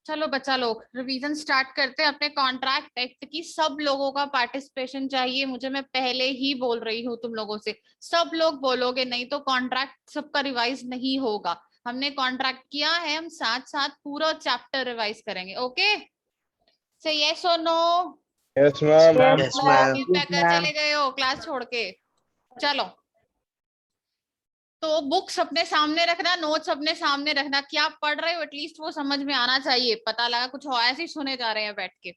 चलो बच्चा लोग रिवीजन स्टार्ट करते हैं अपने कॉन्ट्रैक्ट एक्ट की। सब लोगों का पार्टिसिपेशन चाहिए मुझे, मैं पहले ही बोल रही हूँ तुम लोगों से। सब लोग बोलोगे नहीं तो कॉन्ट्रैक्ट सबका रिवाइज नहीं होगा। हमने कॉन्ट्रैक्ट किया है, हम साथ साथ पूरा चैप्टर रिवाइज करेंगे। ओके, से यस और no? Yes ma'am. Yes ma'am. पैकर चले गए हो क्लास छोड़ के? चलो, तो बुक्स अपने सामने रखना, नोट्स अपने सामने रखना। क्या पढ़ रहे हो एटलीस्ट वो समझ में आना चाहिए। पता लगा कुछ हो ऐसे ही सुने जा रहे हैं बैठ के।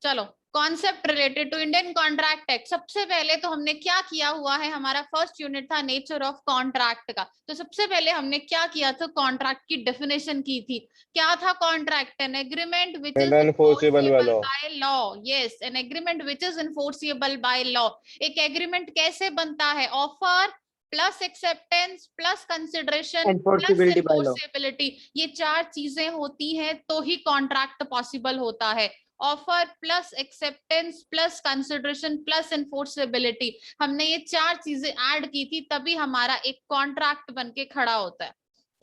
चलो, concept related to Indian contract act. सबसे पहले तो हमने क्या किया हुआ है, हमारा फर्स्ट यूनिट था नेचर ऑफ कॉन्ट्रैक्ट का। तो सबसे पहले हमने क्या किया था, कॉन्ट्रैक्ट की डेफिनेशन की थी। क्या था contract? An agreement which is Enforceable by law. By law. Yes, an agreement which is enforceable by law. एक एग्रीमेंट कैसे बनता है? Offer plus acceptance plus consideration plus Enforceability by law. Enforceability, ये चार चीजें होती हैं तो ही कॉन्ट्रैक्ट पॉसिबल होता है। Offer plus acceptance plus consideration plus enforceability, हमने ये चार चीजें ऐड की थी, तभी हमारा एक कॉन्ट्रैक्ट बनके खड़ा होता है।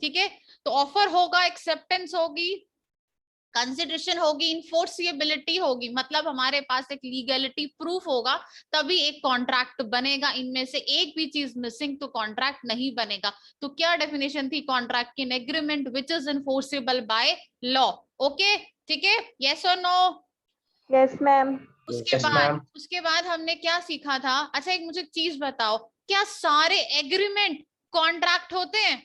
ठीक है, तो ऑफर होगा, एक्सेप्टेंस होगी, कंसिडरेशन होगी, इन्फोर्सिएबिलिटी होगी, मतलब हमारे पास एक लीगलिटी प्रूफ होगा, तभी एक कॉन्ट्रैक्ट बनेगा। इनमें से एक भी चीज मिसिंग तो कॉन्ट्रैक्ट नहीं बनेगा। तो क्या डेफिनेशन थी कॉन्ट्रैक्ट की? Agreement which is enforceable by law. Okay, ठीक है, यस और नो? Yes ma'am. उसके बाद हमने क्या सीखा था? अच्छा, एक मुझे चीज बताओ, क्या सारे एग्रीमेंट कॉन्ट्रैक्ट होते हैं?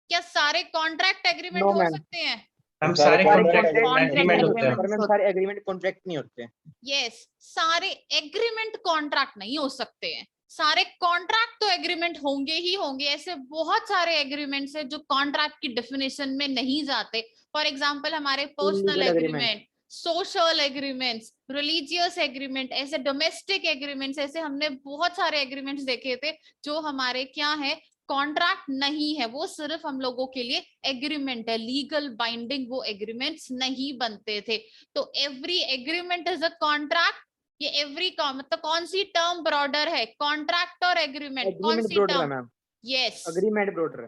क्या सारे कॉन्ट्रैक्ट एग्रीमेंट नो हो मैम। सकते हैं? हम सारे कॉन्ट्रैक्ट एग्रीमेंट होते हैं। पर मैम सारे एग्रीमेंट कॉन्ट्रैक्ट नहीं होते। यस, सारे एग्रीमेंट कॉन्ट्रैक्ट नहीं हो सकते हैं। सारे कॉन्ट्रैक्ट तो एग्रीमेंट होंगे ही होंगे। ऐसे बहुत सारे एग्रीमेंट्स हैं जो कॉन्ट्रैक्ट की डेफिनेशन में नहीं जाते। फॉर एग्जांपल हमारे personal Illegal agreement. Agreement, social agreements, religious agreement, ऐसे डोमेस्टिक एग्रीमेंट्स, ऐसे हमने बहुत सारे एग्रीमेंट्स देखे थे जो हमारे क्या है, कॉन्ट्रैक्ट नहीं है। वो सिर्फ हम लोगों के लिए एग्रीमेंट है, लीगल बाइंडिंग वो एग्रीमेंट्स नहीं बनते थे। तो every agreement is a contract. ये एवरी का मतलब कौन सी टर्म ब्रॉडर है, कॉन्ट्रैक्ट और एग्रीमेंट? कौन एग्रीमेंट सी ब्रोडर है term? Ma'am. Yes, agreement brother है।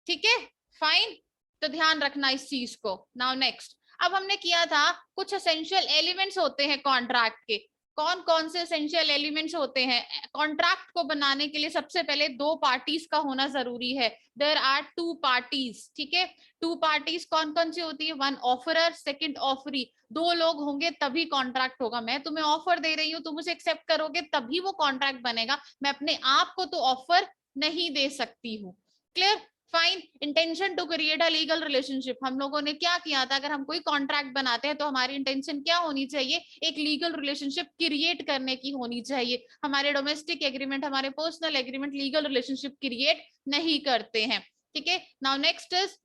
ठीक है, फाइन। तो ध्यान रखना इस चीज को। नाउ नेक्स्ट, अब हमने किया था कुछ एसेंशियल एलिमेंट्स होते हैं कॉन्ट्रैक्ट के। कौन कौन से एसेंशियल एलिमेंट्स होते हैं? कॉन्ट्रैक्ट को बनाने के लिए सबसे पहले दो पार्टीज का होना जरूरी है। देयर आर टू पार्टीज, ठीक है। टू पार्टीज कौन कौन सी होती है? One offeror, second offeree. दो लोग होंगे तभी कॉन्ट्रैक्ट होगा। मैं तुम्हें ऑफर दे रही हूँ, तुम उसे एक्सेप्ट करोगे तभी वो कॉन्ट्रैक्ट बनेगा। मैं अपने आप को तो ऑफर नहीं दे सकती हूँ। Clear, fine. Intention to create a legal relationship, हम लोगों ने क्या किया था? अगर हम कोई कॉन्ट्रैक्ट बनाते हैं तो हमारी इंटेंशन क्या होनी चाहिए? एक लीगल रिलेशनशिप क्रिएट करने की होनी चाहिए। हमारे डोमेस्टिक एग्रीमेंट, हमारे personal agreement legal relationship create नहीं करते हैं। ठीक है, now next is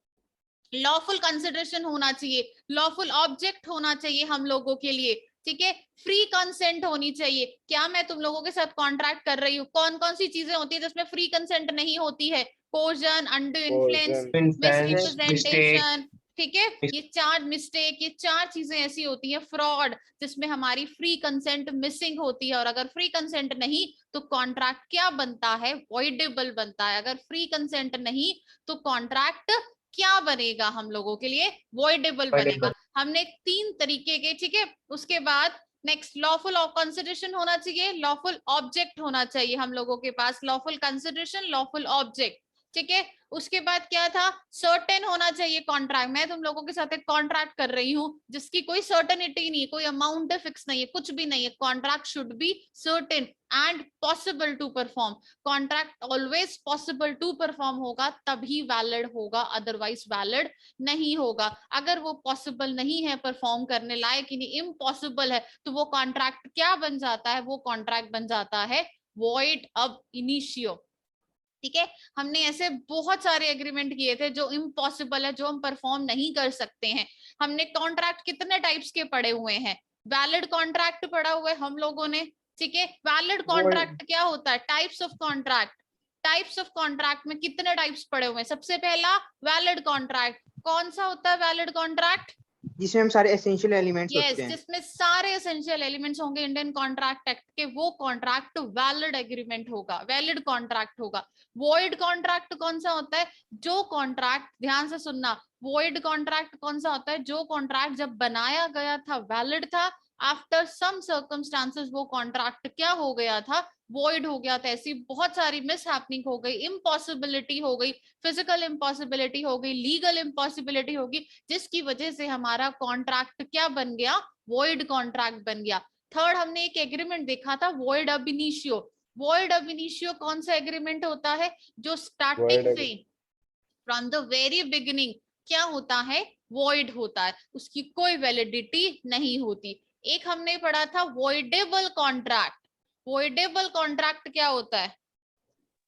lawful consideration होना चाहिए, लॉफुल ऑब्जेक्ट होना चाहिए हम लोगों के लिए। ठीक है, फ्री कंसेंट होनी चाहिए। क्या मैं तुम लोगों के साथ कॉन्ट्रैक्ट कर रही हूँ, कौन कौन सी चीजें होती है जिसमें फ्री कंसेंट नहीं होती है? Coercion, undue influence, misrepresentation. ठीक है, ये चार मिस्टेक, ये चार चीजें ऐसी होती है, फ्रॉड, जिसमें हमारी फ्री कंसेंट मिसिंग होती है। और अगर फ्री कंसेंट नहीं तो कॉन्ट्रैक्ट क्या बनता है? वॉइडेबल बनता है। अगर फ्री कंसेंट नहीं तो कॉन्ट्रैक्ट क्या बनेगा हम लोगों के लिए? वॉइडेबल बनेगा। हमने तीन तरीके के, ठीक है। उसके बाद नेक्स्ट, लॉफुल ऑफ कंसिडरेशन होना चाहिए, लॉफुल ऑब्जेक्ट होना चाहिए हम लोगों के पास। लॉफुल कंसिडरेशन, लॉफुल ऑब्जेक्ट, ठीक है। उसके बाद क्या था? सर्टेन होना चाहिए कॉन्ट्रैक्ट। मैं तुम लोगों के साथ एक कॉन्ट्रैक्ट कर रही हूँ जिसकी कोई सर्टेनिटी नहीं है, कोई अमाउंट फिक्स नहीं है, कुछ भी नहीं है। Contract should be certain and possible to perform. Contract always possible to perform होगा तभी वैलिड होगा, अदरवाइज वैलिड नहीं होगा। अगर वो पॉसिबल नहीं है, परफॉर्म करने लायक ही नहीं, इम्पॉसिबल है, तो वो कॉन्ट्रैक्ट क्या बन जाता है? वो कॉन्ट्रैक्ट बन जाता है वॉइड अब इनिशियो। ठीक है, हमने ऐसे बहुत सारे एग्रीमेंट किए थे जो इम्पॉसिबल है, जो हम परफॉर्म नहीं कर सकते हैं। हमने कॉन्ट्रैक्ट कितने टाइप्स के पढ़े हुए हैं? वैलिड कॉन्ट्रैक्ट पढ़ा हुआ है हम लोगों ने। ठीक है, वैलिड कॉन्ट्रैक्ट क्या होता है? Types of contract. Types of contract में कितने टाइप्स पढ़े हुए हैं? सबसे पहला वैलिड कॉन्ट्रैक्ट। कौन सा होता है वैलिड कॉन्ट्रैक्ट? जिसमें हम सारे एसेंशियल एलिमेंट्स यस होते हैं। जिसमें सारे एसेंशियल एलिमेंट्स होंगे इंडियन कॉन्ट्रैक्ट एक्ट के, वो कॉन्ट्रैक्ट वैलिड एग्रीमेंट होगा, वैलिड कॉन्ट्रैक्ट होगा। वॉइड कॉन्ट्रैक्ट कौन सा होता है? जो कॉन्ट्रैक्ट, ध्यान से सुनना, वॉइड कॉन्ट्रैक्ट कौन सा होता है? जो कॉन्ट्रैक्ट जब बनाया गया था वैलिड था, आफ्टर सम सर्कमस्टांसेस वो कॉन्ट्रैक्ट क्या हो गया था? वॉइड हो गया था। ऐसी बहुत सारी मिस हैपनिंग हो गई, इम्पॉसिबिलिटी हो गई, फिजिकल इम्पॉसिबिलिटी हो गई, लीगल इम्पॉसिबिलिटी होगी, जिसकी वजह से हमारा कॉन्ट्रैक्ट क्या बन गया? वॉइड कॉन्ट्रैक्ट बन गया। थर्ड हमने एक एग्रीमेंट देखा था, void ab initio. Void ab initio कौन सा एग्रीमेंट होता है? जो स्टार्टिंग Void से फ्रॉम द वेरी बिगिनिंग क्या होता है? वॉइड होता है, उसकी कोई वैलिडिटी नहीं होती। एक हमने पढ़ा था वॉइडेबल कॉन्ट्रैक्ट। वॉइडेबल कॉन्ट्रैक्ट क्या होता है?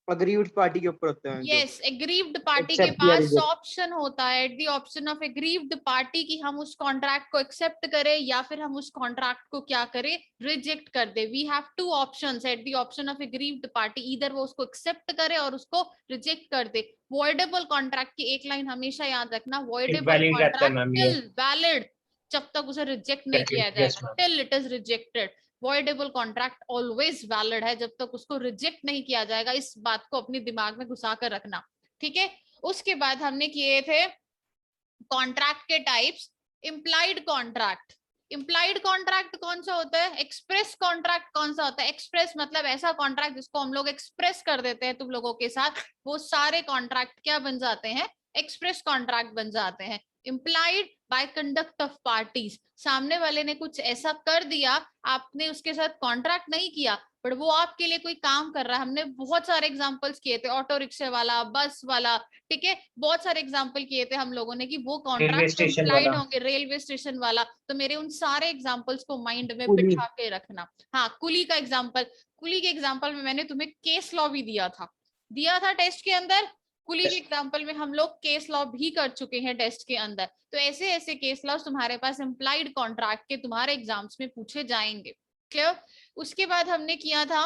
अग्रीव्ड पार्टी के ऊपर होता है जो यस एग्रीव्ड पार्टी के accept या पास reject। ऑप्शन होता है, eight the option of aggrieved party, की हम उस कॉन्ट्रैक्ट को एक्सेप्ट करें या फिर हम उस कॉन्ट्रैक्ट को क्या करें? रिजेक्ट कर दे। We have two options at the option of aggrieved party, इधर वो उसको एक्सेप्ट करे और उसको रिजेक्ट कर दे। वॉइडेबल कॉन्ट्रैक्ट की एक लाइन हमेशा याद रखना, वॉइडेबल वैलिड रहता है कॉन्ट्रैक्ट मैम ये। टिल वैलिड, जब तक उसे रिजेक्ट नहीं किया यस जाएगा, ma'am. Till it is rejected. Voidable contract always valid है जब तक उसको रिजेक्ट नहीं किया जाएगा, इस बात को अपने दिमाग में घुसा कर रखना, ठीक है। उसके बाद हमने किए थे कॉन्ट्रैक्ट के types. Implied contract, implied contract कौन सा होता है? एक्सप्रेस कॉन्ट्रैक्ट कौन सा होता है? एक्सप्रेस मतलब ऐसा कॉन्ट्रैक्ट जिसको हम लोग एक्सप्रेस कर देते हैं तुम लोगों के साथ, वो सारे कॉन्ट्रैक्ट क्या बन जाते हैं? एक्सप्रेस कॉन्ट्रैक्ट बन जाते हैं। Implied by conduct of parties, सामने वाले ने कुछ ऐसा कर दिया, आपने उसके साथ कॉन्ट्रैक्ट नहीं किया, बट वो आपके लिए कोई काम कर रहा है। हमने बहुत सारे एग्जांपल्स किए थे, ऑटो रिक्शे वाला, बस वाला, ठीक है, बहुत सारे एग्जांपल किए थे हम लोगों ने कि वो रेलवे कॉन्ट्रैक्ट स्टेशन इम्प्लाइड वाला। होंगे, रेलवे स्टेशन वाला। तो मेरे उन सारे एग्जांपल्स को माइंड में कुली। बिठा के रखना। हाँ कुली का एग्जांपल, कुली के एग्जांपल में मैंने तुम्हें केस लॉ भी दिया था टेस्ट के अंदर। कुली के एग्जांपल में हम लोग केस लॉ भी कर चुके हैं टेस्ट के अंदर। तो ऐसे ऐसे केस लॉ तुम्हारे पास इम्प्लाइड कॉन्ट्रैक्ट के तुम्हारे एग्जाम्स में पूछे जाएंगे, क्लियर। उसके बाद हमने किया था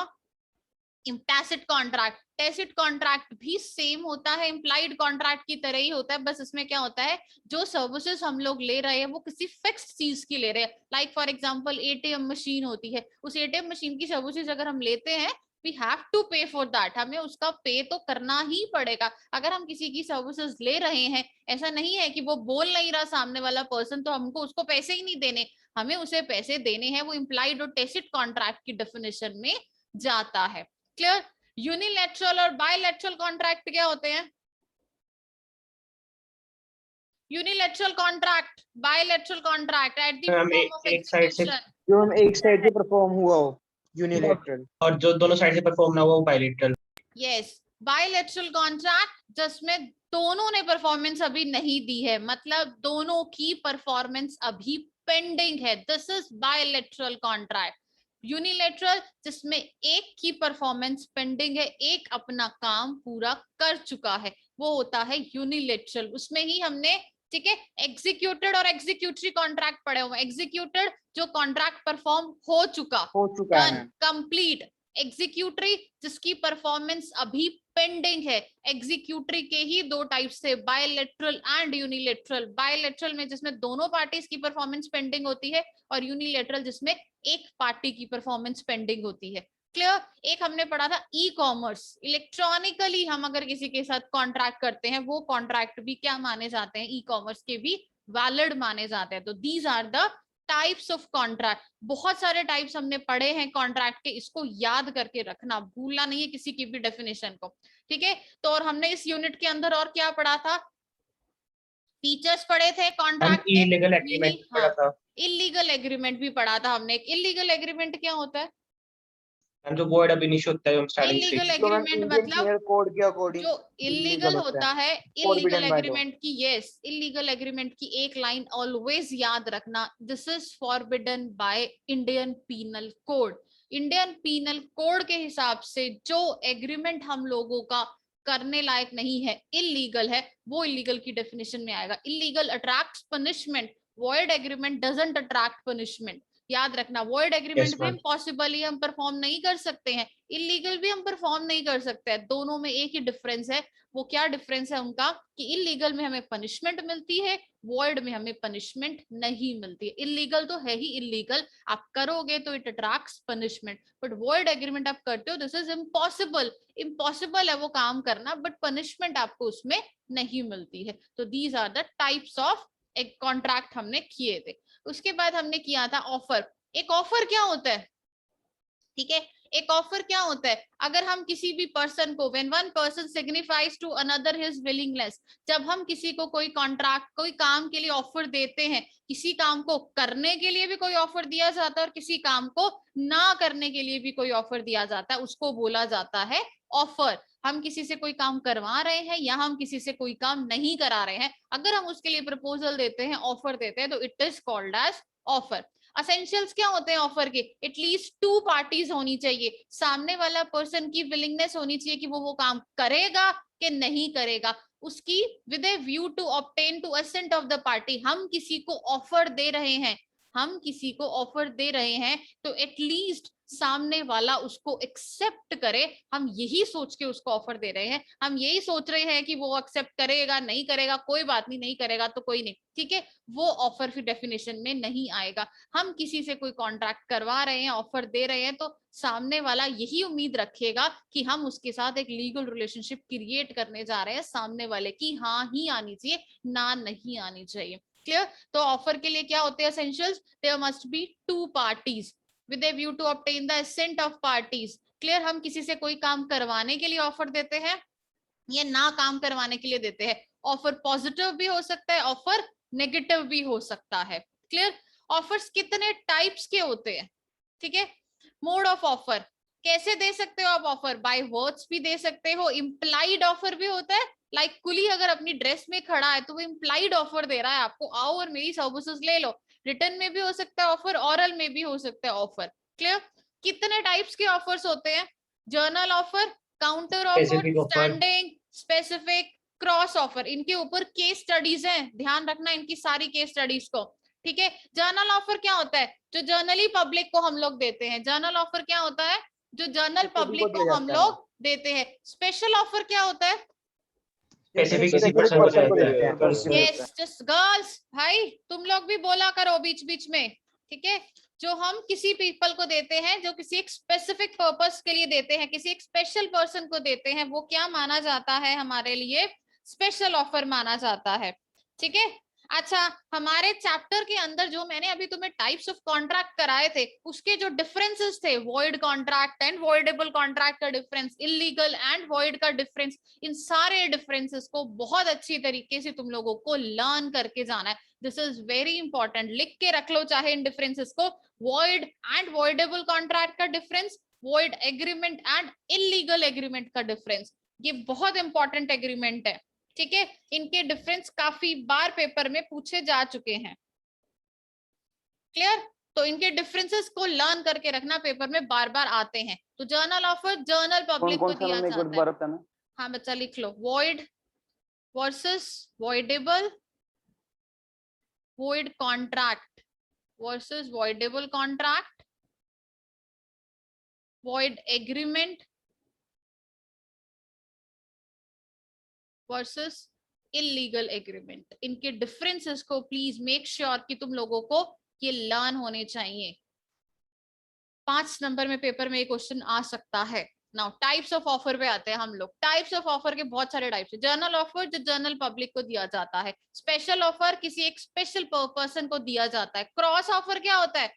टैसिट कॉन्ट्रैक्ट। टैसिट कॉन्ट्रैक्ट भी सेम होता है, इम्प्लाइड कॉन्ट्रैक्ट की तरह ही होता है, बस इसमें क्या होता है, जो सर्विसेज हम लोग ले रहे हैं वो किसी फिक्स्ड चीज की ले रहे हैं। Like for example ATM machine होती है, उस एटीएम मशीन की सर्विसेज अगर हम लेते हैं, वी हैव टू पे फॉर दैट, हमें उसका पे तो करना ही पड़ेगा। अगर हम किसी की सर्विसेज ले रहे हैं, ऐसा नहीं है कि वो बोल नहीं रहा सामने वाला पर्सन तो हमको उसको पैसे ही नहीं देने, हमें उसे पैसे देने हैं, वो इम्प्लाइड और टैसिट कॉन्ट्रैक्ट की डेफिनेशन में जाता है, क्लियर। यूनिलैटरल और बायलैटरल कॉन्ट्रैक्ट क्या होते हैं? Unilateral contract, bilateral contract at the हम फॉर्म ऑफ एक साइड से, एग्जीक्यूशन। जो हम एक साइड से परफॉर्म हुआ हो, यूनिलैटरल। और जो दोनों साइड से परफॉर्म ना हुआ वो बायलैटरल। यस, बायलैटरल कॉन्ट्रैक्ट जिसमें दोनों ने परफॉर्मेंस अभी नहीं दी है, मतलब दोनों की परफॉर्मेंस अभी पेंडिंग है, this is bilateral contract. Unilateral जिसमें एक की परफॉर्मेंस पेंडिंग है, एक अपना काम पूरा कर चुका है, वो होता है यूनिलैटरल। उसमें ही हमने, ठीक है, एग्जीक्यूटेड और एग्जीक्यूटरी कॉन्ट्रैक्ट पढ़े हुए। एग्जीक्यूटेड जो कॉन्ट्रैक्ट परफॉर्म हो चुका, है डन, कंप्लीट। एग्जीक्यूटरी जिसकी परफॉर्मेंस अभी पेंडिंग है। एग्जीक्यूटरी के ही दो टाइप्स थे, बायलैटरल एंड यूनिलैटरल। बायलैटरल में जिसमें दोनों पार्टीज की परफॉर्मेंस पेंडिंग होती है, और यूनिलैटरल जिसमें एक पार्टी की परफॉर्मेंस पेंडिंग होती है, क्लियर। एक हमने पढ़ा था ई कॉमर्स, इलेक्ट्रॉनिकली हम अगर किसी के साथ कॉन्ट्रैक्ट करते हैं, वो कॉन्ट्रैक्ट भी क्या माने जाते हैं? ई कॉमर्स के भी वैलिड माने जाते हैं। तो these are the types of contract. बहुत सारे टाइप्स हमने पढ़े हैं कॉन्ट्रैक्ट के, इसको याद करके रखना, भूलना नहीं है किसी की भी डेफिनेशन को, ठीक है। तो और हमने इस यूनिट के अंदर और क्या पढ़ा था? फीचर्स पढ़े थे हम कॉन्ट्रैक्ट के, इलीगल एग्रीमेंट पढ़ा हाँ था। इलीगल एग्रीमेंट भी पढ़ा था हमने। इलीगल एग्रीमेंट क्या होता है? हम जो वॉइड अब इनिशियो होता है हम स्टार्टिंग से। इलीगल तो मैम एग्रीमेंट इंडियन मतलब पीनल कोड के अकॉर्डिंग जो इलीगल होता है, illegal Forbidden by law। Agreement की, यस, इलीगल एग्रीमेंट की एक लाइन ऑलवेज याद रखना, this is forbidden by Indian penal code. Indian penal code के हिसाब से जो एग्रीमेंट हम लोगों का करने लायक नहीं है, इलीगल है, वो इलीगल की डेफिनेशन में आएगा। Illegal attracts punishment, void agreement doesn't attract punishment. याद रखना, वॉइड एग्रीमेंट में ma'am. इम्पॉसिबली हम परफॉर्म नहीं कर सकते हैं, इलीगल भी हम परफॉर्म नहीं कर सकते हैं, दोनों में एक ही डिफरेंस है। वो क्या डिफरेंस है उनका कि इलीगल में हमें पनिशमेंट मिलती है, वॉइड में हमें पनिशमेंट नहीं मिलती है। इलीगल तो है ही इलीगल, आप करोगे तो it attracts punishment, but void agreement आप करते हो दिस इज इम्पॉसिबल, इम्पॉसिबल है वो काम करना, बट पनिशमेंट आपको उसमें नहीं मिलती है। तो these are the types of एक कॉन्ट्रैक्ट हमने किए थे। उसके बाद हमने किया था ऑफर। एक ऑफर क्या होता है, ठीक है, एक ऑफर क्या होता है, अगर हम किसी भी पर्सन को, when one person signifies to another his willingness, जब हम किसी को कोई कॉन्ट्रैक्ट, कोई काम के लिए ऑफर देते हैं, किसी काम को करने के लिए भी कोई ऑफर दिया जाता है और किसी काम को ना करने के लिए भी कोई ऑफर दिया जाता है, उसको बोला जाता है ऑफर। हम किसी से कोई काम करवा रहे हैं या हम किसी से कोई काम नहीं करा रहे हैं, अगर हम उसके लिए प्रपोजल देते हैं, ऑफर देते हैं, तो it is called as offer. Essentials क्या होते हैं ऑफर के, एटलीस्ट 2 पार्टीज होनी चाहिए, सामने वाला पर्सन की विलिंगनेस होनी चाहिए कि वो काम करेगा कि नहीं करेगा, उसकी with a view to obtain to assent of the party. हम किसी को ऑफर दे रहे हैं, हम किसी को ऑफर दे रहे हैं, तो एटलीस्ट सामने वाला उसको एक्सेप्ट करे, हम यही सोच के उसको ऑफर दे रहे हैं, हम यही सोच रहे हैं कि वो एक्सेप्ट करेगा नहीं करेगा, कोई बात नहीं, नहीं करेगा तो कोई नहीं, ठीक है, वो ऑफर फिर डेफिनेशन में नहीं आएगा। हम किसी से कोई कॉन्ट्रैक्ट करवा रहे हैं, ऑफर दे रहे हैं, तो सामने वाला यही उम्मीद रखेगा कि हम उसके साथ एक लीगल रिलेशनशिप क्रिएट करने जा रहे हैं, सामने वाले की हाँ ही आनी चाहिए, ना नहीं आनी चाहिए। क्लियर? तो ऑफर के लिए क्या होते हैं essentials, there must be 2 parties with a view to obtain the assent of parties। Clear? हम किसी से कोई काम करवाने के लिए ऑफर देते हैं या ना काम करवाने के लिए देते हैं। ऑफर पॉजिटिव भी हो सकता है, ऑफर नेगेटिव भी हो सकता है। क्लियर? ऑफर्स कितने टाइप्स के होते हैं, ठीक है। मोड ऑफ ऑफर, कैसे दे सकते हो आप ऑफर, बाय वर्ड्स भी दे सकते हो, इम्प्लाइड ऑफर भी होता है, लाइक कुली अगर अपनी ड्रेस में खड़ा है तो वो इम्प्लाइड ऑफर दे रहा है आपको, आओ और मेरी सर्विसेज ले लो। रिटर्न में भी हो सकता है ऑफर, ऑरल में भी हो सकता है ऑफर। क्लियर? कितने टाइप्स के ऑफर्स होते हैं, journal offer, counter offer, standing, specific, cross offer. इनके ऊपर केस स्टडीज हैं, ध्यान रखना इनकी सारी केस स्टडीज को, ठीक है। जर्नल ऑफर क्या होता है, जो जर्नली पब्लिक को हम लोग देते हैं, जर्नल ऑफर क्या होता है, जो जर्नल पब्लिक को हम लोग देते हैं। स्पेशल ऑफर क्या होता है, यस जस्ट गर्ल्स, भाई तुम लोग भी बोला करो बीच बीच में, ठीक है। जो हम किसी पीपल को देते हैं, जो किसी एक स्पेसिफिक पर्पस के लिए देते हैं, किसी एक स्पेशल पर्सन को देते हैं, वो क्या माना जाता है हमारे लिए, स्पेशल ऑफर माना जाता है, ठीक है। अच्छा, हमारे चैप्टर के अंदर जो मैंने अभी तुम्हें टाइप्स ऑफ कॉन्ट्रैक्ट कराए थे, उसके जो डिफरेंसेस थे, void contract and voidable contract का डिफरेंस, इलीगल एंड वॉइड का डिफरेंस, इन सारे डिफरेंसेस को बहुत अच्छी तरीके से तुम लोगों को लर्न करके जाना है। दिस इज वेरी इंपॉर्टेंट, लिख के रख लो चाहे इन डिफरेंसेस को, वॉइड एंड वॉइडेबल कॉन्ट्रैक्ट का difference, void agreement and illegal agreement का डिफरेंस, ये बहुत इंपॉर्टेंट एग्रीमेंट है, ठीक है। इनके डिफरेंस काफी बार पेपर में पूछे जा चुके हैं। क्लियर? तो इनके डिफरेंसेस को लर्न करके रखना, पेपर में बार बार आते हैं। तो जर्नल ऑफर, जर्नल पब्लिक को दिया जाता है। हाँ बच्चा लिख लो, void versus voidable, void contract versus voidable contract, void agreement versus illegal agreement. इनके डिफरेंसेस को प्लीज मेक श्योर कि तुम लोगों को ये लर्न होने चाहिए। 5 नंबर में पेपर में ये क्वेश्चन आ सकता है। नाउ टाइप्स ऑफ ऑफर पे आते हैं हम लोग। टाइप्स ऑफ ऑफर के बहुत सारे टाइप्स है। जर्नल ऑफर जो जनरल पब्लिक को दिया जाता है, स्पेशल ऑफर किसी एक स्पेशल पर्सन को दिया जाता है। क्रॉस ऑफर क्या होता है,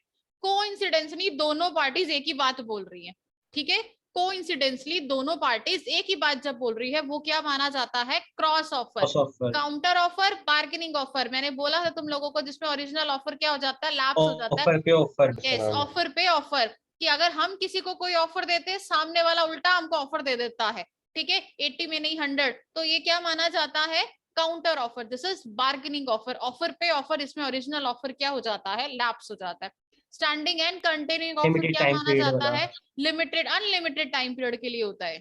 कोइंसिडेंसली दोनों पार्टीज एक ही बात बोल रही है, ठीक है, कोइंसिडेंसली दोनों पार्टीज एक ही बात जब बोल रही है, वो क्या माना जाता है, cross offer. Counter offer, bargaining offer, मैंने बोला था तुम लोगों को, जिसमें ओरिजिनल ऑफर क्या हो जाता है, लैप्स हो जाता है। ऑफर पे ऑफर, यस, ऑफर पे ऑफर, कि अगर हम किसी को कोई ऑफर देते हैं, सामने वाला उल्टा हमको ऑफर दे देता है, ठीक है, 80 में नहीं 100, तो ये क्या माना जाता है, counter offer. This is bargaining offer, offer पे ऑफर, इसमें ओरिजिनल ऑफर क्या हो जाता है, लैप्स हो जाता है। स्टैंडिंग एंड कंटिन्यूइंग ऑफर क्या माना जाता है, लिमिटेड अनलिमिटेड टाइम पीरियड के लिए होता है,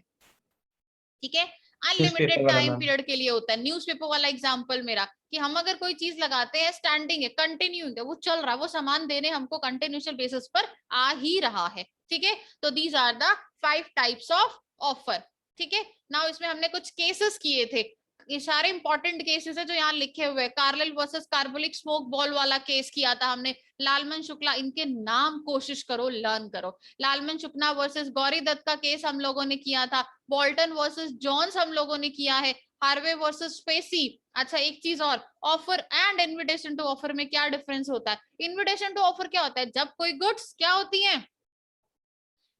ठीक है। अनलिमिटेड Newspaper वाला टाइम मैम। पीरियड के लिए होता है। न्यूज़पेपर वाला एग्जांपल मेरा, कि हम अगर कोई चीज लगाते हैं स्टैंडिंग है, कंटिन्यूइंग है, वो चल रहा है, वो सामान देने हमको कंटिन्यूअस बेसिस पर आ ही रहा है, ठीक है। तो these are the 5 types of offer, ठीक है। नाउ इसमें हमने कुछ केसेस किए थे, ये सारे इंपॉर्टेंट केसेस है जो यहाँ लिखे हुए हैं। Carlill versus carbolic smoke ball वाला केस किया था हमने। लालमन शुक्ला, इनके नाम कोशिश करो लर्न करो। लालमन शुक्ला वर्सेस गौरी दत्त का केस हम लोगों ने किया था। बोल्टन वर्सेस जॉन्स हम लोगों ने किया है। Harvey versus Spacey. अच्छा एक चीज और, offer and invitation to offer में क्या डिफरेंस होता है? इनविटेशन टू ऑफर क्या होता है? जब कोई गुड्स क्या होती है,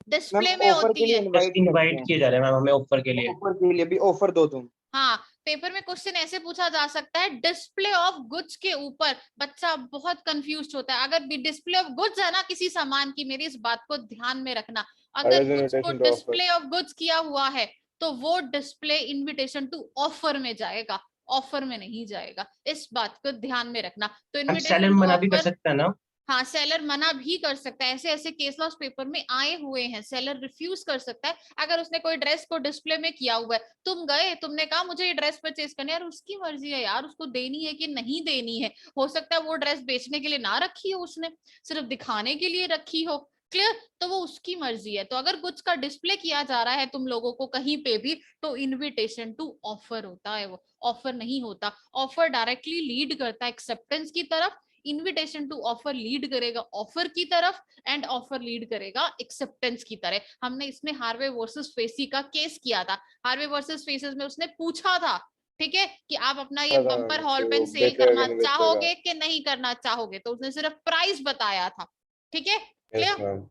डिस्प्ले में ऑफर के होती लिए है। जस्ट इनवाइट किए जा रहे हैं मैम हमें ऑफर के लिए। ऑफर के लिए भी ऑफर दो तुम। हाँ, पेपर में क्वेश्चन ऐसे पूछा जा सकता है, डिस्प्ले ऑफ गुड्स के ऊपर बच्चा बहुत कंफ्यूज होता है। अगर डिस्प्ले ऑफ गुड्स है ना किसी सामान की, मेरी इस बात को ध्यान में रखना, अगर गुड्स को डिस्प्ले ऑफ गुड्स किया हुआ है तो वो डिस्प्ले इनविटेशन टू ऑफर में जाएगा, ऑफर में नहीं जाएगा। इस बात को ध्यान में रखना। तो हम इनविटेशन सेलर टू मना भी कर ऑफर, सकते हैं ना? हाँ सेलर मना भी कर सकता है। ऐसे ऐसे केस लॉस पेपर में आए हुए हैं, सेलर रिफ्यूज कर सकता है अगर उसने कोई ड्रेस को डिस्प्ले में किया हुआ है। तुम गए, तुमने कहा मुझे ये ड्रेस परचेज करनी है, यार उसकी मर्जी है यार, उसको देनी है कि नहीं देनी है। हो सकता है वो ड्रेस बेचने के लिए ना रखी हो, उसने सिर्फ दिखाने के लिए रखी हो, क्लियर। तो वो उसकी मर्जी है। तो अगर कुछ का डिस्प्ले किया जा रहा है तुम लोगों को कहीं पे भी, तो इनविटेशन टू ऑफर होता है, वो ऑफर नहीं होता। ऑफर डायरेक्टली लीड करता है एक्सेप्टेंस की तरफ, इनविटेशन टू ऑफर लीड करेगा ऑफर की तरफ, एंड ऑफर लीड करेगा एक्सेप्टेंस की तरह। हमने इसमें हार्वे वर्सेस फेसी का केस किया था। हार्वे वर्सेस फेसेस में उसने पूछा था, ठीक है, कि आप अपना ये बम्पर हॉल पेन सेल करना चाहोगे कि नहीं करना चाहोगे, तो उसने सिर्फ प्राइस बताया था, ठीक है, क्लियर।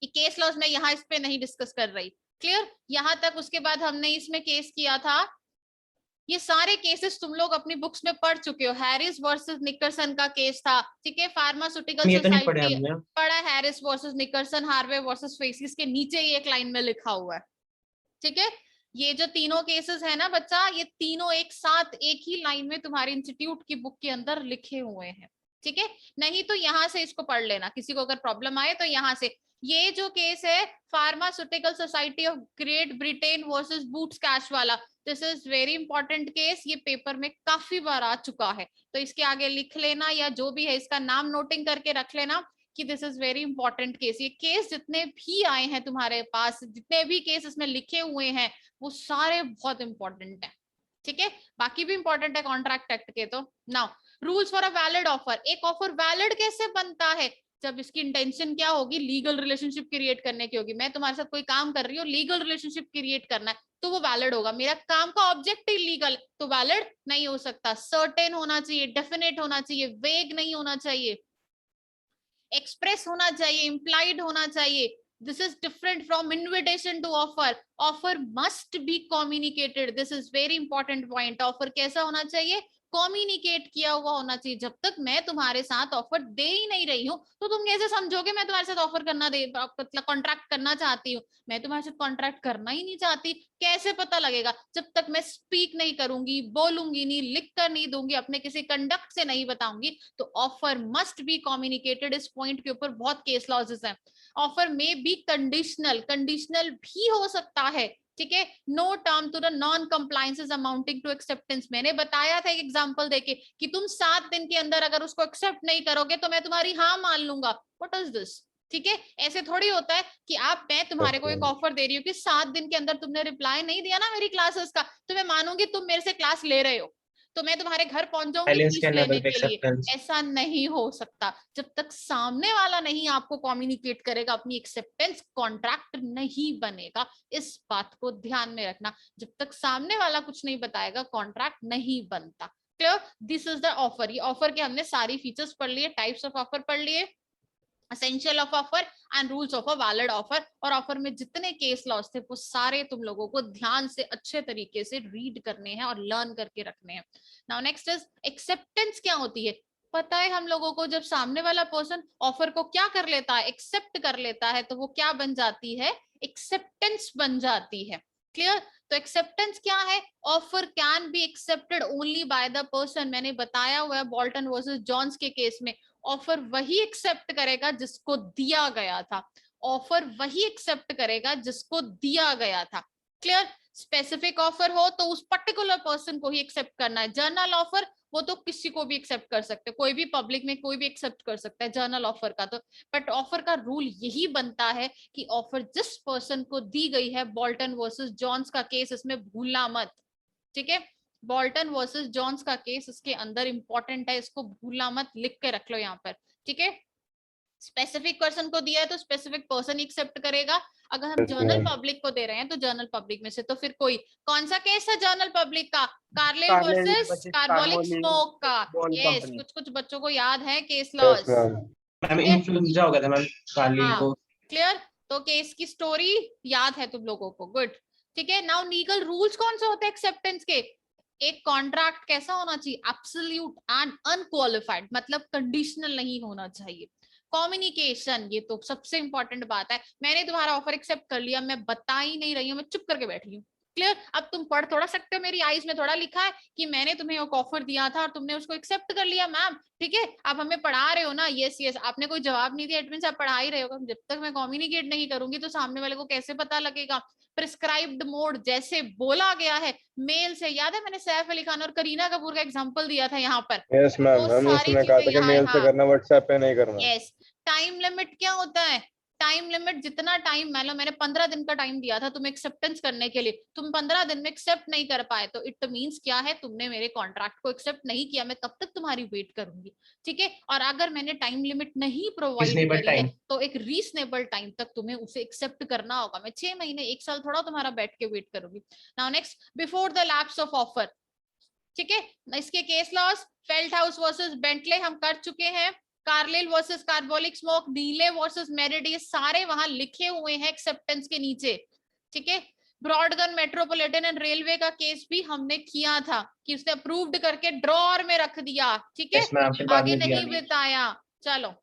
ये केस लॉस में यहाँ इस पे नहीं डिस्कस कर रही, क्लियर यहाँ तक। उसके बाद हमने इसमें केस किया था, ये सारे केसेस तुम लोग अपनी बुक्स में पढ़ चुके हो। हैरिस वर्सेस निकरसन का केस था, ठीक है। फार्मास्यूटिकल ये तो नहीं पढ़े सोसाइटी हमने। पढ़ा, Harris versus Nickerson, Harvey versus Facey के नीचे ही एक लाइन में लिखा हुआ है, ठीक है। ये जो तीनों केसेस है ना बच्चा, ये तीनों एक साथ एक ही लाइन में तुम्हारे इंस्टीट्यूट की बुक के अंदर लिखे हुए हैं, ठीक है। नहीं तो यहाँ से इसको पढ़ लेना, किसी को अगर प्रॉब्लम आए तो यहाँ से। ये जो केस है pharmaceutical society of Great Britain versus Boots cash वाला, this is very important case. ये पेपर में काफी बार आ चुका है, तो इसके आगे लिख लेना, या जो भी है इसका नाम नोटिंग करके रख लेना कि this is very important case. ये केस जितने भी आए हैं तुम्हारे पास, जितने भी केस इसमें लिखे हुए हैं, वो सारे बहुत इंपॉर्टेंट है, ठीक है। बाकी भी इंपॉर्टेंट है कॉन्ट्रैक्ट एक्ट के। तो now rules for a valid offer. एक ऑफर वैलिड कैसे बनता है? जब इसकी इंटेंशन क्या होगी, लीगल रिलेशनशिप क्रिएट करने की होगी। मैं तुम्हारे साथ कोई काम कर रही हूँ, लीगल रिलेशनशिप क्रिएट करना है, तो वो वैलिड होगा। मेरा काम का ऑब्जेक्ट इलीगल, तो वैलिड नहीं हो सकता। सर्टेन होना चाहिए, डेफिनेट होना चाहिए, वेग नहीं होना चाहिए, एक्सप्रेस होना चाहिए, इंप्लाइड होना चाहिए। This is different from invitation to offer. Offer must be communicated, this is very important point. Offer कैसा होना चाहिए? कम्युनिकेट किया हुआ होना चाहिए। जब तक मैं तुम्हारे साथ ऑफर दे ही नहीं रही हूँ, तो तुम कैसे समझोगे मैं तुम्हारे साथ ऑफर करना दे, मतलब कॉन्ट्रैक्ट करना चाहती हूँ? मैं तुम्हारे साथ कॉन्ट्रैक्ट करना ही नहीं चाहती, कैसे पता लगेगा? जब तक मैं स्पीक नहीं करूंगी, बोलूंगी नहीं, लिख कर नहीं दूंगी, अपने किसी कंडक्ट से नहीं बताऊंगी, तो ऑफर मस्ट बी कम्युनिकेटेड। इस पॉइंट के ऊपर बहुत केस लॉजेस हैं। ऑफर में बी कंडीशनल, कंडीशनल भी हो सकता है, ठीक है। No term to the non compliances amounting to acceptance. मैंने बताया था एक एग्जांपल देके कि तुम 7 दिन के अंदर अगर उसको एक्सेप्ट नहीं करोगे तो मैं तुम्हारी हाँ मान लूंगा। What is this? ठीक है, ऐसे थोड़ी होता है कि मैं तुम्हारे को एक ऑफर दे रही हूँ कि 7 दिन के अंदर तुमने रिप्लाई नहीं दिया ना मेरी क्लासेस का, तो मैं मानूंगी तुम मेरे से क्लास ले रहे हो, तो मैं तुम्हारे घर पहुंच जाऊंगी साइलेंस फीस कैन लेने लेवल पे के लिए। एक्सेप्टेंस। ऐसा नहीं हो सकता जब तक सामने वाला नहीं आपको कम्युनिकेट करेगा अपनी एक्सेप्टेंस, कॉन्ट्रैक्ट नहीं बनेगा। इस बात को ध्यान में रखना, जब तक सामने वाला कुछ नहीं बताएगा कॉन्ट्रैक्ट नहीं बनता। Clear? This is the offer. ये ऑफर के हमने सारी फीचर्स पढ़ लिए, टाइप्स ऑफ ऑफर पढ़ लिए, essential of offer and rules of a valid offer. और ऑफर में जितने केस लॉस थे वो सारे तुम लोगों को ध्यान से अच्छे तरीके से रीड करने हैं और लर्न करके रखने हैं। Now next is acceptance. क्या होती है पता है हम लोगों को? जब सामने वाला पर्सन ऑफर को क्या कर लेता है, एक्सेप्ट कर लेता है, तो वो क्या बन जाती है? एक्सेप्टेंस बन जाती है। क्लियर? तो एक्सेप्टेंस क्या है? Offer can be accepted only by the person. मैंने बताया हुआ है बोल्टन वर्सेस जॉन्स के केस में, ऑफर वही एक्सेप्ट करेगा जिसको दिया गया था, ऑफर वही एक्सेप्ट करेगा जिसको दिया गया था। क्लियर? स्पेसिफिक ऑफर हो तो उस पर्टिकुलर पर्सन को ही एक्सेप्ट करना है। जर्नल ऑफर वो तो किसी को भी एक्सेप्ट कर सकते हैं, कोई भी पब्लिक में कोई भी एक्सेप्ट कर सकता है जर्नल ऑफर का। तो बट ऑफर का रूल यही बनता है कि ऑफर जिस पर्सन को दी गई है, बोल्टन वर्सेस जॉन्स का केस इसमें भूलना मत, ठीक है। बोल्टन वर्सेस जॉन्स का केस इसके अंदर इंपॉर्टेंट है, इसको भूलना मत, लिख के रख लो यहाँ पर, ठीक है। स्पेसिफिक पर्सन को दिया है तो स्पेसिफिक पर्सन एक्सेप्ट करेगा। अगर हम जर्नल पब्लिक को दे रहे हैं तो जर्नल पब्लिक में से तो फिर कोई, कौन सा केस है जर्नल पब्लिक का? कार्लेल कार्लेल versus versus carbolic Carmoli smoke का। Ball yes, Company। कुछ बच्चों को याद है case yes loss, ma'am. Ma'am ठीक है। इन्फ्लुएंजा हो गया था मैम कार्लिल हाँ को। क्लियर, तो केस की स्टोरी याद है तुम लोगों को, गुड, ठीक है। नाउ लीगल रूल्स कौन से होते हैं एक्सेप्टेंस के? एक कॉन्ट्रैक्ट कैसा होना चाहिए? एब्सोल्यूट एंड अनक्वालिफाइड, मतलब कंडीशनल नहीं होना चाहिए। कम्युनिकेशन, ये तो सबसे इंपॉर्टेंट बात है। मैंने तुम्हारा ऑफर एक्सेप्ट कर लिया, मैं बता ही नहीं रही हूँ, मैं चुप करके बैठी हूँ, क्लियर। अब तुम पढ़ थोड़ा सकते हो, मेरी आईज में थोड़ा लिखा है कि मैंने तुम्हें एक ऑफर दिया था और तुमने उसको एक्सेप्ट कर लिया मैम, ठीक है। आप हमें पढ़ा रहे हो ना, यस यस, आपने कोई जवाब नहीं दिया, इट मींस आप पढ़ा ही रहे हो। जब तक मैं कम्युनिकेट नहीं करूंगी तो सामने वाले को कैसे पता लगेगा? प्रिस्क्राइब्ड मोड जैसे बोला गया है, मेल से, याद है मैंने सैफ अली खान और करीना कपूर का एग्जांपल दिया था यहाँ पर, यस मैम, वो हम सारी उसने कहा चीजें था कि यहाँ है। मेल से हाँ करना, व्हाट्सएप पे नहीं करना। यस, टाइम लिमिट क्या होता है? टाइम लिमिट, जितना टाइम, मान लो मैंने 15 दिन का टाइम दिया था तुम्हें एक्सेप्टेंस करने के लिए, तुम 15 दिन में एक्सेप्ट नहीं कर पाए तो इट मींस क्या है? तुमने मेरे कॉन्ट्रैक्ट को एक्सेप्ट नहीं किया, मैं कब तक तुम्हारी वेट करूंगी, ठीक है। और अगर मैंने टाइम लिमिट नहीं प्रोवाइड रीजनेबल करी है टाइम। तो एक रीजनेबल टाइम तक तुम्हें उसे एक्सेप्ट करना होगा। मैं 6 महीने 1 साल थोड़ा तुम्हारा बैठ के वेट करूंगी। Now next, before the lapse of offer, ठीक है। इसके case laws, felt house versus Bentley हम कर चुके हैं, कार्लिल वर्सेस कार्बोलिक स्मोक, नीले वर्सेस मेरिट, ये सारे वहां लिखे हुए हैं एक्सेप्टेंस के नीचे, ठीक है। ब्रॉडगन मेट्रोपॉलिटन एंड रेलवे का केस भी हमने किया था कि उसने अप्रूव्ड करके ड्रॉर में रख दिया, ठीक है, यस मैम, फिर बाद आगे में दिया नहीं नहीं। बताया। चलो,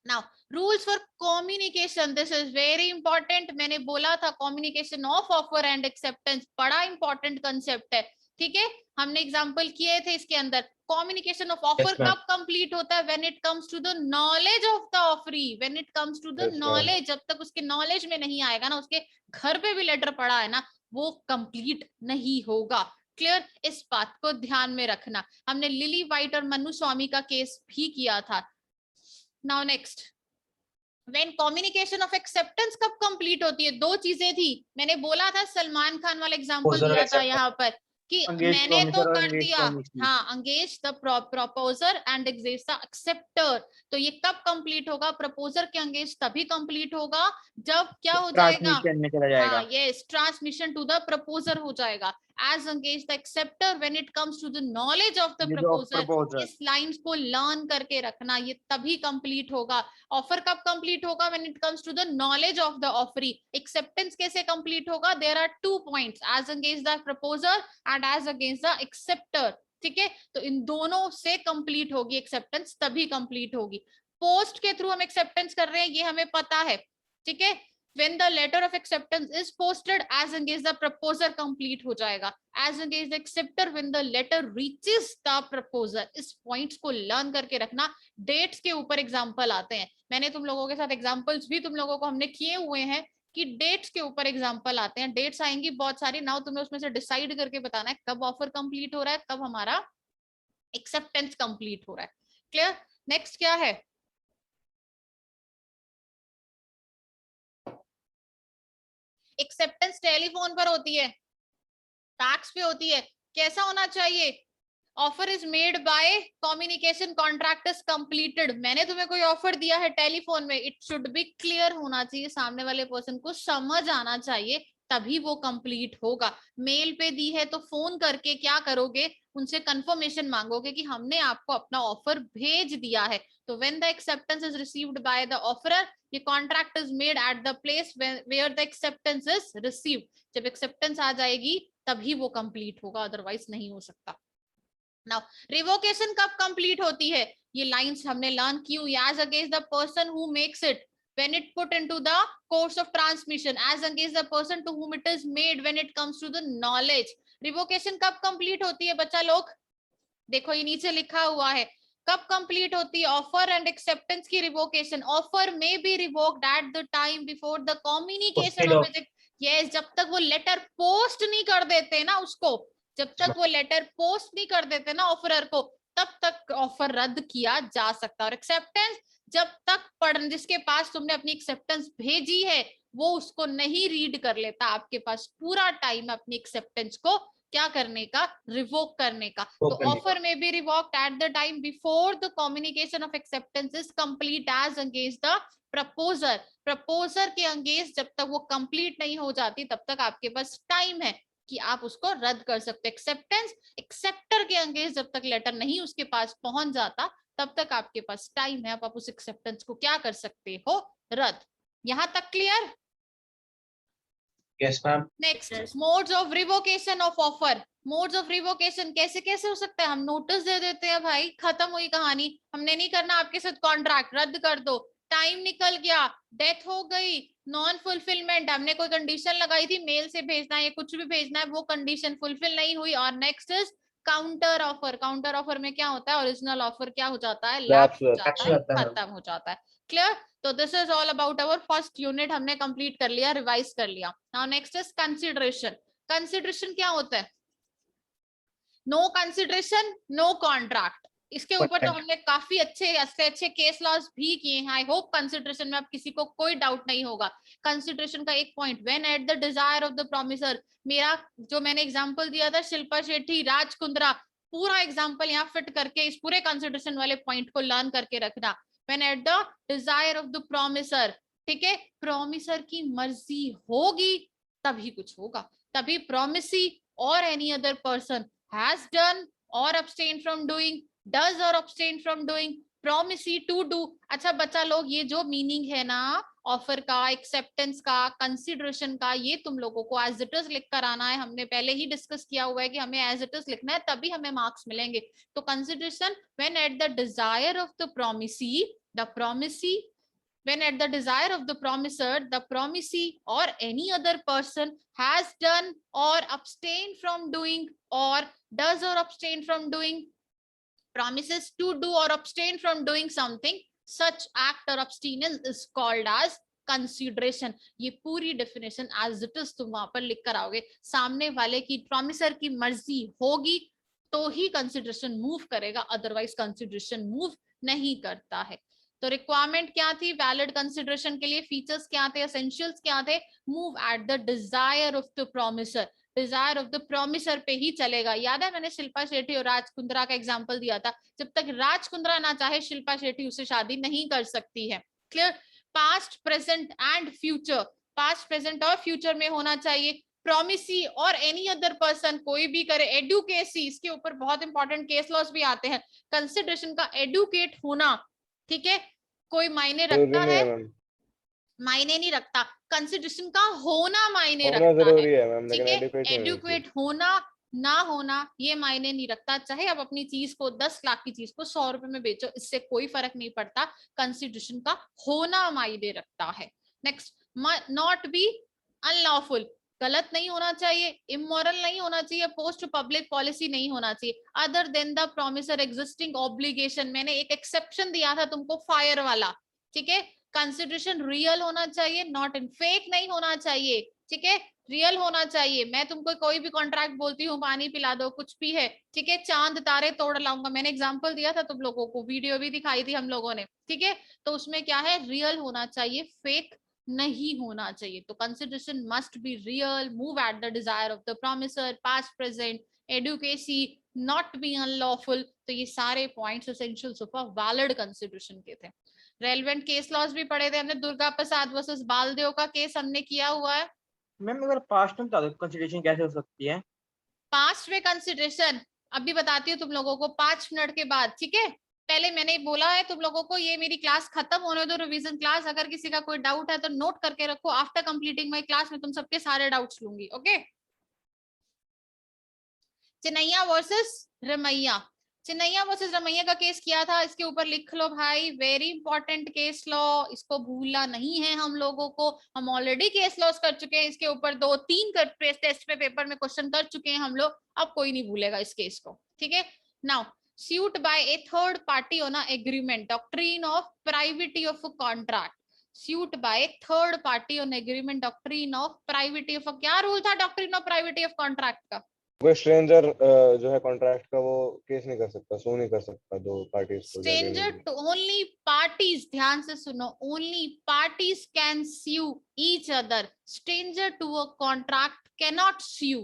now rules for communication, this is very important. मैंने बोला था communication of offer and acceptance बड़ा इंपॉर्टेंट कंसेप्ट है, ठीक है। हमने एग्जांपल किए थे इसके अंदर। Communication of offer Yes, ma'am. कब कंप्लीट होता है? When it comes to the knowledge of the offeree, when it comes to the Yes, ma'am. Knowledge, जब तक उसके नॉलेज में नहीं आएगा ना, उसके घर पे भी लेटर पड़ा है ना, वो कंप्लीट नहीं होगा, क्लियर। इस बात को ध्यान में रखना। हमने लिली वाइट और मनु स्वामी का केस भी किया था। Now next, when communication of acceptance कब कंप्लीट होती है? दो चीजें थी, मैंने बोला था सलमान खान वाला एग्जांपल Proposal और दिया था acceptance. यहाँ पर कि Engaged मैंने तो promiser और कर engaged दिया, promisee। हाँ, engage the proposer and engage the acceptor। तो ये कब कंप्लीट होगा? प्रपोजर के engage तभी कंप्लीट होगा जब क्या हो जाएगा? ट्रांसमिशन में चला जाएगा। हाँ yes, transmission to the proposer हो जाएगा। as engage the acceptor when it comes to the knowledge of the proposer। इस लाइंस को लर्न करके रखना, ये तभी कंप्लीट होगा। ऑफर कब कंप्लीट होगा? When it comes to the knowledge of the offeree. Acceptance कैसे कंप्लीट होगा? There are 2 points, as against the proposer and as against the acceptor, ठीक है। तो इन दोनों से कंप्लीट होगी एक्सेप्टेंस, तभी कंप्लीट होगी। पोस्ट के थ्रू हम एक्सेप्टेंस कर रहे हैं, ये हमें पता है, ठीक है। when the letter of acceptance is posted as against the proposer complete हो जाएगा, as against the acceptor when the letter reaches the proposer। इस पॉइंट्स को लर्न करके रखना। डेट्स के ऊपर एग्जांपल आते हैं, मैंने तुम लोगों के साथ एग्जांपल्स भी तुम लोगों को हमने किए हुए हैं कि डेट्स के ऊपर एग्जांपल आते हैं। डेट्स आएंगी बहुत सारी, नाउ तुम्हें उसमें से डिसाइड करके बताना है कब ऑफर कंप्लीट हो रहा है, कब हमारा एक्सेप्टेंस कंप्लीट हो रहा है, क्लियर। नेक्स्ट क्या है? एक्सेप्टेंस टेलीफोन पर होती है, फैक्स पे होती है। कैसा होना चाहिए? Offer is made by communication contract is completed. मैंने तुम्हें कोई ऑफर दिया है टेलीफोन में, इट शुड बी क्लियर होना चाहिए, सामने वाले पर्सन को समझ आना चाहिए, तभी वो कंप्लीट होगा। मेल पे दी है तो फोन करके क्या करोगे? उनसे कंफर्मेशन मांगोगे कि हमने आपको अपना ऑफर भेज दिया है। तो when the acceptance is received by the offeror, the contract is made at the place where the acceptance is received। जब एक्सेप्टेंस आ जाएगी तभी वो कंप्लीट होगा, अदरवाइज नहीं हो सकता। नाउ रिवोकेशन कब कंप्लीट होती है? ये लाइंस हमने लर्न की हुई, as against the person who makes it when it put into the course of transmission, as against the person to whom it is made when it comes to the knowledge। Revocation कब complete होती है बच्चा लोग? देखो ये नीचे लिखा हुआ है, कब कंप्लीट होती है ऑफर एंड एक्सेप्टेंस की रिवोकेशन? ऑफर में be revoked at the time before the communication Posted of off. Yes, जब तक वो लेटर पोस्ट नहीं कर देते ना उसको, जब तक वो लेटर पोस्ट नहीं कर देते ना ऑफरर को, तब तक ऑफर रद्द किया जा सकता है। और एक्सेप्टेंस जब तक जिसके पास तुमने अपनी एक्सेप्टेंस भेजी है वो उसको नहीं रीड कर लेता, आपके पास पूरा टाइम अपनी एक्सेप्टेंस को क्या करने का, रिवोक करने का। तो ऑफर में be revoked at the time before the communication of acceptance is complete as against the proposer. Proposer के अगेंस्ट जब तक वो कंप्लीट नहीं हो जाती तब तक आपके पास टाइम है कि आप उसको रद्द कर सकते। एक्सेप्टेंस एक्सेप्टर के अगेंस्ट जब तक लेटर नहीं उसके पास पहुंच जाता तब तक आपके पास टाइम है, आप उस एक्सेप्टेंस को क्या कर सकते हो, रद्द। यहां तक clear? Yes ma'am. Next, modes of revocation of offer. Modes of revocation कैसे कैसे हो सकता है? हम नोटिस दे देते हैं भाई, खत्म हुई कहानी, हमने नहीं करना आपके साथ कॉन्ट्रैक्ट, रद्द कर दो। टाइम निकल गया, डेथ हो गई, नॉन फुलफिलमेंट, हमने कोई कंडीशन लगाई थी मेल से भेजना है या कुछ भी भेजना है, वो कंडीशन फुलफिल नहीं हुई। और next is counter offer. Counter offer में क्या होता है, ओरिजिनल ऑफर क्या हो जाता है, लैप्स हो जाता है, खत्म हो जाता है। क्लियर? तो this is all about our first unit, हमने कंप्लीट कर लिया, रिवाइज कर लिया। Now next is consideration. Consideration क्या होता है? No consideration no contract. इसके ऊपर तो हमने काफी अच्छे केस लॉज भी किए हैं। आई होप कंसिडरेशन में अब किसी को कोई डाउट नहीं होगा। कंसिडरेशन का एक point, when at the desire of the promisor. मेरा जो मैंने एग्जांपल दिया था शिल्पा शेट्टी, राज कुंद्रा, पूरा एग्जांपल यहाँ फिट करके इस पूरे कंसिडरेशन वाले पॉइंट को लर्न करके रखना। When at the desire of the promisor, ठीक है, प्रोमिसर की मर्जी होगी तभी कुछ होगा, तभी प्रोमिसी और any other person has done or abstain from doing, does or abstain from doing, promisee to do। अच्छा बच्चा लोग, ये जो मीनिंग है ना ऑफर का, एक्सेप्टेंस का, कंसिडरेशन का, ये तुम लोगों को एज इट इज लिख कर आना है। हमने पहले ही डिस्कस किया हुआ है कि हमें एज इट इज लिखना है तभी हमें मार्क्स मिलेंगे। तो consideration, when at the desire of the promisee, when at the desire of the promiser, the promisee or any other person has done or abstained from doing or does or abstain from doing, promises to do or abstain from doing something, such act or abstinence is called as consideration. ये पूरी definition as it is तुम वहां पर लिख कर आओगे। सामने वाले की, प्रोमिसर की मर्जी होगी तो ही कंसिडरेशन मूव करेगा, अदरवाइज कंसिडरेशन मूव नहीं करता है। तो रिक्वायरमेंट क्या थी वैलिड कंसिडरेशन के लिए, फीचर्स क्या थे, एसेंशियल्स क्या थे? Move at the desire of the promisor, desire of the promisor पे ही चलेगा। याद है मैंने शिल्पा शेट्टी और राज कुंद्रा का एग्जांपल दिया था, जब तक राज कुंद्रा ना चाहे शिल्पा शेट्टी उससे शादी नहीं कर सकती है। Clear? Past, present and future, past, present और फ्यूचर में होना चाहिए। प्रोमिसी और एनी अदर पर्सन, कोई भी करे। एडुकेसी, इसके ऊपर बहुत इंपॉर्टेंट केस लॉस भी आते हैं। कंसिडरेशन का एडुकेट होना, ठीक है, कोई मायने रखता है? मायने नहीं रखता। कंसिडरेशन का होना मायने रखता है, ठीक है। एडुकेट होना ना होना ये मायने नहीं रखता। चाहे आप अपनी चीज को 10 लाख की चीज को 100 रुपए में बेचो, इससे कोई फर्क नहीं पड़ता, कंसिडरेशन का होना मायने रखता है। नेक्स्ट, नॉट बी अनलॉफुल, गलत नहीं होना चाहिए, इमोरल नहीं होना चाहिए, पोस्ट पब्लिक पॉलिसी नहीं होना चाहिए। Other than the promisor existing obligation, मैंने एक एक्सेप्शन दिया था तुमको फायर वाला, ठीक है। कंसिडरेशन रियल होना चाहिए, नॉट इन फेक नहीं होना चाहिए, ठीक है, रियल होना चाहिए। मैं तुमको कोई भी कॉन्ट्रैक्ट बोलती हूँ, पानी पिला दो, कुछ भी है, ठीक है, चांद तारे तोड़ लाऊंगा, मैंने एग्जांपल दिया था तुम लोगों को, वीडियो भी दिखाई थी हम लोगों ने, ठीक है। तो उसमें क्या है, रियल होना चाहिए, फेक नहीं होना चाहिए। तो consideration must be real, move at the desire of the promisor, past, present, adequacy, not be unlawful. तो ये सारे points essentials of a valid consideration के थे। रेलेवेंट केस लॉज भी पढ़े थे हमने, दुर्गा प्रसाद वर्सेस बालदेव का केस हमने किया हुआ है। मैम अगर पास्ट में बता दो कंसिडरेशन कैसे हो सकती है? पास्ट में कंसिडरेशन अभी बताती हूँ तुम लोगों को 5 मिनट के बाद, ठीक है। पहले मैंने बोला है तुम लोगों को, ये मेरी क्लास खत्म होने दो, रिवीजन क्लास। अगर किसी का कोई डाउट है तो नोट करके रखो, आफ्टर कंप्लीटिंग माय क्लास में तुम सबके सारे डाउट्स लूंगी, okay. Chinnaiya versus Ramaiya, Chinnaiya versus Ramaiya का केस किया था, इसके ऊपर लिख लो भाई, वेरी इंपॉर्टेंट केस लॉ, इसको भूलना नहीं है हम लोगों को। हम ऑलरेडी केस लॉस कर चुके हैं, इसके ऊपर 2-3 टेस्ट पे पेपर में क्वेश्चन कर चुके हैं हम लोग, अब कोई नहीं भूलेगा इस केस को, ठीक है। Now, suit by a third party on a agreement, doctrine of privity of a contract। suit by third party on agreement doctrine of privacy of क्या रूल था doctrine of privacy of contract का? कोई stranger जो है contract का वो case नहीं कर सकता, सू नहीं कर सकता दो पार्टीज को। Stranger to only parties, ध्यान से सुनो, only parties can sue each other. Stranger to a contract cannot sue.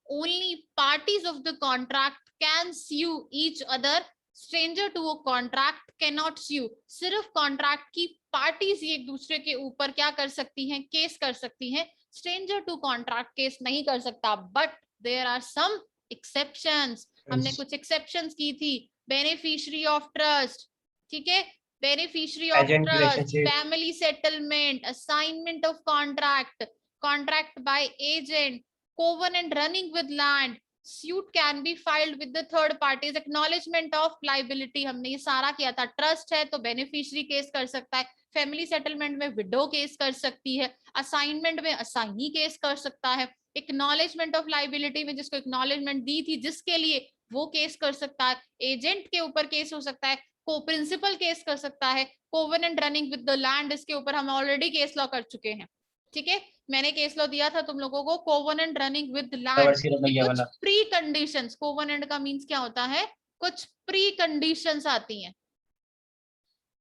Only parties of the contract can sue each other. Stranger to a contract cannot sue. सिर्फ contract की parties एक दूसरे के ऊपर क्या कर सकती हैं? केस कर सकती हैं। स्ट्रेंजर टू कॉन्ट्रैक्ट केस नहीं कर सकता, but there are some exceptions. हमने कुछ एक्सेप्शंस की थी। बेनिफिशियरी ऑफ ट्रस्ट, ठीक है, beneficiary of Agent trust, relationship. Family settlement, assignment of contract, contract by agent, covenant running with land, suit can be filed with the third parties, acknowledgement of liability, हमने ये सारा किया था। Trust है तो beneficiary case कर सकता है, फैमिली सेटलमेंट में विडो केस कर सकती है, असाइनमेंट में असाइनी केस कर सकता है, एक्नॉलेजमेंट ऑफ लाइबिलिटी में जिसको एक्नॉलेजमेंट दी थी जिसके लिए वो केस कर सकता है, एजेंट के ऊपर केस हो सकता है, को प्रिंसिपल केस कर सकता है, covenant running with the land इसके ऊपर हम ऑलरेडी केस लॉ कर चुके हैं, ठीक है। मैंने केस लॉ दिया था तुम लोगों को, कोवेनेंट रनिंग विद लैंड, कुछ प्री कंडीशंस, कोवेनेंट का मींस क्या होता है? कुछ प्री कंडीशंस आती हैं,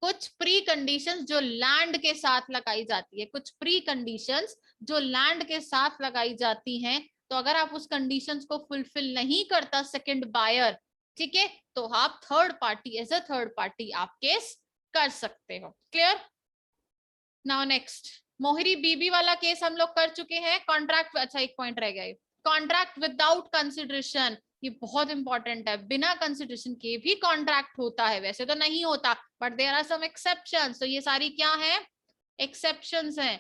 कुछ प्री कंडीशंस जो लैंड के साथ लगाई जाती है, कुछ प्री कंडीशंस जो लैंड के साथ लगाई जाती हैं। तो अगर आप उस कंडीशंस को फुलफिल नहीं करता सेकंड बायर, ठीक है, तो आप third party, as a third party आप केस कर सकते हो। क्लियर? नाउ नेक्स्ट, मोहरी बीबी वाला केस हम लोग कर चुके हैं। कॉन्ट्रैक्ट, अच्छा एक पॉइंट रह गया, कॉन्ट्रैक्ट विदाउट कंसिडरेशन, ये बहुत इंपॉर्टेंट है। बिना कंसिडरेशन के भी कॉन्ट्रैक्ट होता है, वैसे तो नहीं होता, but there are some exceptions. तो ये सारी क्या है? एक्सेप्शंस हैं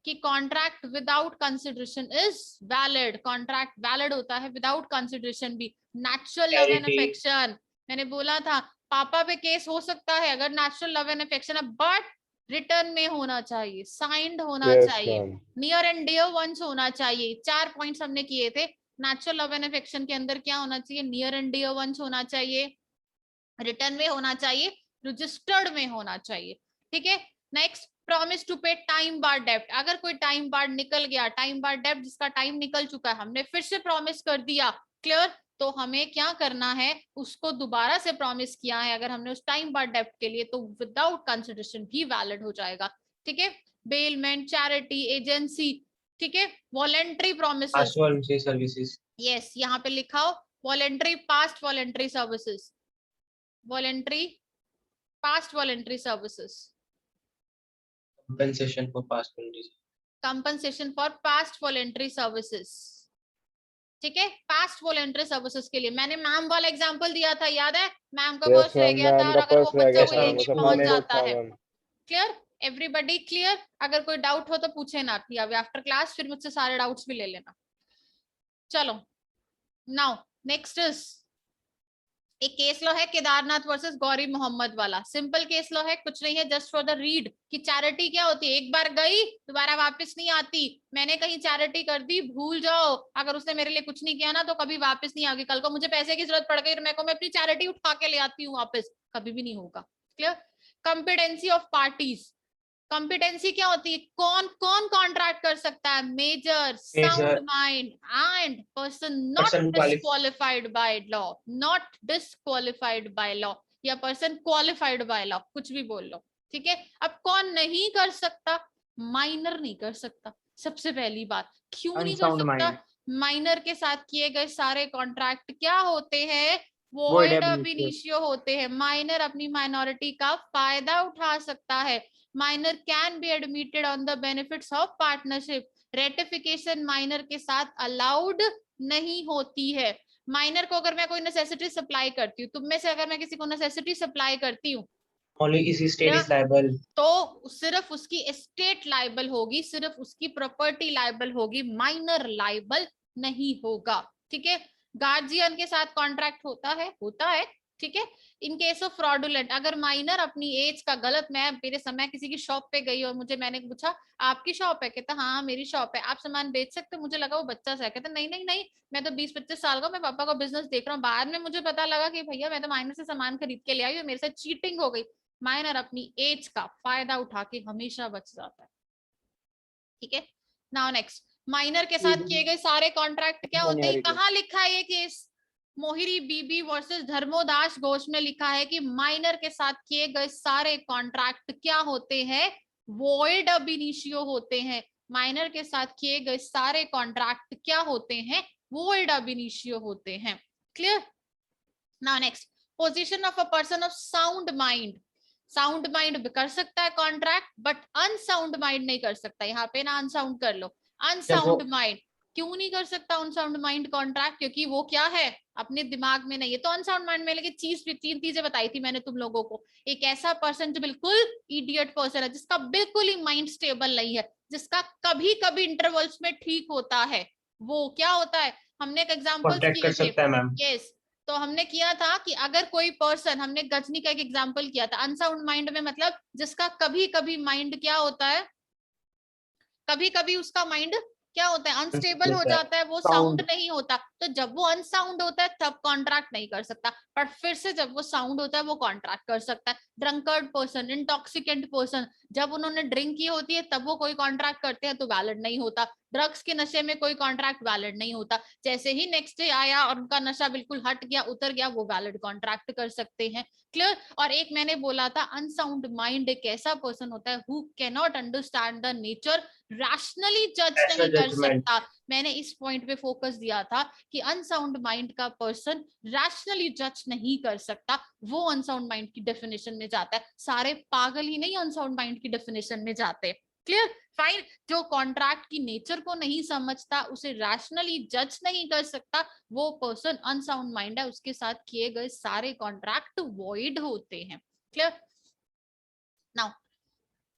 कि contract without consideration is valid, contract valid होता है विदाउट कंसिडरेशन भी। नेचुरल लव एंड अफेक्शन, मैंने बोला था पापा पे केस हो सकता है अगर नेचुरल लव एंड अफेक्शन है, बट रिटर्न में होना चाहिए, साइंड होना चाहिए, नियर एंड डियर वंस होना चाहिए। 4 पॉइंट्स हमने किए थे। नेचुरल लव एंड अफेक्शन के अंदर क्या होना चाहिए? नियर एंड डियर वंस होना चाहिए, रिटर्न में होना चाहिए, रजिस्टर्ड में होना चाहिए, ठीक है। नेक्स्ट, प्रॉमिस टू पे टाइम बार डेब्ट, अगर कोई टाइम बार निकल गया, टाइम बार डेब्ट जिसका टाइम निकल चुका है, हमने फिर से प्रॉमिस कर दिया, क्लियर, तो हमें क्या करना है? उसको दोबारा से प्रॉमिस किया है अगर हमने उस टाइम बार डेब्ट के लिए, तो विदाउट कंसिडरेशन भी वैलिड हो जाएगा, ठीक है। बेलमेंट, चैरिटी, एजेंसी, ठीक है, वॉलेंट्री प्रॉमिसेस, सर्विसेज, यस, यहाँ पे लिखाओ voluntary, past voluntary services, voluntary, past voluntary services, compensation for past conditions, compensation for past voluntary services, ठीक है। पास्ट वॉलेंट्री सर्विसेज के लिए मैंने मैम वाला एग्जांपल दिया था, याद है? मैम का पर्स रह गया था और अगर वो बच्चा को लेके पहुंच जाता है, क्लियर? Everybody clear? अगर कोई डाउट हो तो पूछे ना अभी आफ्टर क्लास, फिर मुझसे सारे डाउट्स भी ले लेना। चलो, नाउ नेक्स्ट इज एक केस लॉ है केदारनाथ वर्सेस गौरी मोहम्मद वाला। सिंपल केस लॉ है, कुछ नहीं है, जस्ट फॉर द रीड कि चैरिटी क्या होती है, एक बार गई दोबारा वापस नहीं आती। मैंने कहीं चैरिटी कर दी, भूल जाओ, अगर उसने मेरे लिए कुछ नहीं किया ना तो कभी वापस नहीं आएगी। कल को मुझे पैसे की जरूरत पड़ गई और मैं अपनी चैरिटी उठा के ले आती हूँ वापस, कभी भी नहीं होगा। Clear? Competency of parties, competency क्या होती है? कौन कौन कॉन्ट्रैक्ट कर सकता है? Major, sound mind and person not disqualified by law, not disqualified by law, या पर्सन क्वालिफाइड बाय लॉ, कुछ भी बोल लो, ठीक है। अब कौन नहीं कर सकता? माइनर नहीं कर सकता, सबसे पहली बात। क्यों नहीं कर सकता? माइनर के साथ किए गए सारे कॉन्ट्रैक्ट क्या होते हैं? वॉइड अब इनिशियो होते हैं। माइनर अपनी माइनॉरिटी का फायदा उठा सकता है। Minor can be admitted on the benefits of partnership. Ratification minor के साथ अलाउड नहीं होती है। माइनर को अगर मैं कोई नेसेसिटी सप्लाई करती हूँ, तुम में से अगर मैं किसी को नेसेसिटी सप्लाई करती हूँ, only is state is liable, तो सिर्फ उसकी एस्टेट लाइबल होगी, सिर्फ उसकी प्रॉपर्टी लाइबल होगी, माइनर लाइबल नहीं होगा, ठीक है। गार्जियन के साथ कॉन्ट्रैक्ट होता है, ठीक है। इन केस ऑफ फ्रॉडुलेंट, अगर माइनर अपनी एज का गलत, मैं मेरे समय किसी की शॉप पे गई और मैंने पूछा आपकी शॉप है? कहता हाँ मेरी शॉप है, आप सामान बेच सकते हो? मुझे लगा वो बच्चा सा है। कहता नहीं नहीं नहीं, मैं तो 20-25 साल का, मैं पापा का बिजनेस देख रहा हूँ। बाद में मुझे पता लगा कि भैया मैं तो माइनर से सामान खरीद के ले आई हूँ, मेरे साथ चीटिंग हो गई। माइनर अपनी एज का फायदा उठा के हमेशा बच जाता है, ठीक है। नाउ नेक्स्ट, माइनर के साथ किए गए सारे कॉन्ट्रैक्ट क्या होते हैं, कहाँ लिखा है ये केस, मोहिरी बीबी वर्सेस धर्मोदास घोष में लिखा है कि माइनर के साथ किए गए सारे कॉन्ट्रैक्ट क्या होते हैं, वॉइड अब इनिशियो होते हैं। माइनर के साथ किए गए सारे कॉन्ट्रैक्ट क्या होते हैं, वॉइड अब इनिशियो होते हैं। Clear. Now next, position of a person of sound mind. Sound mind कर सकता है कॉन्ट्रैक्ट, बट अनसाउंड माइंड नहीं कर सकता। यहाँ पे ना अनसाउंड कर लो, अनसाउंड माइंड क्यों नहीं कर सकता अनसाउंड माइंड कॉन्ट्रैक्ट, क्योंकि वो क्या है, अपने दिमाग में नहीं है। तो अनसाउंड माइंड में लेकिन तीन चीजें बताई थी मैंने तुम लोगों को। एक ऐसा पर्सन जो बिल्कुल इडियट पर्सन है, जिसका बिल्कुल ही माइंड स्टेबल नहीं है, जिसका कभी कभी इंटरवल्स में ठीक होता है, वो क्या होता है, हमने एक एग्जांपल्स कॉन्ट्रैक्ट कर किए थे। सकता है मैम। यस, तो हमने किया था कि अगर कोई पर्सन, हमने गजनी का एक एग्जांपल किया था, अनसाउंड माइंड में मतलब जिसका कभी कभी माइंड क्या होता है, कभी कभी उसका माइंड क्या होता है, अनस्टेबल हो जाता है, वो साउंड नहीं होता। तो जब वो अनसाउंड होता है तब कॉन्ट्रैक्ट नहीं कर सकता, पर फिर से जब वो साउंड होता है वो कॉन्ट्रैक्ट कर सकता है। ड्रंकर्ड पर्सन, इंटॉक्सिकेंट पर्सन, जब उन्होंने ड्रिंक की होती है तब वो कोई कॉन्ट्रैक्ट करते हैं तो वैलिड नहीं होता। ड्रग्स के नशे में कोई कॉन्ट्रैक्ट वैलिड नहीं होता। जैसे ही नेक्स्ट डे आया और उनका नशा बिल्कुल हट गया, उतर गया, वो वैलिड कॉन्ट्रैक्ट कर सकते हैं। क्लियर। और एक मैंने बोला था, अनसाउंड माइंड एक ऐसा पर्सन होता है who can not understand the nature, rationally जज नहीं कर सकता। मैंने इस पॉइंट पे फोकस दिया था कि अनसाउंड माइंड का पर्सन रैशनली जज नहीं कर सकता, वो अनसाउंड माइंड की डेफिनेशन में जाता है। सारे पागल ही नहीं अनसाउंड माइंड की डेफिनेशन में जाते। Clear, fine. जो कॉन्ट्रैक्ट की नेचर को नहीं समझता, उसे रैशनली जज नहीं कर सकता, वो पर्सन अनसाउंड माइंड है, उसके साथ किए गए सारे कॉन्ट्रैक्ट वॉइड होते हैं। Clear. Now,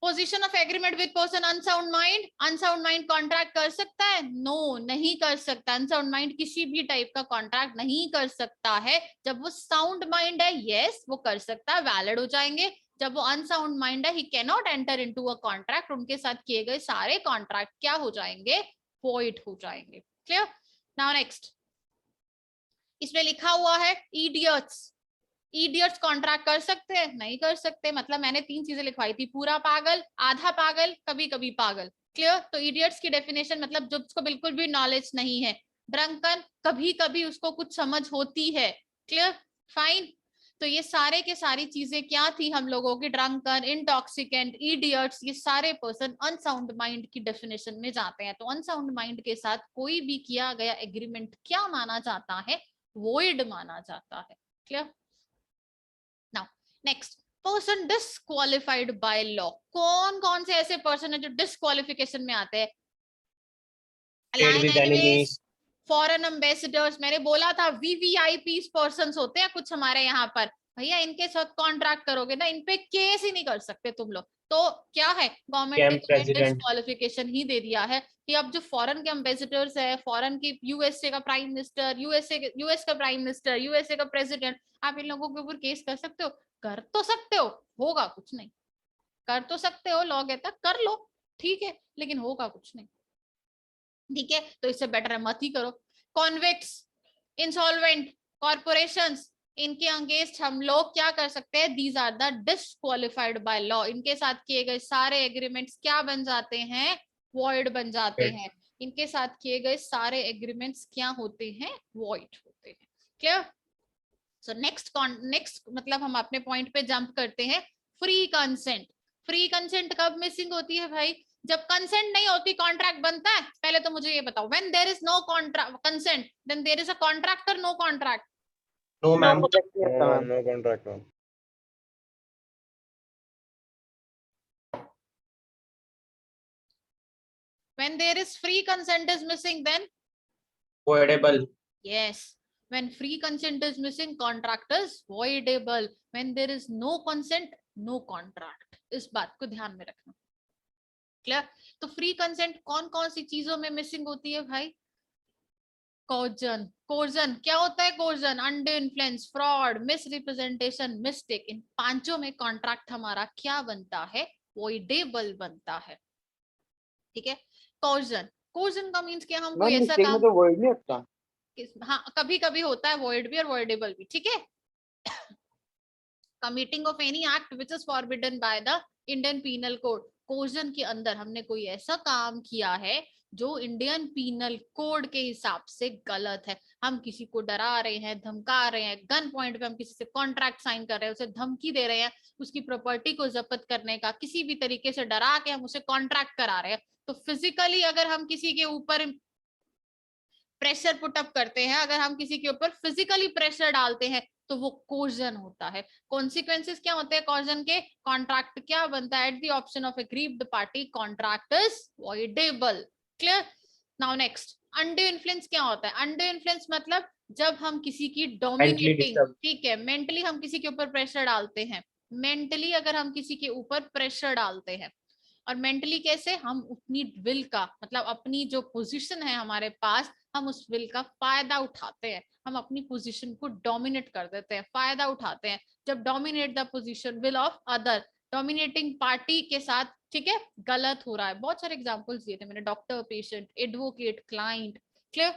position of agreement with person unsound mind, unsound mind contract कर सकता है, नो नहीं कर सकता। अनसाउंड माइंड किसी भी टाइप का कॉन्ट्रैक्ट नहीं कर सकता है। जब वो साउंड माइंड है, यस वो कर सकता है, वैलिड हो जाएंगे। जब वो अनसाउंड माइंड है, he can not enter into a contract, उनके साथ किए गए सारे कॉन्ट्रैक्ट क्या हो जाएंगे, वॉइड हो जाएंगे। क्लियर। नाउ नेक्स्ट, इसमें लिखा हुआ है इडियट्स। इडियट्स कॉन्ट्रैक्ट कर सकते हैं, नहीं कर सकते। मतलब मैंने तीन चीजें लिखवाई थी, पूरा पागल, आधा पागल, कभी कभी पागल। क्लियर। तो इडियट्स की डेफिनेशन मतलब जो उसको बिल्कुल भी नॉलेज नहीं है। ड्रंकन, कभी कभी उसको कुछ समझ होती है। Clear, fine. तो ये सारे के सारी चीजें क्या थी हम लोगों की, ड्रंकन, इंटॉक्सिकेंट, इडियट्स, ये सारे पर्सन अनसाउंड माइंड की डेफिनेशन में जाते हैं। तो अनसाउंड माइंड के साथ कोई भी किया गया एग्रीमेंट क्या माना जाता है, वॉइड माना जाता है। Clear. Now next, person disqualified by law. कौन कौन से ऐसे पर्सन है जो डिस्क्वालिफिकेशन में आते हैं, अलाइन एनिमीज, फॉरेन एम्बेसडर्स। मैंने बोला था वीवीआईपी पर्सन्स होते हैं कुछ हमारे यहाँ पर, भैया इनके साथ कॉन्ट्रैक्ट करोगे ना, इन पे केस ही नहीं कर सकते तुम लोग। तो क्या है, गवर्नमेंट ने तुम्हें डिस्क्वालिफिकेशन ही दे दिया है कि अब जो फॉरेन के एम्बेसडर्स है, फॉरेन की, यूएसए का प्राइम मिनिस्टर, यूएस का प्राइम मिनिस्टर, यूएसए का प्रेसिडेंट, आप इन लोगों के ऊपर केस कर सकते हो? कर तो सकते हो, होगा कुछ नहीं। कर तो सकते हो, लॉ कहता कर लो, ठीक है, लेकिन होगा कुछ नहीं। ठीक है, तो इससे बेटर है मत ही करो। कॉन्विक्ट्स, इंसॉल्वेंट, कॉर्पोरेशंस, इनके अगेंस्ट हम लोग क्या कर सकते हैं, these are the disqualified by law. इनके साथ किए गए सारे एग्रीमेंट्स क्या बन जाते हैं, वॉइड बन जाते हैं। इनके साथ किए गए सारे एग्रीमेंट्स क्या होते हैं, वॉइड होते हैं। क्लियर। सो नेक्स्ट मतलब हम अपने पॉइंट पे जंप करते हैं, फ्री कंसेंट। फ्री कंसेंट कब मिसिंग होती है भाई, जब कंसेंट नहीं होती कॉन्ट्रैक्ट बनता है। पहले तो मुझे ये बताओ, when there is no contract consent, then there is a contract और no contract? No ma'am, no contract ma'am. When there is free consent is missing, then voidable. yes, when free consent is missing, contract is voidable. When there is no consent, no contract. इस बात को ध्यान में रखना। Clear. तो free consent कौन कौन सी चीजों में मिसिंग होती है भाई, कोर्जन। कोर्जन क्या होता है, coercion, under influence, fraud, misrepresentation, mistake, इन पांचों में कॉन्ट्रैक्ट हमारा क्या बनता है, वॉइडेबल बनता है। ठीक है। कोर्जन, कोर्जन का मींस क्या, हम कोई ऐसा काम, तो वर्ड नहीं होता। हाँ कभी कभी होता है वॉइड भी और वॉइडेबल भी। ठीक है। Committing of any act which is forbidden by the Indian penal code. Coercion के अंदर हमने कोई ऐसा काम किया है जो इंडियन पीनल कोड के हिसाब से गलत है। हम किसी को डरा रहे हैं, धमका रहे हैं, गन पॉइंट पे हम किसी से कॉन्ट्रैक्ट साइन कर रहे हैं, उसे धमकी दे रहे हैं, उसकी प्रॉपर्टी को जब्त करने का, किसी भी तरीके से डरा के हम उसे कॉन्ट्रैक्ट करा रहे हैं। तो फिजिकली अगर हम किसी के ऊपर प्रेशर पुटअप करते हैं, अगर हम किसी के ऊपर फिजिकली प्रेशर डालते हैं, तो वो कोर्जन होता है। कॉन्सिक्वेंसेस क्या होते हैं कोर्जन के? कॉन्ट्रैक्ट क्या बनता है? Eight the option of aggrieved party contract is voidable. Clear? Now next, undue influence क्या होता है? अनड्यू इन्फ्लुएंस मतलब जब हम किसी की डोमिनेटिंग, disturbed. ठीक है, मेंटली हम किसी के ऊपर प्रेशर डालते हैं। मेंटली अगर हम किसी के ऊपर प्रेशर डालते हैं, और मेंटली कैसे? हम अपनी विल का, मतलब अपनी जो पोजीशन है हमारे पास, हम उस विल का फायदा उठाते हैं, हम अपनी पोजीशन को डोमिनेट कर देते हैं, फायदा उठाते हैं। जब dominate the position will of other, dominating party के साथ, ठीक है, गलत हो रहा है। बहुत सारे एग्जांपल्स दिए थे मैंने, doctor, patient, advocate, client, clear,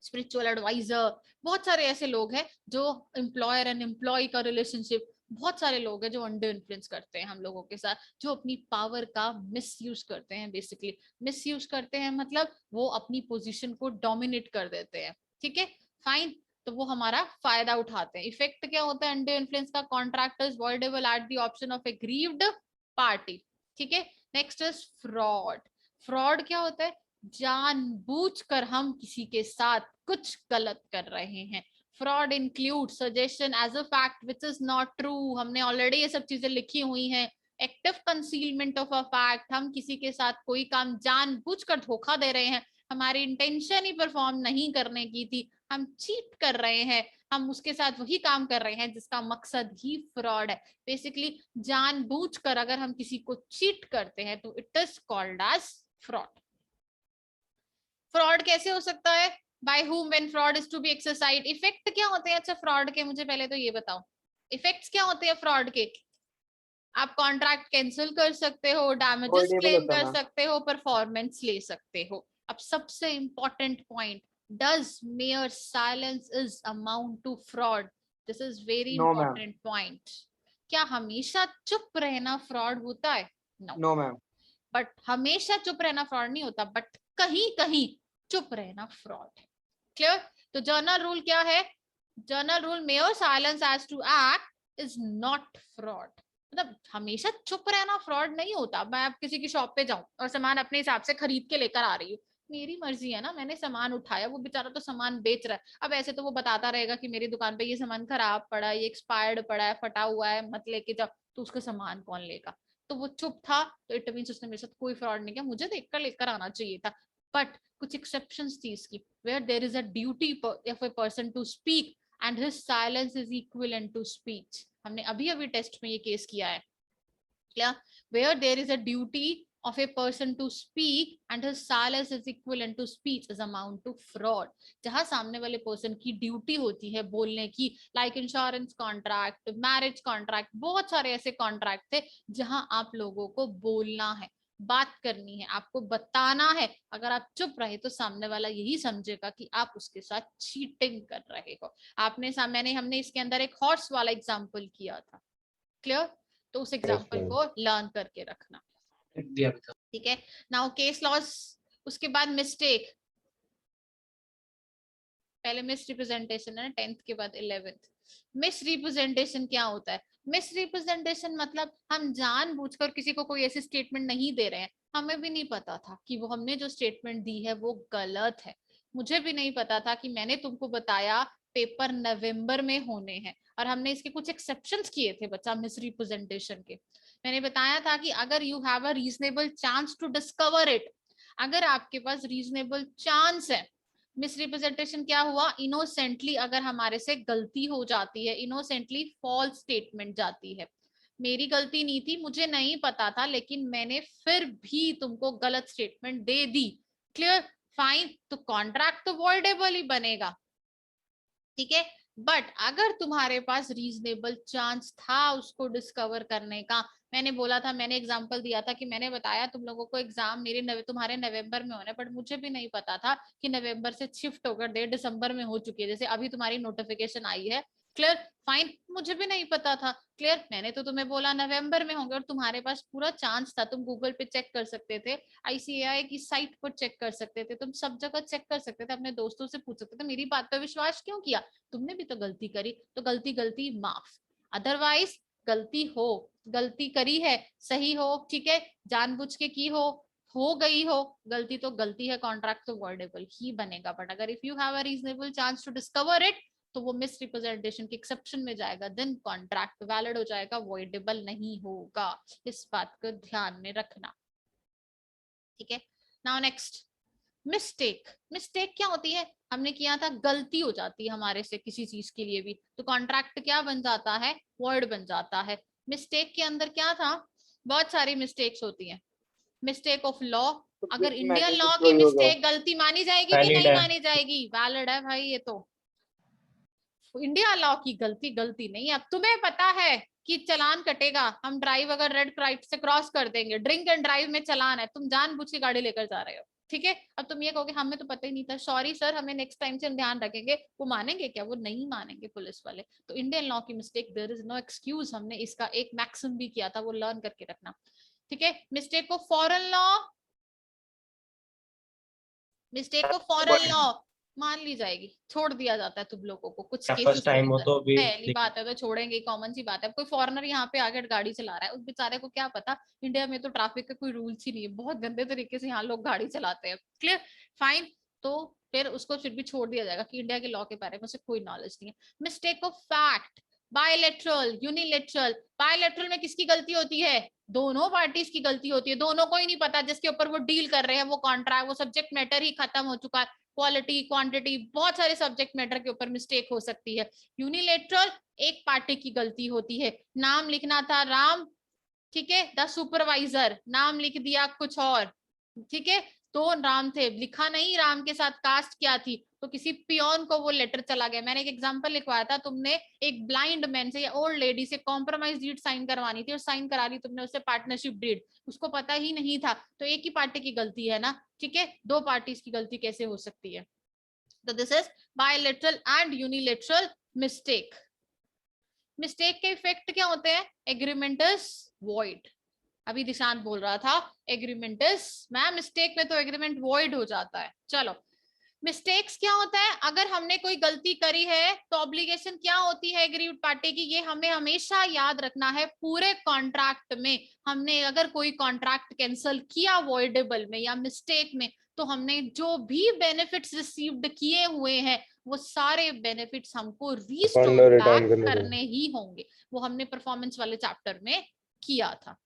spiritual adviser, बहुत सारे ऐसे लोग हैं जो एम्प्लॉयर एंड एम्प्लॉय का रिलेशनशिप, बहुत सारे लोग हैं जो अंडर इन्फ्लुएंस करते हैं हम लोगों के साथ, जो अपनी पावर का मिसयूज करते हैं। बेसिकली मिसयूज करते हैं मतलब वो अपनी पोजीशन को डोमिनेट कर देते हैं, ठीक है, फाइन। तो वो हमारा फायदा उठाते हैं। इफेक्ट क्या होता है अंडर इन्फ्लुएंस का? Contract is voidable at the option of aggrieved party, ठीक है। Next is fraud. फ्रॉड क्या होता है? जानबूझकर हम किसी के साथ कुछ गलत कर रहे हैं। Fraud include suggestion as a fact which is not true. हमने ऑलरेडी ये सब चीजें लिखी हुई हैं। Active concealment of a fact, हम किसी के साथ कोई काम जानबूझकर धोखा दे रहे हैं, हमारी इंटेंशन ही परफॉर्म नहीं करने की थी, हम चीट कर रहे हैं, हम उसके साथ वही काम कर रहे हैं जिसका मकसद ही फ्रॉड है। बेसिकली जानबूझकर अगर हम किसी को चीट करते हैं तो it is called as fraud. Fraud कैसे हो सकता है? By whom when fraud is to be exercised। Effect क्या होते हैं अच्छा फ्रॉड के? मुझे पहले तो ये बताओ, इफेक्ट्स क्या होते हैं फ्रॉड के? आप कॉन्ट्रैक्ट कैंसिल कर सकते हो, डैमेजेस Voidable क्लेम होता है कर ना। सकते हो, परफॉर्मेंस ले सकते हो। अब सबसे important point, does mere silence is amount to fraud? This is very No, ma'am. Important point. क्या हमेशा चुप रहना फ्रॉड होता है? नो। No, ma'am. बट हमेशा चुप रहना फ्रॉड नहीं होता, बट कहीं कहीं चुप रहना फ्रॉड है। क्लियर? तो जर्नल रूल क्या है? General rule, mere silence as to act is not fraud. मतलब हमेशा चुप रहना फ्रॉड नहीं होता। मैं अब किसी की शॉप पे जाऊं और सामान अपने हिसाब से खरीद के लेकर आ रही हूँ, मेरी मर्जी है ना, मैंने सामान उठाया, वो बेचारा तो सामान बेच रहा है। अब ऐसे तो वो बताता रहेगा कि मेरी दुकान पे ये सामान खराब पड़ा है, ये एक्सपायर्ड पड़ा है, फटा हुआ है, मत लेके जाओ, तो उसका सामान कौन लेगा? तो वो चुप था, तो इट मींस उसने मेरे साथ कोई फ्रॉड नहीं किया, मुझे देखकर लेकर आना चाहिए था। बट कुछ एक्सेप्शंस थी इसकी, where there is a duty of a person to speak and his silence is equivalent to speech. हमने अभी अभी टेस्ट में ये केस किया है। क्या? where there is a duty of a person to speak and his silence is equivalent to speech is amount to fraud। जहां सामने वाले पर्सन की ड्यूटी होती है बोलने की, like insurance contract, marriage contract, बहुत सारे ऐसे कॉन्ट्रैक्ट थे जहां आप लोगों को बोलना है, बात करनी है, आपको बताना है। अगर आप चुप रहे तो सामने वाला यही समझेगा कि आप उसके साथ चीटिंग कर रहे हो। हमने इसके अंदर एक हॉर्स वाला एग्जाम्पल किया था। क्लियर? तो उस एग्जाम्पल ma'am. को लर्न करके रखना, दिया भी था। ठीक है। नाउ केस लॉस, उसके बाद मिस्टेक, पहले मिस रिप्रेजेंटेशन है, 10th के बाद 11th। मिस रिप्रेजेंटेशन क्या होता है? मिस रिप्रेजेंटेशन मतलब हम जानबूझकर किसी को कोई ऐसी स्टेटमेंट नहीं दे रहे हैं, हमें भी नहीं पता था कि वो हमने जो स्टेटमेंट दी है वो गलत है। मुझे भी नहीं पता था कि मैंने तुमको बताया पेपर नवंबर में होने हैं, और हमने इसके कुछ एक्सेप्शंस किए थे बच्चा मिस रिप्रेजेंटेशन के। मैंने बताया था कि अगर you have a reasonable chance to discover it, अगर आपके पास रीजनेबल चांस है। मिस रिप्रेजेंटेशन क्या हुआ? इनोसेंटली अगर हमारे से गलती हो जाती है, इनोसेंटली फॉल्स स्टेटमेंट जाती है। मेरी गलती नहीं थी, मुझे नहीं पता था, लेकिन मैंने फिर भी तुमको गलत स्टेटमेंट दे दी। क्लियर? फाइन। तो कॉन्ट्रैक्ट तो वॉइडेबल ही बनेगा, ठीक है। बट अगर तुम्हारे पास रीजनेबल चांस था उसको डिस्कवर करने का, मैंने बोला था, मैंने एग्जांपल दिया था कि मैंने बताया तुम लोगों को एग्जाम तुम्हारे नवंबर में होना है, बट मुझे भी नहीं पता था कि नवंबर से शिफ्ट होकर 1.5 दिसंबर में हो चुकी है। जैसे अभी तुम्हारी नोटिफिकेशन आई है क्लियर, फाइन, मुझे भी नहीं पता था। क्लियर, मैंने तो तुम्हें बोला नवंबर में होंगे और तुम्हारे पास पूरा चांस था, तुम गूगल पे चेक कर सकते थे, ICAI की साइट पर चेक कर सकते थे, तुम सब जगह चेक कर सकते थे, अपने दोस्तों से पूछ सकते थे। मेरी बात पर विश्वास क्यों किया? तुमने भी तो गलती करी, तो गलती गलती माफ। अदरवाइज गलती करी है, सही हो, ठीक है, जानबूझ के की हो गई हो गलती तो गलती है, कॉन्ट्रैक्ट तो वॉइडेबल ही बनेगा। बट अगर if you have a reasonable chance to discover it, तो वो मिस रिप्रेजेंटेशन के एक्सेप्शन में जाएगा, देन कॉन्ट्रैक्ट वैलिड हो जाएगा, वॉइडेबल नहीं होगा। इस बात को ध्यान में रखना, ठीक है। Now next, mistake. मिस्टेक क्या होती है? हमने किया था, गलती हो जाती है हमारे से किसी चीज के लिए भी, तो कॉन्ट्रैक्ट क्या बन जाता है? वॉइड बन जाता है। मिस्टेक के अंदर क्या था? बहुत सारी मिस्टेक्स होती हैं। मिस्टेक ऑफ लॉ, तो अगर फिर इंडियन मैंडेटरी लॉ की थोड़ी होगा। मिस्टेक गलती मानी जाएगी कि वैलिड नहीं है। मानी जाएगी? वैलिड है भाई, ये तो इंडिया लॉ की गलती गलती नहीं है। अब तुम्हें पता है कि चालान कटेगा, हम ड्राइव अगर रेड लाइट से क्रॉस कर देंगे, ड्रिंक एंड ड्राइव में चालान है, तुम जानबूझ के गाड़ी लेकर जा रहे हो, ठीक है। अब तुम ये कहोगे हमें तो पता ही नहीं था, सॉरी सर, हमें नेक्स्ट टाइम से हम ध्यान रखेंगे। वो मानेंगे क्या? वो नहीं मानेंगे पुलिस वाले। तो इंडियन लॉ की mistake, there is no excuse. हमने इसका एक मैक्सिम भी किया था, वो लर्न करके रखना, ठीक है। Mistake of foreign law, mistake को फॉरेन लॉ मान ली जाएगी, छोड़ दिया जाता है तुम लोगों को कुछ फर्स्ट केसेस के टाइम हो अंदर। तो भी पहली बात है तो छोड़ेंगे, कॉमन सी बात है। अब कोई फॉरेनर यहाँ पे आके गाड़ी चला रहा है, उस बेचारे को क्या पता, इंडिया में तो ट्रैफिक का कोई रूल्स ही नहीं है, बहुत गंदे तरीके से यहाँ लोग गाड़ी चलाते हैं, क्लियर, फाइन। तो फिर उसको फिर भी छोड़ दिया जाएगा कि इंडिया के लॉ के बारे में उसे कोई नॉलेज नहीं है। Mistake of fact, bilateral, unilateral. Bilateral में किसकी गलती होती है? दोनों पार्टीज की गलती होती है, दोनों को ही नहीं पता जिसके ऊपर वो डील कर रहे हैं, वो कॉन्ट्रैक्ट, वो सब्जेक्ट मैटर ही खत्म हो चुका है। क्वालिटी, क्वांटिटी, बहुत सारे सब्जेक्ट मैटर के ऊपर मिस्टेक हो सकती है। यूनिलेटरल, एक पार्टी की गलती होती है, नाम लिखना था राम, ठीक है, द सुपरवाइजर, नाम लिख दिया कुछ और, ठीक है, तो राम थे, लिखा नहीं राम के साथ कास्ट क्या थी, तो किसी पियोन को वो लेटर चला गया। मैंने एक एग्जांपल लिखवाया था, तुमने एक ब्लाइंड मैन से या ओल्ड लेडी से कॉम्प्रोमाइज डीड साइन करवानी थी और साइन करा ली तुमने उससे पार्टनरशिप डीड, उसको पता ही नहीं था, तो एक ही पार्टी की गलती है ना, ठीक है, दो पार्टीज की गलती कैसे हो सकती है? तो this is bilateral and unilateral mistake. Mistake के इफेक्ट क्या होते हैं? Agreement is void. अभी दिशांत बोल रहा था एग्रीमेंट इज, मैम मिस्टेक में तो एग्रीमेंट वॉइड हो जाता है। चलो, मिस्टेक्स क्या होता है? अगर हमने कोई गलती करी है तो ऑब्लिगेशन क्या होती है एग्रीड पार्टी की? ये हमें हमेशा याद रखना है। पूरे कॉन्ट्रैक्ट में हमने अगर कोई कॉन्ट्रैक्ट कैंसिल किया वॉइडेबल में या मिस्टेक में, तो हमने जो भी बेनिफिट्स रिसीव्ड किए हुए हैं वो सारे बेनिफिट्स हमको रिस्टोर रिटर्न बैक करने करने ही होंगे। वो हमने परफॉर्मेंस वाले चैप्टर में किया था,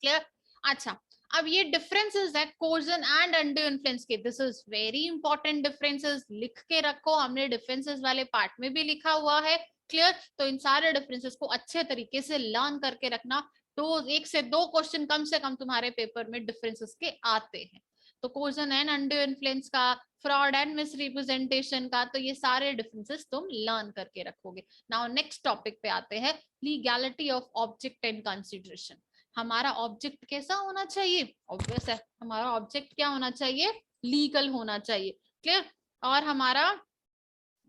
क्लियर। अच्छा, अब ये डिफरेंसेस है कोर्जन एंड अंडू इन्फ्लुएंस के, this is very important differences, लिख के रखो, हमने डिफरेंसेस वाले पार्ट में भी लिखा हुआ है, क्लियर। तो इन सारे डिफरेंसेस को अच्छे तरीके से लर्न करके रखना, तो एक से दो क्वेश्चन कम से कम तुम्हारे पेपर में डिफरेंसेस के आते हैं। तो कोर्जन एंड अंडू इन्फ्लुएंस का, फ्रॉड एंड मिस रिप्रेजेंटेशन का, तो ये सारे डिफरेंसेस तुम लर्न करके रखोगे। नाउ नेक्स्ट टॉपिक पे आते हैं, legality of object and consideration. हमारा ऑब्जेक्ट कैसा होना चाहिए? ऑब्वियस है, हमारा ऑब्जेक्ट क्या होना चाहिए? लीगल होना चाहिए, क्लियर। और हमारा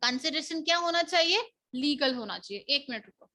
कंसिडरेशन क्या होना चाहिए? लीगल होना चाहिए। एक मिनट रुको,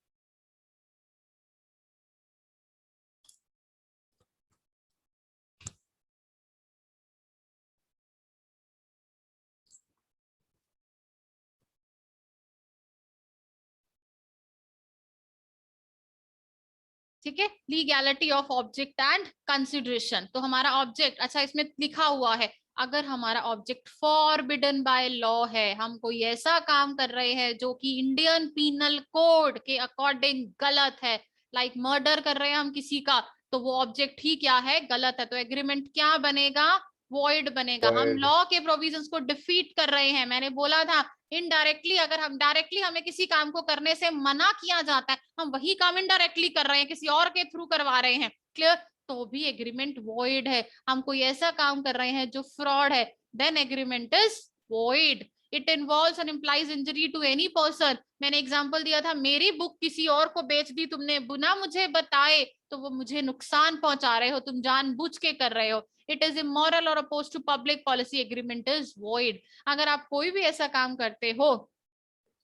ठीक है, legality of object and consideration. तो हमारा ऑब्जेक्ट, अच्छा इसमें लिखा हुआ है, अगर हमारा ऑब्जेक्ट फॉरबिडन बाय लॉ है, हम कोई ऐसा काम कर रहे हैं जो कि इंडियन पीनल कोड के अकॉर्डिंग गलत है, लाइक मर्डर कर रहे हैं हम किसी का, तो वो ऑब्जेक्ट ही क्या है? गलत है। तो एग्रीमेंट क्या बनेगा? वॉइड बनेगा। हम Void. लॉ के प्रोविजंस को डिफीट कर रहे हैं। मैंने बोला था इनडायरेक्टली, अगर हम डायरेक्टली हमें किसी काम को करने से मना किया जाता है, हम वही काम इनडायरेक्टली कर रहे हैं, किसी और के थ्रू करवा रहे हैं, क्लियर, तो भी एग्रीमेंट वॉइड है। हम कोई ऐसा काम कर रहे हैं जो फ्रॉड है, then agreement is void. It involves and implies injury to any person. मैंने एग्जांपल दिया था, मेरी बुक किसी और को बेच दी तुमने बिना मुझे बताए, तो वो मुझे नुकसान पहुंचा रहे हो, तुम जानबूझ के कर रहे हो। इट इज इमोरल और oppose to public policy, agreement is void. अगर आप कोई भी ऐसा काम करते हो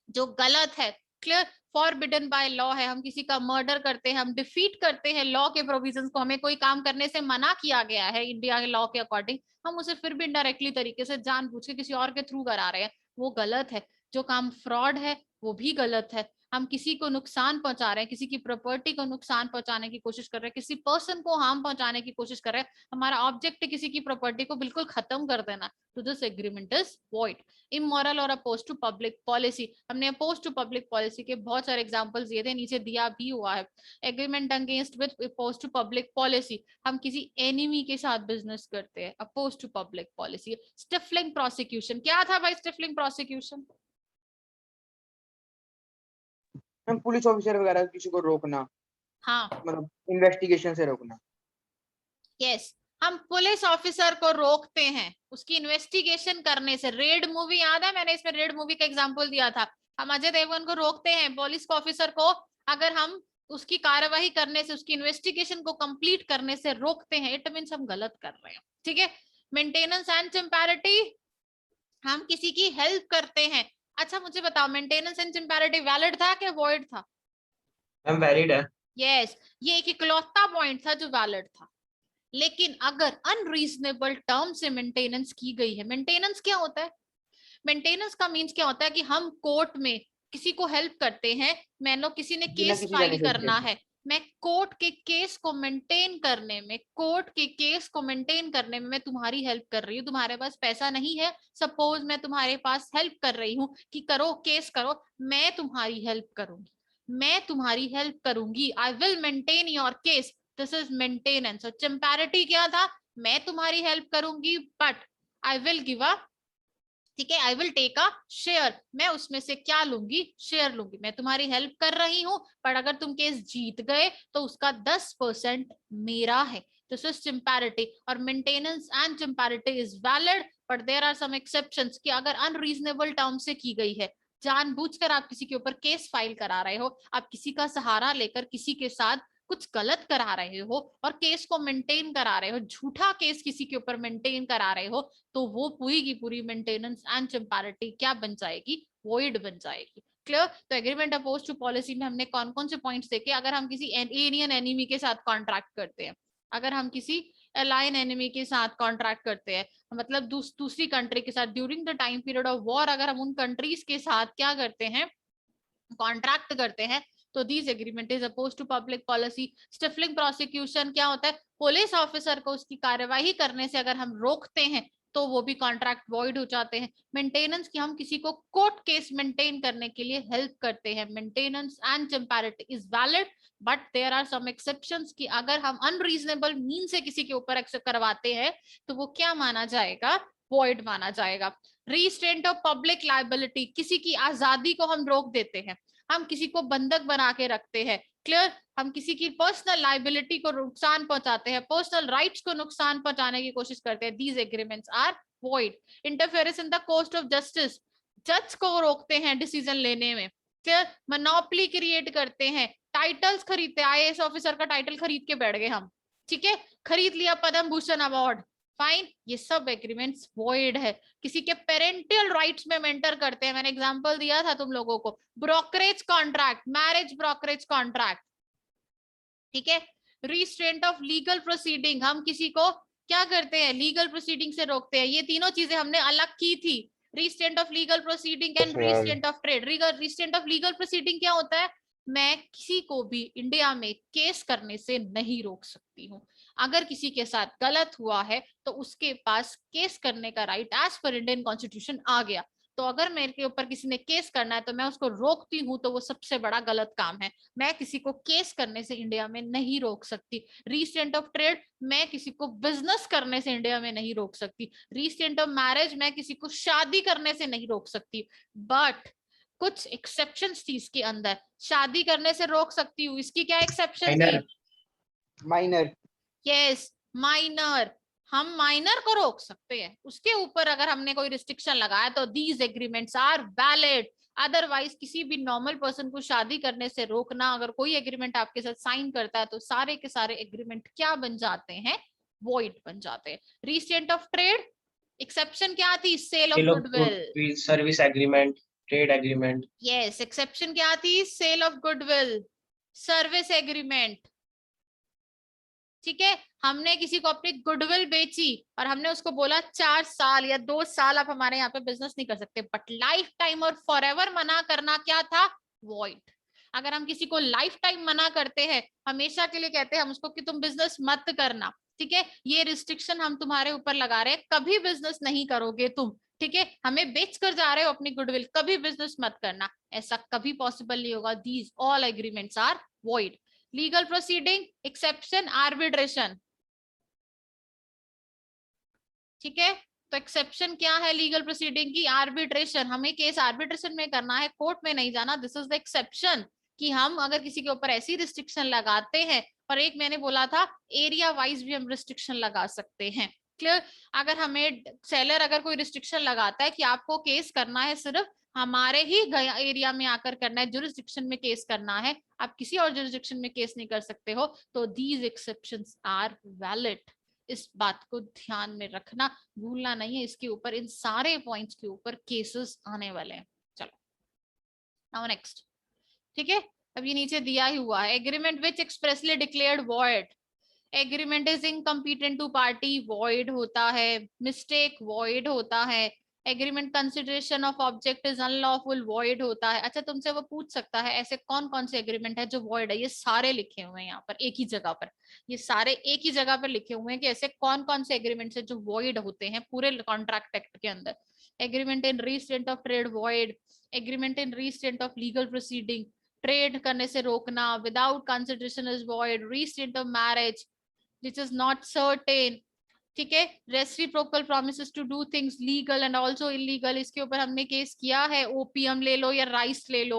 जो गलत है, क्लियर, फॉरबिडन बाय लॉ है, हम किसी का मर्डर करते हैं, हम डिफीट करते हैं लॉ के प्रोविजंस को, हमें कोई काम करने से मना किया गया है इंडिया के लॉ के अकॉर्डिंग, हम उसे फिर भी इनडायरेक्टली तरीके से जानबूझ के किसी और के थ्रू करा रहे हैं, वो गलत है। जो काम फ्रॉड है वो भी गलत है। हम किसी को नुकसान पहुंचा रहे हैं, किसी की प्रॉपर्टी को नुकसान पहुंचाने की कोशिश कर रहे हैं, किसी पर्सन को हार्म पहुंचाने की कोशिश कर रहे हैं, हमारा ऑब्जेक्ट किसी की प्रॉपर्टी को बिल्कुल खत्म कर देना, तो this agreement is void. Immoral और अपोज टू पब्लिक पॉलिसी, हमने अपोज टू पब्लिक पॉलिसी के बहुत सारे एग्जांपल्स दिए थे, नीचे दिया भी हुआ है। Agreement against with oppose to public policy, हम किसी एनिमी के साथ बिजनेस करते हैं, oppose to public policy. Stifling prosecution, क्या था भाई stifling prosecution? Ma'am police officer वगैरह किसी को रोकना, हाँ मतलब इन्वेस्टिगेशन से रोकना। यस, हम पुलिस ऑफिसर को रोकते हैं उसकी इन्वेस्टिगेशन करने से। रेड मूवी याद है, मैंने इसमें रेड मूवी का एग्जांपल दिया था। हम अजय देवगन को रोकते हैं, पुलिस ऑफिसर को अगर हम उसकी कार्यवाही करने से, उसकी इन्वेस्टिगेशन को कंप्लीट करने से रोकते हैं, इट मींस हम गलत कर रहे हैं। ठीक है, मेंटेनेंस एंड टेम्पैरिटी, हम किसी की हेल्प करते हैं। अच्छा मुझे बताओ, मेंटेनेंस एंड टेम्पैरिटी वैलिड था कि वॉइड था? मैम वैलिड है। यस, ये एक इकलौता पॉइंट था जो वैलिड था। लेकिन अगर अनरीजनेबल टर्म से मेंटेनेंस की गई है, मेंटेनेंस क्या होता है? मेंटेनेंस का मीन्स क्या होता है कि हम कोर्ट में किसी को हेल्प करते हैं, मान लो किसी ने बिना केस किसी फाइल बेनिफिट करना के। है, मैं कोर्ट के केस को मेंटेन करने में, कोर्ट के केस को मेंटेन करने में मैं तुम्हारी हेल्प कर रही हूँ। तुम्हारे पास पैसा नहीं है, सपोज मैं तुम्हारे पास हेल्प कर रही हूँ कि करो केस करो, मैं तुम्हारी हेल्प करूंगी, मैं तुम्हारी हेल्प करूंगी, I will maintain your case, this is maintenance. और टेम्पैरिटी क्या था? मैं तुम्हारी हेल्प करूंगी but I will give a, ठीक है, I will take a share, मैं उसमें से क्या लूंगी? शेयर लूंगी। मैं तुम्हारी हेल्प कर रही हूँ, पर अगर तुम केस जीत गए तो उसका 10% मेरा है। This is champerty. और maintenance and champerty is valid, but there are some exceptions कि अगर अनरीजनेबल टर्म से की गई है, जानबूझकर आप किसी के ऊपर केस फाइल करा रहे हो, आप किसी का सहारा लेकर किसी के साथ कुछ गलत करा रहे हो और केस को मेंटेन करा रहे हो, झूठा केस किसी के ऊपर मेंटेन करा रहे हो, तो वो पूरी की पूरी मेंटेनेंस एंड टेम्पैरिटी क्या बन जाएगी? वॉइड बन जाएगी। क्लियर? तो एग्रीमेंट अपोज टू पॉलिसी में हमने कौन कौन से पॉइंट्स देखे? अगर हम किसी एलियन एनिमी के साथ कॉन्ट्रैक्ट करते हैं, अगर हम किसी एलाइन एनिमी के साथ कॉन्ट्रैक्ट करते हैं, मतलब दूसरी कंट्री के साथ during the time period of war, अगर हम उन कंट्रीज के साथ क्या करते हैं? कॉन्ट्रैक्ट करते हैं, तो this agreement is oppose to public policy. Stifling prosecution क्या होता है? पुलिस ऑफिसर को उसकी कार्यवाही करने से अगर हम रोकते हैं तो वो भी कॉन्ट्रैक्ट वॉइड हो जाते हैं। मेंटेनेंस की, हम किसी को कोर्ट केस मेंटेन करने के लिए हेल्प करते हैं। Maintenance and champerty is valid, but there are some exceptions कि अगर हम अनरीजनेबल मीन से किसी के ऊपर एक्सेप्ट करवाते हैं तो वो क्या माना जाएगा? वॉइड माना जाएगा। रिस्ट्रेंट ऑफ पब्लिक लायबिलिटी, किसी की आजादी को हम रोक देते हैं, हम किसी को बंधक बना के रखते हैं। क्लियर? हम किसी की पर्सनल लाइबिलिटी को नुकसान पहुंचाते हैं, पर्सनल राइट्स को नुकसान पहुंचाने की कोशिश करते हैं, these agreements are void. Interference in the course of justice, जज को रोकते हैं डिसीजन लेने में। क्लियर? मोनोपोली क्रिएट करते हैं, टाइटल्स खरीदते हैं, आईएएस ऑफिसर का टाइटल खरीद के बैठ गए हम, ठीक है, खरीद लिया पद्म भूषण अवार्ड, फाइन, ये सब एग्रीमेंट्स वॉइड है। किसी के पेरेंटियल राइट्स में मेंटर करते हैं, मैंने एग्जांपल दिया था तुम लोगों को, brokerage contract, marriage brokerage contract, ठीक है। रिस्ट्रेंट ऑफ लीगल प्रोसीडिंग, हम किसी को क्या करते हैं? लीगल प्रोसीडिंग से रोकते हैं। ये तीनों चीजें हमने अलग की थी, restraint of legal proceeding and restraint of trade. Restraint of legal proceeding क्या होता है? मैं किसी को भी इंडिया में केस करने से नहीं रोक सकती हूँ। अगर किसी के साथ गलत हुआ है तो उसके पास केस करने का right as per Indian constitution आ गया। तो अगर मेरे के ऊपर किसी ने केस करना है तो मैं उसको रोकती हूँ, तो वो सबसे बड़ा गलत काम है। मैं किसी को केस करने से इंडिया में नहीं रोक सकती। रिस्ट्रेंट ऑफ ट्रेड, मैं किसी को बिजनेस करने से इंडिया में नहीं रोक सकती। रिस्ट्रेंट ऑफ मैरिज, मैं किसी को शादी करने से नहीं रोक सकती। बट कुछ एक्सेप्शंस थी इसके अंदर, शादी करने से रोक सकती हूँ, इसकी क्या एक्सेप्शन थी? माइनर। यस, माइनर, हम माइनर को रोक सकते हैं, उसके ऊपर अगर हमने कोई रिस्ट्रिक्शन लगाया तो these agreements are valid. Otherwise किसी भी नॉर्मल पर्सन को शादी करने से रोकना, अगर कोई एग्रीमेंट आपके साथ साइन करता है तो सारे के सारे एग्रीमेंट क्या बन जाते हैं? वॉइड बन जाते हैं। रिस्ट्रेंट ऑफ ट्रेड, एक्सेप्शन क्या थी? Sale of goodwill, service agreement, trade agreement, yes, exception क्या थी? Sale of goodwill, service agreement. ठीक है, हमने किसी को अपनी गुडविल बेची और हमने उसको बोला 4 साल या 2 साल आप हमारे यहाँ पे बिजनेस नहीं कर सकते, बट लाइफ टाइम और फॉरएवर मना करना क्या था? वॉइड। अगर हम किसी को लाइफ टाइम मना करते हैं, हमेशा के लिए कहते हैं हम उसको कि तुम बिजनेस मत करना, ठीक है, ये रिस्ट्रिक्शन हम तुम्हारे ऊपर लगा रहे हैं, कभी बिजनेस नहीं करोगे तुम, ठीक है, हमें बेच कर जा रहे हो अपनी गुडविल, कभी बिजनेस मत करना, ऐसा कभी पॉसिबल नहीं होगा। These all agreements are void. Legal proceeding, exception, arbitration. ठीक है, तो एक्सेप्शन क्या है लीगल प्रोसीडिंग की? आर्बिट्रेशन। हमें केस आर्बिट्रेशन में करना है, कोर्ट में नहीं जाना। दिस इज द एक्सेप्शन कि हम अगर किसी के ऊपर ऐसी रिस्ट्रिक्शन लगाते हैं, और एक मैंने बोला था एरिया वाइज भी हम रिस्ट्रिक्शन लगा सकते हैं। क्लियर? अगर हमें सेलर अगर कोई रिस्ट्रिक्शन लगाता है कि आपको केस करना है सिर्फ हमारे ही एरिया में आकर करना है, जुरिस्डिक्शन में केस करना है, आप किसी और जुरिस्डिक्शन में केस नहीं कर सकते हो, तो दीज एक्सेप्शंस आर वैलिड। इस बात को ध्यान में रखना, भूलना नहीं है, इसके ऊपर इन सारे पॉइंट्स के ऊपर केसेस आने वाले हैं। चलो नाउ नेक्स्ट। ठीक है, अब ये नीचे दिया ही हुआ है, agreement which expressly declared void, agreement is incompetent to party, void होता है, मिस्टेक वॉइड होता है, agreement consideration of object is unlawful, void होता है। अच्छा, तुमसे वो पूछ सकता है ऐसे कौन कौन से एग्रीमेंट है जो वॉइड है? ये सारे लिखे हुए हैं यहाँ पर एक ही जगह पर, ये सारे एक ही जगह पर लिखे हुए हैं कि ऐसे कौन कौन से एग्रीमेंट्स है जो वॉइड होते हैं पूरे कॉन्ट्रैक्ट एक्ट के अंदर। Agreement in restraint of trade void, agreement in restraint of legal proceeding, trade करने से रोकना without consideration is void, restraint of marriage which is not certain, ठीक है, reciprocal promises to do things legal and also illegal, इसके ऊपर हमने case किया है, ओपीएम ले लो या राइस ले लो।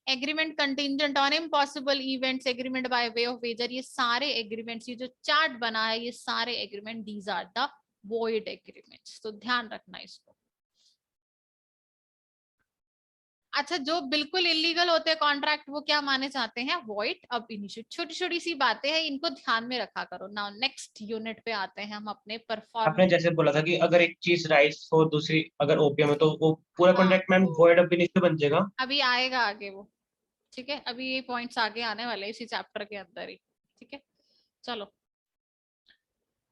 Agreement contingent on impossible events, agreement by way of wager, ये सारे एग्रीमेंट्स, ये जो चार्ट बना है ये सारे agreement these are the void agreements, तो ध्यान रखना इसको। अच्छा, जो बिल्कुल इलीगल होते हैं कॉन्ट्रैक्ट वो क्या माने जाते हैं? वॉइड। अब इनिशियल छोटी छोटी सी बातें हैं, इनको ध्यान में रखा करो। नाउ नेक्स्ट यूनिट पे आते हैं हम अपने आपने परफॉर्मेंस। जैसे बोला था कि अगर एक चीज राइस हो दूसरी अगर ओपीएम है तो वो पूरा हाँ, कॉन्ट्रैक्ट मैम वॉइड अब इनिशियल बन जाएगा। अभी आएगा आगे वो, ठीक है, अभी ये पॉइंट्स आगे आने वाले इसी चैप्टर के अंदर ही, ठीक है। चलो,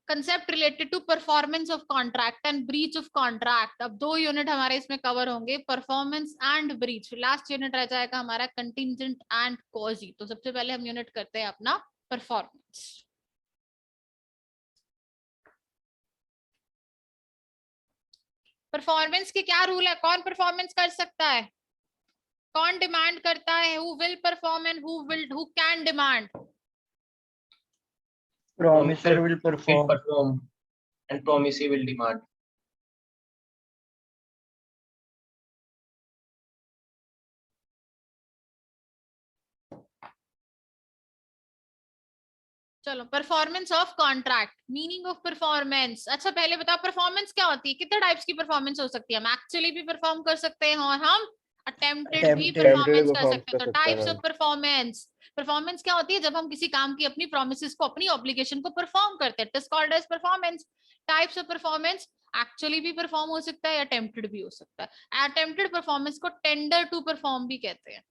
concept related to performance of contract and breach of contract. अब 2 यूनिट हमारे इसमें कवर होंगे, performance and breach. Last unit रह जाएगा हमारा कंटिंजेंट एंड कॉजी। तो सबसे पहले हम यूनिट करते हैं अपना परफॉर्मेंस। परफॉर्मेंस के क्या रूल है? कौन परफॉर्मेंस कर सकता है? कौन डिमांड करता है? Who will perform and who can demand? promiser will perform. and promisee will demand. चलो, performance of contract, meaning of performance. अच्छा, पहले बताओ परफॉर्मेंस क्या होती है? कितने टाइप्स की परफॉर्मेंस हो सकती है? हम एक्चुअली भी परफॉर्म कर सकते हैं और हम अटेम्प्टेड भी परफॉर्मेंस कर सकते हैं। तो टाइप्स ऑफ परफॉर्मेंस, परफॉर्मेंस क्या होती है? जब हम किसी काम की अपनी प्रोमिसेस को, अपनी ऑब्लिगेशन को परफॉर्म करते हैं, it is called as performance. Types of performance, actually भी परफॉर्म हो सकता है, अटेम्प्टेड भी हो सकता है। अटेम्प्टेड परफॉर्मेंस को टेंडर टू परफॉर्म भी कहते हैं।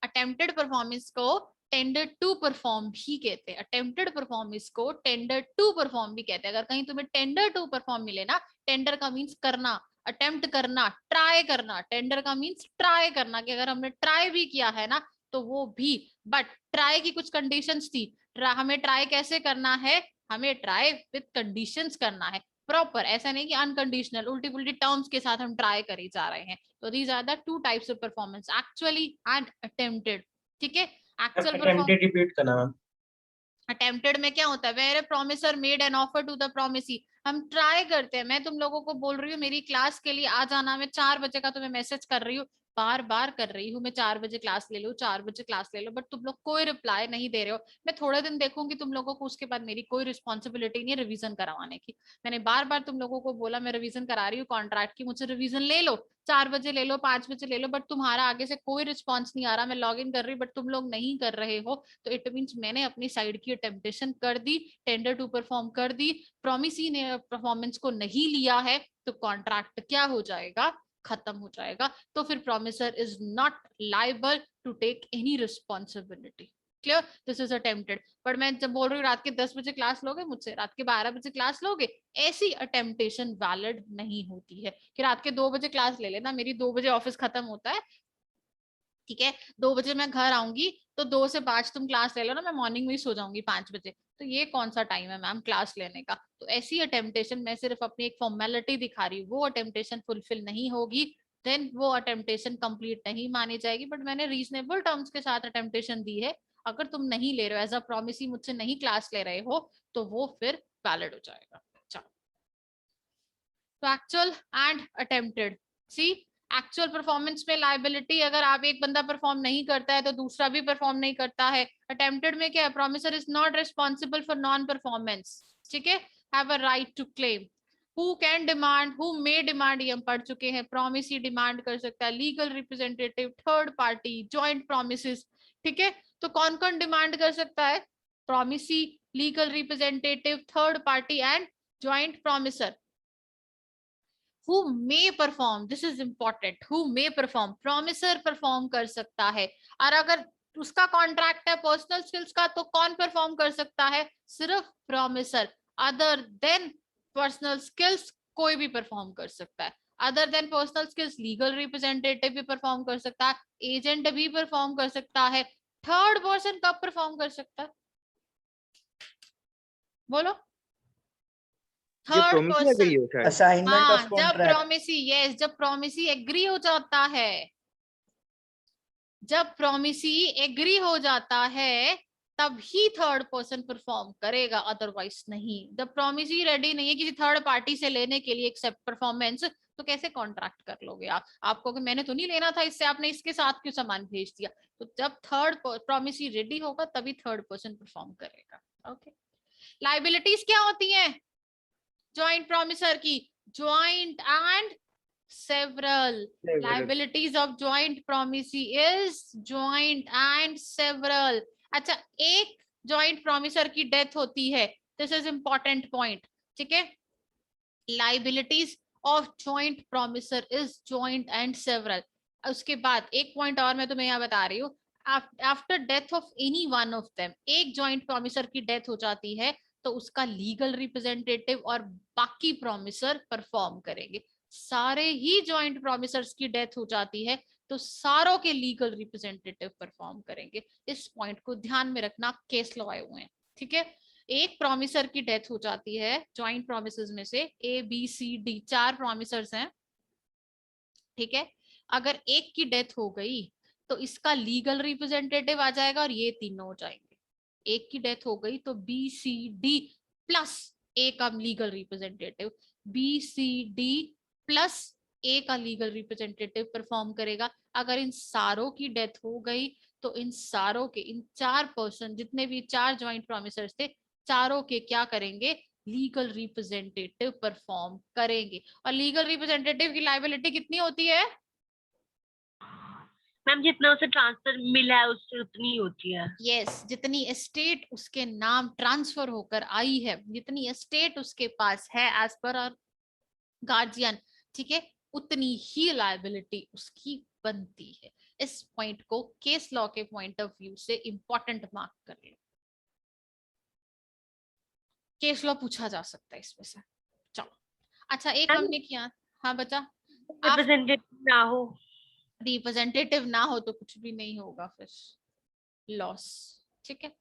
अटेम्प्टेड परफॉर्मेंस को टेंडर टू परफॉर्म भी कहते हैं। अटेम्प्टेड परफॉर्मेंस को टेंडर टू परफॉर्म भी कहते हैं। अगर कहीं तुम्हें टेंडर टू परफॉर्म मिले ना, टेंडर का मींस करना, अटेम्प्ट करना, ट्राई करना, टेंडर का मींस ट्राई करना, कि अगर हमने ट्राई भी किया है ना तो वो भी, बट ट्राई की कुछ कंडीशंस थी। हमें ट्राई कैसे करना है? हमें ट्राई विद कंडीशंस करना है, प्रॉपर, ऐसा नहीं कि अनकंडीशनल उल्टी पुल्टी टर्म्स के साथ हम ट्राई करी जा रहे हैं। तो these are the 2 types of performance, actually and attempted. ठीक है, एक्चुअल अटेम्प्टेड रिपीट करना मैम। अटेम्प्टेड में क्या होता है? Where a promisor made an offer to the promisee, हम ट्राई करते हैं। मैं तुम लोगों को बोल रही हूँ मेरी क्लास के लिए आ जाना, मैं 4 बजे का तुम्हें मैसेज कर रही हूँ, बार बार कर रही हूँ, मैं 4 बजे क्लास ले लो, 4 बजे क्लास ले लो, बट तुम लोग कोई रिप्लाई नहीं दे रहे हो। मैं थोड़े दिन देखूंगी तुम लोगों को, उसके बाद मेरी कोई रिस्पॉन्सिबिलिटी नहीं है रिवीजन करवाने की। मैंने बार बार तुम लोगों को बोला मैं रिवीजन करा रही हूँ कॉन्ट्रैक्ट की, मुझे रिवीजन ले लो, 4 बजे ले लो, 5 बजे ले लो, बट तुम्हारा आगे से कोई रिस्पॉन्स नहीं आ रहा। मैं लॉग इन कर रही बट तुम लोग नहीं कर रहे हो, तो इट मीन्स मैंने अपनी साइड की अटेम्प्टेशन कर दी, टेंडर टू परफॉर्म कर दी, प्रॉमिसी ने परफॉर्मेंस को नहीं लिया है, तो कॉन्ट्रैक्ट क्या हो जाएगा, खत्म हो जाएगा। तो फिर promisor is not liable to take any responsibility. Clear, this is attempted. But मैं जब बोल रही हूँ रात के 10 बजे क्लास लोगे मुझसे, रात के 12 बजे क्लास लोगे, ऐसी अटेम्प्टेशन वैलिड नहीं होती है कि रात के 2 बजे क्लास ले लेना। मेरी 2 बजे ऑफिस खत्म होता है, ठीक है, 2 बजे मैं घर आऊंगी, तो 2 से 5 तुम क्लास ले लो ना, मैं मॉर्निंग में ही सो जाऊंगी 5 बजे। तो ये कौन सा टाइम है मैम क्लास लेने का? तो ऐसी अटेम्प्टेशन, मैं सिर्फ अपनी एक फॉर्मेलिटी दिखा रही हूँ, वो अटेम्प्टेशन फुलफिल नहीं होगी, देन वो अटेम्प्टेशन कंप्लीट नहीं मानी जाएगी। बट मैंने रीजनेबल टर्म्स के साथ अटेम्प्टेशन दी है, अगर तुम नहीं ले रहे हो एज अ प्रॉमिस ही, मुझसे नहीं क्लास ले रहे हो, तो वो फिर वैलिड हो जाएगा। चलो, तो actual and attempted, see actual performance में लायबिलिटी, अगर आप एक बंदा परफॉर्म नहीं करता है तो दूसरा भी परफॉर्म नहीं करता है। अटेम्प्टेड में क्या है, promisor is not responsible for non performance, ठीक है, have a right to claim. Who can demand, who may demand, ये हम पढ़ चुके हैं, प्रॉमिसी डिमांड कर सकता है, legal representative, third party, joint promises, ठीक है। तो कौन कौन डिमांड कर सकता है, promisee, legal representative, third party and joint promisor. Who may perform, this is important, who may perform, promiser perform कर सकता है। और अगर उसका कॉन्ट्रैक्ट है पर्सनल स्किल्स का, तो कौन परफॉर्म कर सकता है, सिर्फ promiser. Other than personal skills कोई भी परफॉर्म कर सकता है। Other than personal skills legal representative भी परफॉर्म कर सकता है, एजेंट भी परफॉर्म कर सकता है। थर्ड पर्सन कब परफॉर्म कर सकता है, बोलो? ये थर्ड प्रॉमिस लग पर्सन, गई हो शायद। असाइनमेंट ऑफ हाँ, जब कॉन्ट्रैक्ट। प्रॉमिसी, यस, जब प्रॉमिसी एग्री हो जाता है, जब प्रॉमिसी एग्री हो जाता है तब ही थर्ड पर्सन परफॉर्म करेगा, अदरवाइज नहीं। जब प्रॉमिसी रेडी नहीं है किसी थर्ड पार्टी से लेने के लिए एक्सेप्ट परफॉर्मेंस, तो कैसे कॉन्ट्रैक्ट कर लोगे आप? आपको कि मैंने तो नहीं लेना था इससे, आपने इसके साथ क्यों सामान भेज दिया? तो जब थर्ड प्रॉमिसी रेडी होगा तभी थर्ड पर्सन परफॉर्म करेगा। ओके, लाइबिलिटीज क्या होती हैं जॉइंट प्रोमिसर की? Joint and several. Liabilities of joint promisee is joint and several. अच्छा, एक joint promisor की डेथ होती है, this is important point, ठीक है। Liabilities of joint promisor is joint and several. उसके बाद एक पॉइंट और मैं तुम्हें यहाँ बता रही हूँ, after death of any one of them, एक जॉइंट प्रोमिसर की डेथ हो जाती है तो उसका लीगल रिप्रेजेंटेटिव और बाकी प्रोमिसर परफॉर्म करेंगे। सारे ही जॉइंट प्रोमिसर्स की डेथ हो जाती है तो सारों के लीगल रिप्रेजेंटेटिव परफॉर्म करेंगे। इस पॉइंट को ध्यान में रखना, केस लॉ आए हुए हैं, ठीक है। एक प्रोमिसर की डेथ हो जाती है, जॉइंट प्रोमिसर्स में से ए बी सी डी 4 प्रोमिसर्स हैं, ठीक है। अगर एक की डेथ हो गई तो इसका लीगल रिप्रेजेंटेटिव आ जाएगा और ये तीनों हो जाएंगे। एक की डेथ हो गई तो B C D plus A का legal representative, B C D plus A का लीगल रिप्रेजेंटेटिव परफॉर्म करेगा। अगर इन सारों की डेथ हो गई तो इन सारों के, इन 4 पर्सन, जितने भी 4 जॉइंट प्रोमिसर्स थे, चारों के क्या करेंगे, लीगल रिप्रेजेंटेटिव परफॉर्म करेंगे। और लीगल रिप्रेजेंटेटिव की लायबिलिटी कितनी होती है मैम? जितना उसे ट्रांसफर मिला है उससे उतनी होती है। यस, जितनी एस्टेट उसके नाम ट्रांसफर होकर आई है, जितनी एस्टेट उसके पास है एज पर गार्जियन, ठीक है, उतनी ही लायबिलिटी उसकी बनती है। इस पॉइंट को केस लॉ के पॉइंट ऑफ व्यू से इंपॉर्टेंट मार्क कर लो, केस लॉ पूछा जा सकता है इसमें से। चलो, अच्छा, एक हमने किया, हाँ बच्चा, रिप्रेजेंटेटिव ना हो, रिप्रेजेंटेटिव ना हो तो कुछ भी नहीं होगा, फिर लॉस, ठीक है।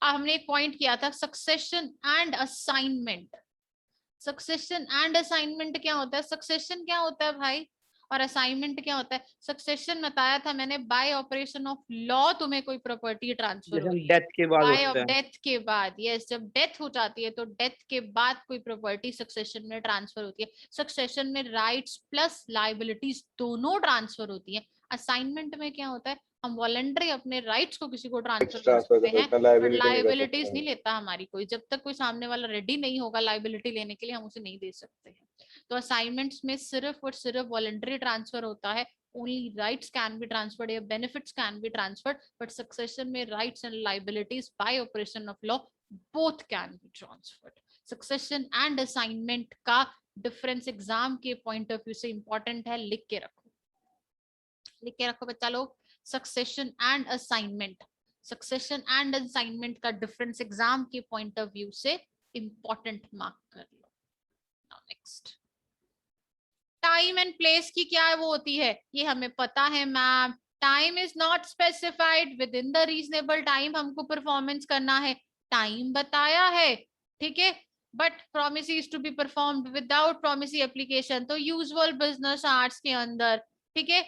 हमने एक पॉइंट किया था, succession and assignment. Succession and assignment क्या होता है? सक्सेशन क्या होता है भाई, और असाइनमेंट क्या होता है? सक्सेशन बताया था मैंने, बाय ऑपरेशन ऑफ लॉ तुम्हें कोई प्रॉपर्टी ट्रांसफर हो रही है, डेथ के बाद बाय होता है। डेथ के बाद, यस, जब डेथ हो जाती है तो डेथ के बाद कोई प्रॉपर्टी सक्सेशन में ट्रांसफर होती है। सक्सेशन में राइट्स प्लस लायबिलिटीज दोनों ट्रांसफर होती है। असाइनमेंट में क्या होता है, हम वॉलंटरी अपने राइट्स को किसी को ट्रांसफर कर ट्रांसफर सकते कर हैं, सकते हैं, पर लायबिलिटी नहीं कर लाइबिलिटीज सकते नहीं हैं। लेता हमारी कोई, जब तक कोई सामने वाला रेडी नहीं होगा लाइबिलिटी लेने के लिए हम उसे नहीं दे सकते हैं। तो असाइनमेंट्स में सिर्फ और सिर्फ वॉलंटरी ट्रांसफर होता है, only rights can be transferred या benefits can be transferred, but succession में rights and liabilities by operation of law both can be transferred. succession and assignment का डिफरेंस एग्जाम के पॉइंट ऑफ व्यू से important है, लिख के रखो, लिख के रखो बच्चा लोग। Succession and assignment, succession and assignment का डिफरेंस एग्जाम के पॉइंट ऑफ व्यू से इंपॉर्टेंट मार्क कर लो। नेक्स्ट, टाइम एंड प्लेस की क्या वो होती है, ये हमें पता है ma'am. Time is not specified, with in the reasonable time हमको परफॉर्मेंस करना है, टाइम बताया है, ठीक है, but promise is to be performed without promisee application, तो यूजुअल बिजनेस आवर्स के अंदर, ठीक है।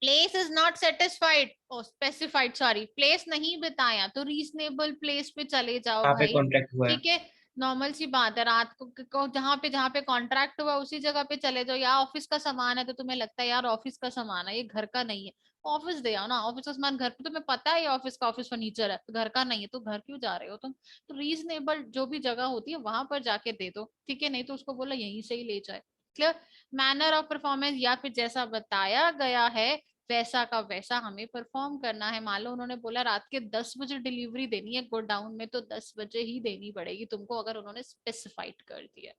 प्लेस इज नॉट सेटिस्फाइड और स्पेसिफाइड, सॉरी प्लेस नहीं बताया तो रीजनेबल प्लेस पे चले जाओ कहाँ पे भाई, कॉन्ट्रैक्ट हुआ है? ठीक है, नॉर्मल सी बात है, रात को जहाँ पे कॉन्ट्रैक्ट हुआ उसी जगह पे चले जाओ। या ऑफिस का सामान है तो तुम्हें लगता है यार ऑफिस का सामान है, ये घर का नहीं है, ऑफिस दे आओ ना, ऑफिस का सामान घर पे तुम्हें पता है ये ऑफिस का ऑफिस फर्नीचर है, तो घर का नहीं है तो घर क्यों जा रहे हो तुम। तो रीजनेबल जो भी जगह होती है वहां पर जाके दे दो, ठीक है, नहीं तो उसको बोलो यहीं से ही ले जाए। क्लियर। मैनर ऑफ परफॉर्मेंस या फिर जैसा बताया गया है वैसा का वैसा हमें परफॉर्म करना है। मान लो उन्होंने बोला रात के 10 बजे डिलीवरी देनी है गोडाउन में, तो 10 बजे ही देनी पड़ेगी तुमको, अगर उन्होंने स्पेसिफाइड कर दिया।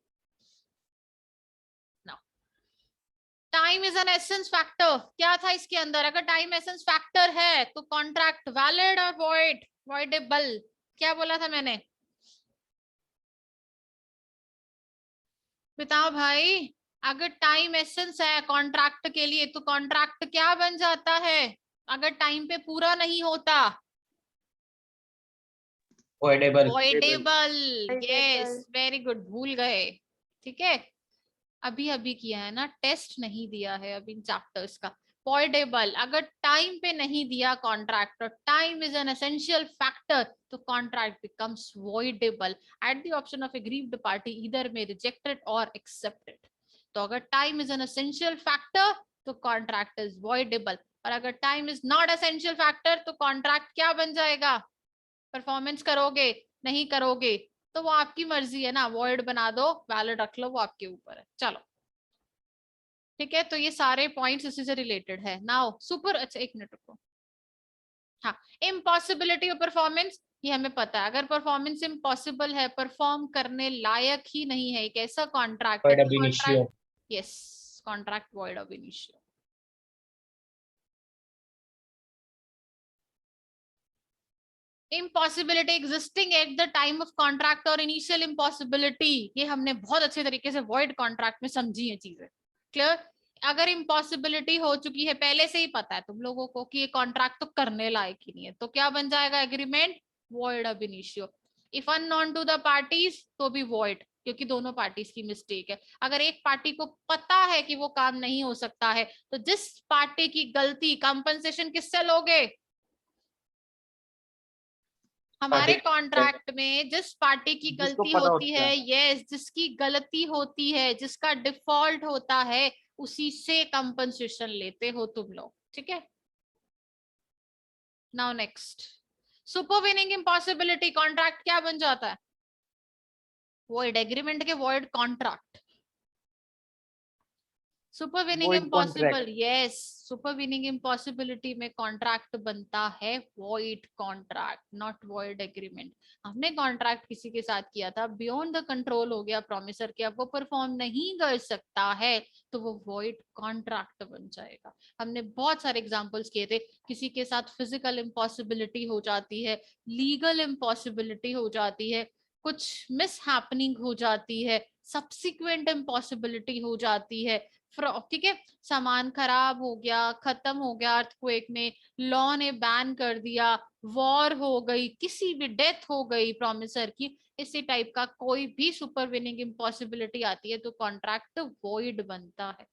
Time is N essence factor, क्या था इसके अंदर, अगर टाइम एसेंस फैक्टर है तो कॉन्ट्रैक्ट वैलिड और वॉइड, वॉइडेबल, क्या बोला था मैंने, बताओ भाई। अगर टाइम एसेंस है कॉन्ट्रैक्ट के लिए तो कॉन्ट्रैक्ट क्या बन जाता है, अगर टाइम पे पूरा नहीं होता, voidable. Voidable, yes very good, भूल गए, ठीक है, अभी अभी किया है ना, टेस्ट नहीं दिया है अभी इन चैप्टर्स का। वॉइडेबल, अगर टाइम पे नहीं दिया कॉन्ट्रैक्ट और time is an essential factor तो contract becomes voidable at the option of aggrieved party either में रिजेक्टेड और एक्सेप्टेड। तो अगर time is an essential factor तो कॉन्ट्रैक्ट इज वॉइडेबल, और अगर time is not essential factor तो कॉन्ट्रैक्ट क्या बन जाएगा, परफॉर्मेंस करोगे नहीं करोगे तो वो आपकी मर्जी है ना, वॉइड बना दो वैलिड रख लो, वो आपके ऊपर है। चलो ठीक है, तो ये सारे पॉइंट्स इसी से रिलेटेड है। नाउ सुपर, अच्छा एक मिनट रुको, हाँ, इम्पॉसिबिलिटी ऑफ परफॉर्मेंस, ये हमें पता है, अगर परफॉर्मेंस इम्पॉसिबल है, परफॉर्म करने लायक ही नहीं है, एक ऐसा कॉन्ट्रैक्ट है, void ab initio. Yes, contract void of initio. Impossibility existing eight the time of contract और इनिशियल इम्पॉसिबिलिटी, ये हमने बहुत अच्छे तरीके से वॉइड कॉन्ट्रैक्ट में समझी है चीजें। क्लियर। अगर इम्पॉसिबिलिटी हो चुकी है, पहले से ही पता है तुम लोगों को कि ये कॉन्ट्रैक्ट तो करने लायक ही नहीं है, तो क्या बन जाएगा agreement, void ab initio. If unknown to the parties तो भी वॉइड, क्योंकि दोनों पार्टीज की मिस्टेक है। अगर एक पार्टी को पता है कि वो काम नहीं हो सकता है तो जिस पार्टी की गलती, कंपनसेशन किससे लोगे, हमारे कॉन्ट्रैक्ट में जिस पार्टी की जिसको गलती पता होती होता है, यस, जिसकी गलती होती है, जिसका डिफॉल्ट होता है, उसी से कंपनसेशन लेते हो तुम लोग, ठीक है। Now next, supervening impossibility, contract क्या बन जाता है, वॉइड, एग्रीमेंट के void contract. Supervening Void impossible, contract. Yes, supervening impossibility में कॉन्ट्रैक्ट बनता है void contract, not void agreement. हमने कॉन्ट्रैक्ट किसी के साथ किया था, बियॉन्ड द कंट्रोल हो गया प्रोमिसर के, अब वो परफॉर्म नहीं कर सकता है तो वो वॉइड कॉन्ट्रैक्ट बन जाएगा। हमने बहुत सारे एग्जांपल्स किए थे, किसी के साथ फिजिकल इम्पॉसिबिलिटी हो जाती है, लीगल इम्पॉसिबिलिटी हो जाती है, कुछ मिस हैपनिंग हो जाती है, सब्सिक्वेंट इम्पॉसिबिलिटी हो जाती है, ठीक है, सामान खराब हो गया, खत्म हो गया अर्थक्वेक में, लॉ ने बैन कर दिया, वॉर हो गई, किसी भी डेथ हो गई प्रॉमिसर की, इसी टाइप का कोई भी सुपरवीनिंग इम्पॉसिबिलिटी आती है तो कॉन्ट्रैक्ट वॉइड बनता है।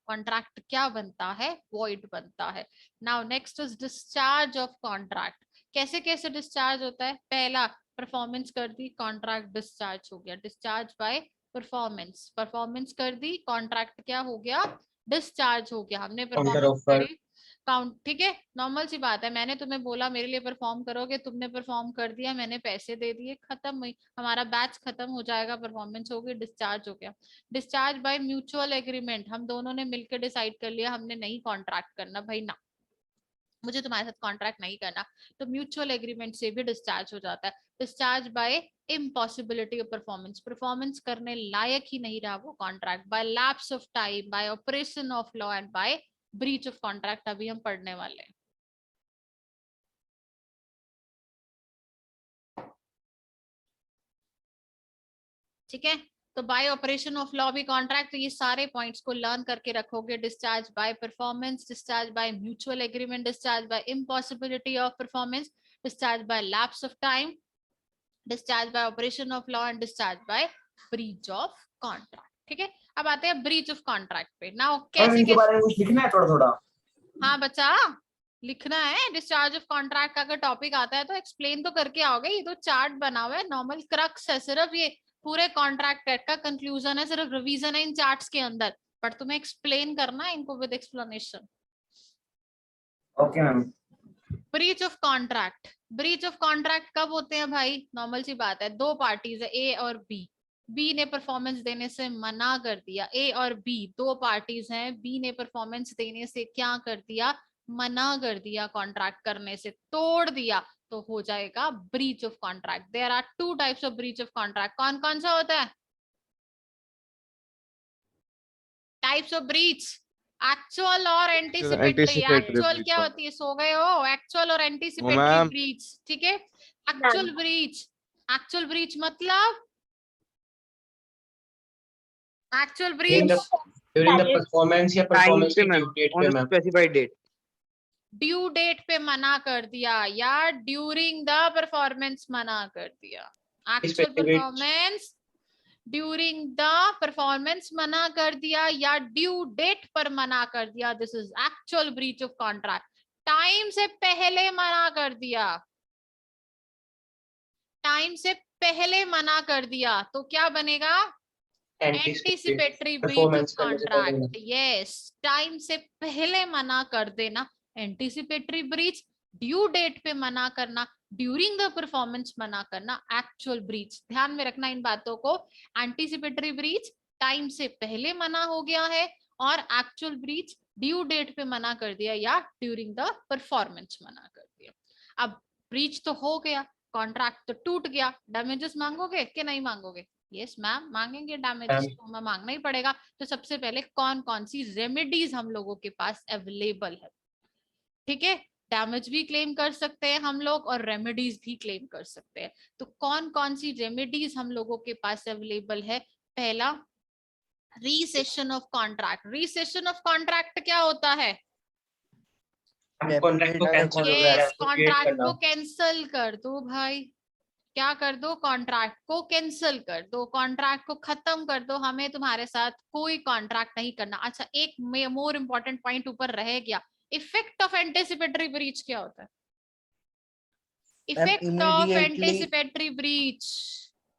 कॉन्ट्रैक्ट क्या बनता है, वॉइड बनता है। Now next is discharge of contract. कैसे कैसे डिस्चार्ज होता है, पहला परफॉर्मेंस कर दी, कॉन्ट्रैक्ट डिस्चार्ज हो गया, डिस्चार्ज बाय परफॉर्मेंस, परफॉर्मेंस कर दी, कॉन्ट्रैक्ट क्या हो गया, डिस्चार्ज हो गया, हमने Counter परफॉर्मेंस offer. करी, काउंट, ठीक है, नॉर्मल सी बात है, मैंने तुम्हें बोला मेरे लिए परफॉर्म करोगे, तुमने परफॉर्म कर दिया, मैंने पैसे दे दिए, खत्म हुई, हमारा बैच खत्म हो जाएगा, परफॉर्मेंस होगी, डिस्चार्ज हो गया। डिस्चार्ज बाय म्यूचुअल एग्रीमेंट, हम दोनों ने मिलकर डिसाइड कर लिया हमने नहीं कॉन्ट्रैक्ट करना भाई, ना मुझे तुम्हारे साथ कॉन्ट्रैक्ट नहीं करना, तो म्यूचुअल एग्रीमेंट से भी डिस्चार्ज हो जाता है। Discharge by impossibility of performance, performance करने लायक ही नहीं रहा वो contract, by lapse of time, by operation of law and by breach of contract, अभी हम पढ़ने वाले हैं। ठीक है, तो बाय ऑपरेशन ऑफ लॉ भी कॉन्ट्रैक्ट, तो ये सारे पॉइंट्स को लर्न करके रखोगे। Discharge by performance, discharge by mutual agreement, discharge by impossibility of performance, discharge by lapse of time, discharge by operation of law and discharge by breach of contract. ठीक है, अब आते हैं ब्रीच ऑफ कॉन्ट्रैक्ट पे। Now कैसे इनके बारे में कुछ लिखना है थोड़ा थोड़ा। हाँ बच्चा, लिखना है। डिस्चार्ज ऑफ कॉन्ट्रैक्ट का अगर टॉपिक आता है तो एक्सप्लेन तो करके आओगे, ये तो चार्ट बना हुआ है, नॉर्मल क्रक्स है सिर्फ, ये पूरे कॉन्ट्रैक्ट का कंक्लूजन है, सिर्फ रिवीजन है इन चार्ट्स के अंदर, बट तुम्हें एक्सप्लेन करना है इनको with explanation. Okay ma'am. Breach of contract, breach of contract कब होते हैं भाई? नॉर्मल सी बात है, दो पार्टीज है ए और बी, बी ने परफॉर्मेंस देने से मना कर दिया, ए और बी दो पार्टीज हैं, बी ने परफॉर्मेंस देने से क्या कर दिया? मना कर दिया, कॉन्ट्रैक्ट करने से तोड़ दिया, तो हो जाएगा breach of contract. There are two types of breach of contract, कौन कौन सा होता है? टाइप्स ऑफ ब्रीच, एक्चुअल और एंटीसिपेटरी। Anticipatory एक्चुअल breach क्या हो। होती है? सो गए हो? एक्चुअल और एंटीसिपेटरी मैम। ब्रीच, ठीक है। एक्चुअल ब्रीच, एक्चुअल ब्रीच मतलब actual During breach the performance या performance की due date पे ma'am. Specified date, due date पे मना कर दिया या ड्यूरिंग द परफॉर्मेंस मना कर दिया। Actual Specific date. Performance during the performance मना कर दिया या ड्यू डेट पर मना कर दिया, this is actual breach of contract. Time से पहले मना कर दिया, टाइम से पहले मना कर दिया तो क्या बनेगा? एंटीसिपेटरी ब्रीच ऑफ performance करने से पहले कॉन्ट्रैक्ट। यस, टाइम से पहले मना कर देना एंटीसिपेटरी ब्रीच, ड्यू डेट पे मना करना, ड्यूरिंग द परफॉर्मेंस मना करना एक्चुअल ब्रीच। ध्यान में रखना इन बातों को, एंटीसिपेटरी ब्रीच टाइम से पहले मना हो गया है, और एक्चुअल ब्रीच ड्यू डेट पे मना कर दिया या ड्यूरिंग द परफॉर्मेंस मना कर दिया। अब ब्रीच तो हो गया, कॉन्ट्रैक्ट तो टूट गया, डैमेजेस मांगोगे कि नहीं मांगोगे? यस मैम, मांगेंगे डैमेजेस, तो हमें मांगना ही पड़ेगा। तो सबसे पहले कौन कौन सी रेमेडीज हम लोगों के पास अवेलेबल है? ठीक है, डैमेज भी क्लेम कर सकते हैं हम लोग और रेमेडीज भी क्लेम कर सकते हैं। तो कौन कौन सी रेमेडीज हम लोगों के पास अवेलेबल है? पहला, रीसेशन ऑफ कॉन्ट्रैक्ट। रीसेशन ऑफ कॉन्ट्रैक्ट क्या होता है? कॉन्ट्रैक्ट को कैंसिल यस, कॉन्ट्रैक्ट को कैंसिल कर दो भाई, क्या कर दो? कॉन्ट्रैक्ट को कैंसिल कर दो, कॉन्ट्रैक्ट को खत्म कर दो, हमें तुम्हारे साथ कोई कॉन्ट्रैक्ट नहीं करना। अच्छा, एक मोर इंपॉर्टेंट पॉइंट ऊपर रह गया, इफेक्ट ऑफ एंटीसिपेटरी ब्रीच क्या होता है? इफेक्ट ऑफ एंटीसिपेटरी ब्रीच,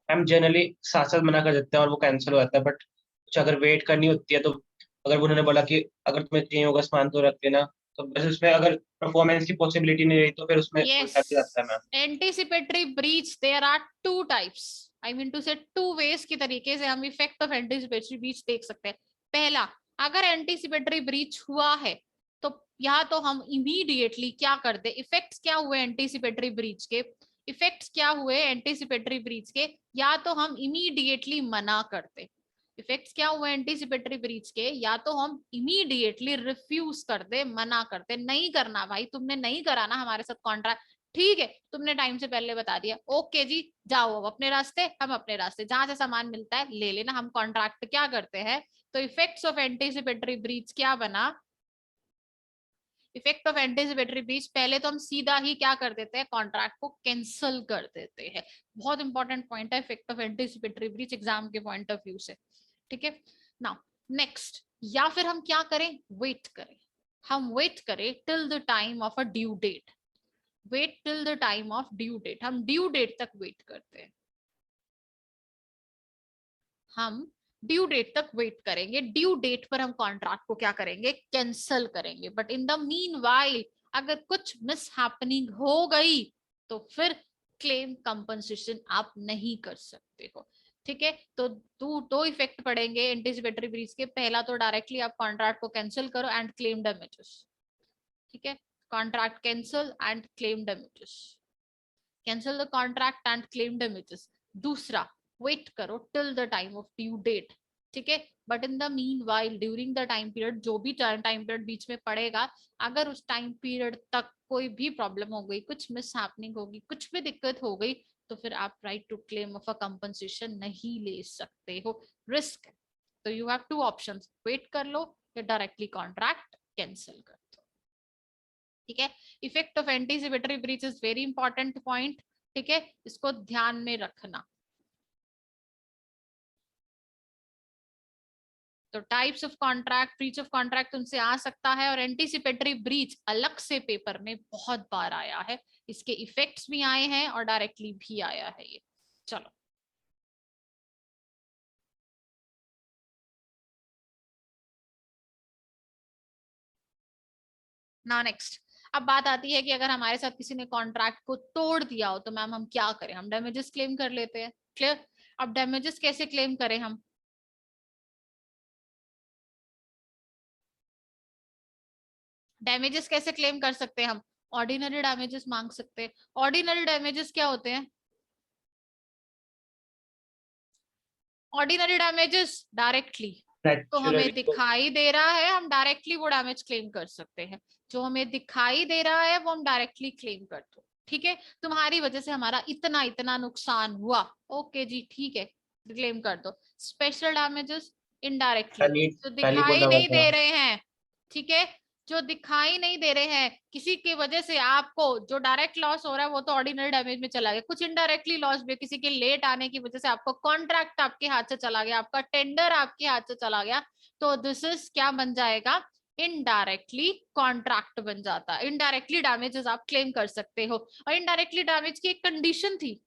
हम जनरली साथ साथ मना कर देते हैं और वो कैंसिल हो जाता है, बट कुछ अगर वेट करनी होती है तो अगर उन्होंने बोला कि अगर तुम्हें चाहिए होगा सामान तो रख लेना, तो बस उसमें अगर परफॉर्मेंस की पॉसिबिलिटी नहीं रही तो फिर उसमें yes, जाता है ma'am. Anticipatory breach there are two types, I mean to say two ways की तरीके से हम इफेक्ट ऑफ एंटीसिपेटरी ब्रीच देख सकते हैं। पहला, अगर एंटीसिपेटरी ब्रीच हुआ है तो या तो हम इमीडिएटली क्या कर दे, इफेक्ट्स क्या हुए एंटीसिपेटरी ब्रीच के, इफेक्ट्स क्या हुए एंटीसिपेटरी ब्रीच के, या तो हम इमीडिएटली मना करते। इफेक्ट्स क्या हुए एंटीसिपेटरी ब्रीच के, या तो हम इमीडिएटली रिफ्यूज कर दे, मना करते, नहीं करना भाई, तुमने नहीं कराना हमारे साथ कॉन्ट्रैक्ट, ठीक है, तुमने टाइम से पहले बता दिया, ओके जी जाओ अब अपने रास्ते, हम अपने रास्ते, जहां से सामान मिलता है ले लेना, हम कॉन्ट्रैक्ट क्या करते हैं। तो इफेक्ट्स ऑफ एंटीसिपेटरी ब्रीच क्या बना? इफेक्ट ऑफ एंटीसिपेटरी ब्रीच, पहले तो हम सीधा ही क्या कर देते हैं? कॉन्ट्रैक्ट को कैंसिल कर देते हैं। बहुत इंपॉर्टेंट पॉइंट है effect of anticipatory breach exam के पॉइंट ऑफ व्यू से, ठीक है। नाउ नेक्स्ट, या फिर हम क्या करें? वेट करें, हम वेट करें till the time of a due date, wait till the time of due date, हम ड्यू डेट तक वेट करते हैं, हम ड्यू डेट तक वेट करेंगे, ड्यू डेट पर हम कॉन्ट्रैक्ट को क्या करेंगे, कैंसिल करेंगे। But in the meanwhile अगर कुछ मिस हैपनिंग हो गई तो फिर क्लेम कंपनसेशन आप नहीं कर सकते हो। ठीक है, तो दो इफेक्ट पड़ेंगे एंटीसिपेटरी ब्रीच के। पहला तो डायरेक्टली आप कॉन्ट्रैक्ट को कैंसिल करो एंड क्लेम डैमेजेस। ठीक है, contract cancel and claim damages, cancel the contract and claim damages. दूसरा, वेट करो till the time of due date. ठीक है, but in the meanwhile during the time period, जो भी time period बीच में पड़ेगा, अगर उस टाइम पीरियड तक कोई भी प्रॉब्लम हो गई, कुछ मिस हैपनिंग होगी, कुछ भी दिक्कत हो गई, तो फिर आप right to claim of a compensation नहीं ले सकते हो, रिस्क है। तो you have two options, wait कर लो या डायरेक्टली कॉन्ट्रैक्ट कैंसिल कर दो। ठीक है, effect of anticipatory breach is very important point. ठीक है, इसको ध्यान में रखना। तो types of contract, breach of contract उनसे आ सकता है, और एंटीसिपेटरी ब्रीच अलग से पेपर में बहुत बार आया है, इसके इफेक्ट्स भी आए हैं और डायरेक्टली भी आया है ये। चलो ना नेक्स्ट। अब बात आती है कि अगर हमारे साथ किसी ने कॉन्ट्रैक्ट को तोड़ दिया हो तो मैम हम क्या करें, हम डैमेजेस क्लेम कर लेते हैं। क्लियर? अब डैमेजेस कैसे क्लेम करें हम, डैमेजेस कैसे क्लेम कर सकते हैं हम, ऑर्डिनरी डैमेजेस मांग सकते हैं। ऑर्डिनरी डैमेजेस क्या होते हैं, ऑर्डिनरी डैमेजेस डायरेक्टली तो हमें नेचुरली तो दिखाई दे रहा है, हम डायरेक्टली वो डैमेज क्लेम कर सकते हैं। जो हमें दिखाई दे रहा है वो हम डायरेक्टली क्लेम कर दो। ठीक है, तुम्हारी वजह से हमारा इतना इतना नुकसान हुआ, ओके जी ठीक है, क्लेम कर दो। स्पेशल डैमेजेस इनडायरेक्टली, जो पहले दिखाई बोला हुआ नहीं था। दे रहे हैं। ठीक है, जो दिखाई नहीं दे रहे हैं, किसी की वजह से आपको जो डायरेक्ट लॉस हो रहा है वो तो ऑर्डिनरी डैमेज में चला गया, कुछ इनडायरेक्टली लॉस भी, किसी के लेट आने की वजह से आपको कॉन्ट्रैक्ट आपके हाथ से चला गया, आपका टेंडर आपके हाथ से चला गया, तो दिस इज क्या बन जाएगा, इनडायरेक्टली कॉन्ट्रैक्ट बन जाता है। इनडायरेक्टली डैमेजेस आप क्लेम कर सकते हो, और इनडायरेक्टली डैमेज की एक कंडीशन थी,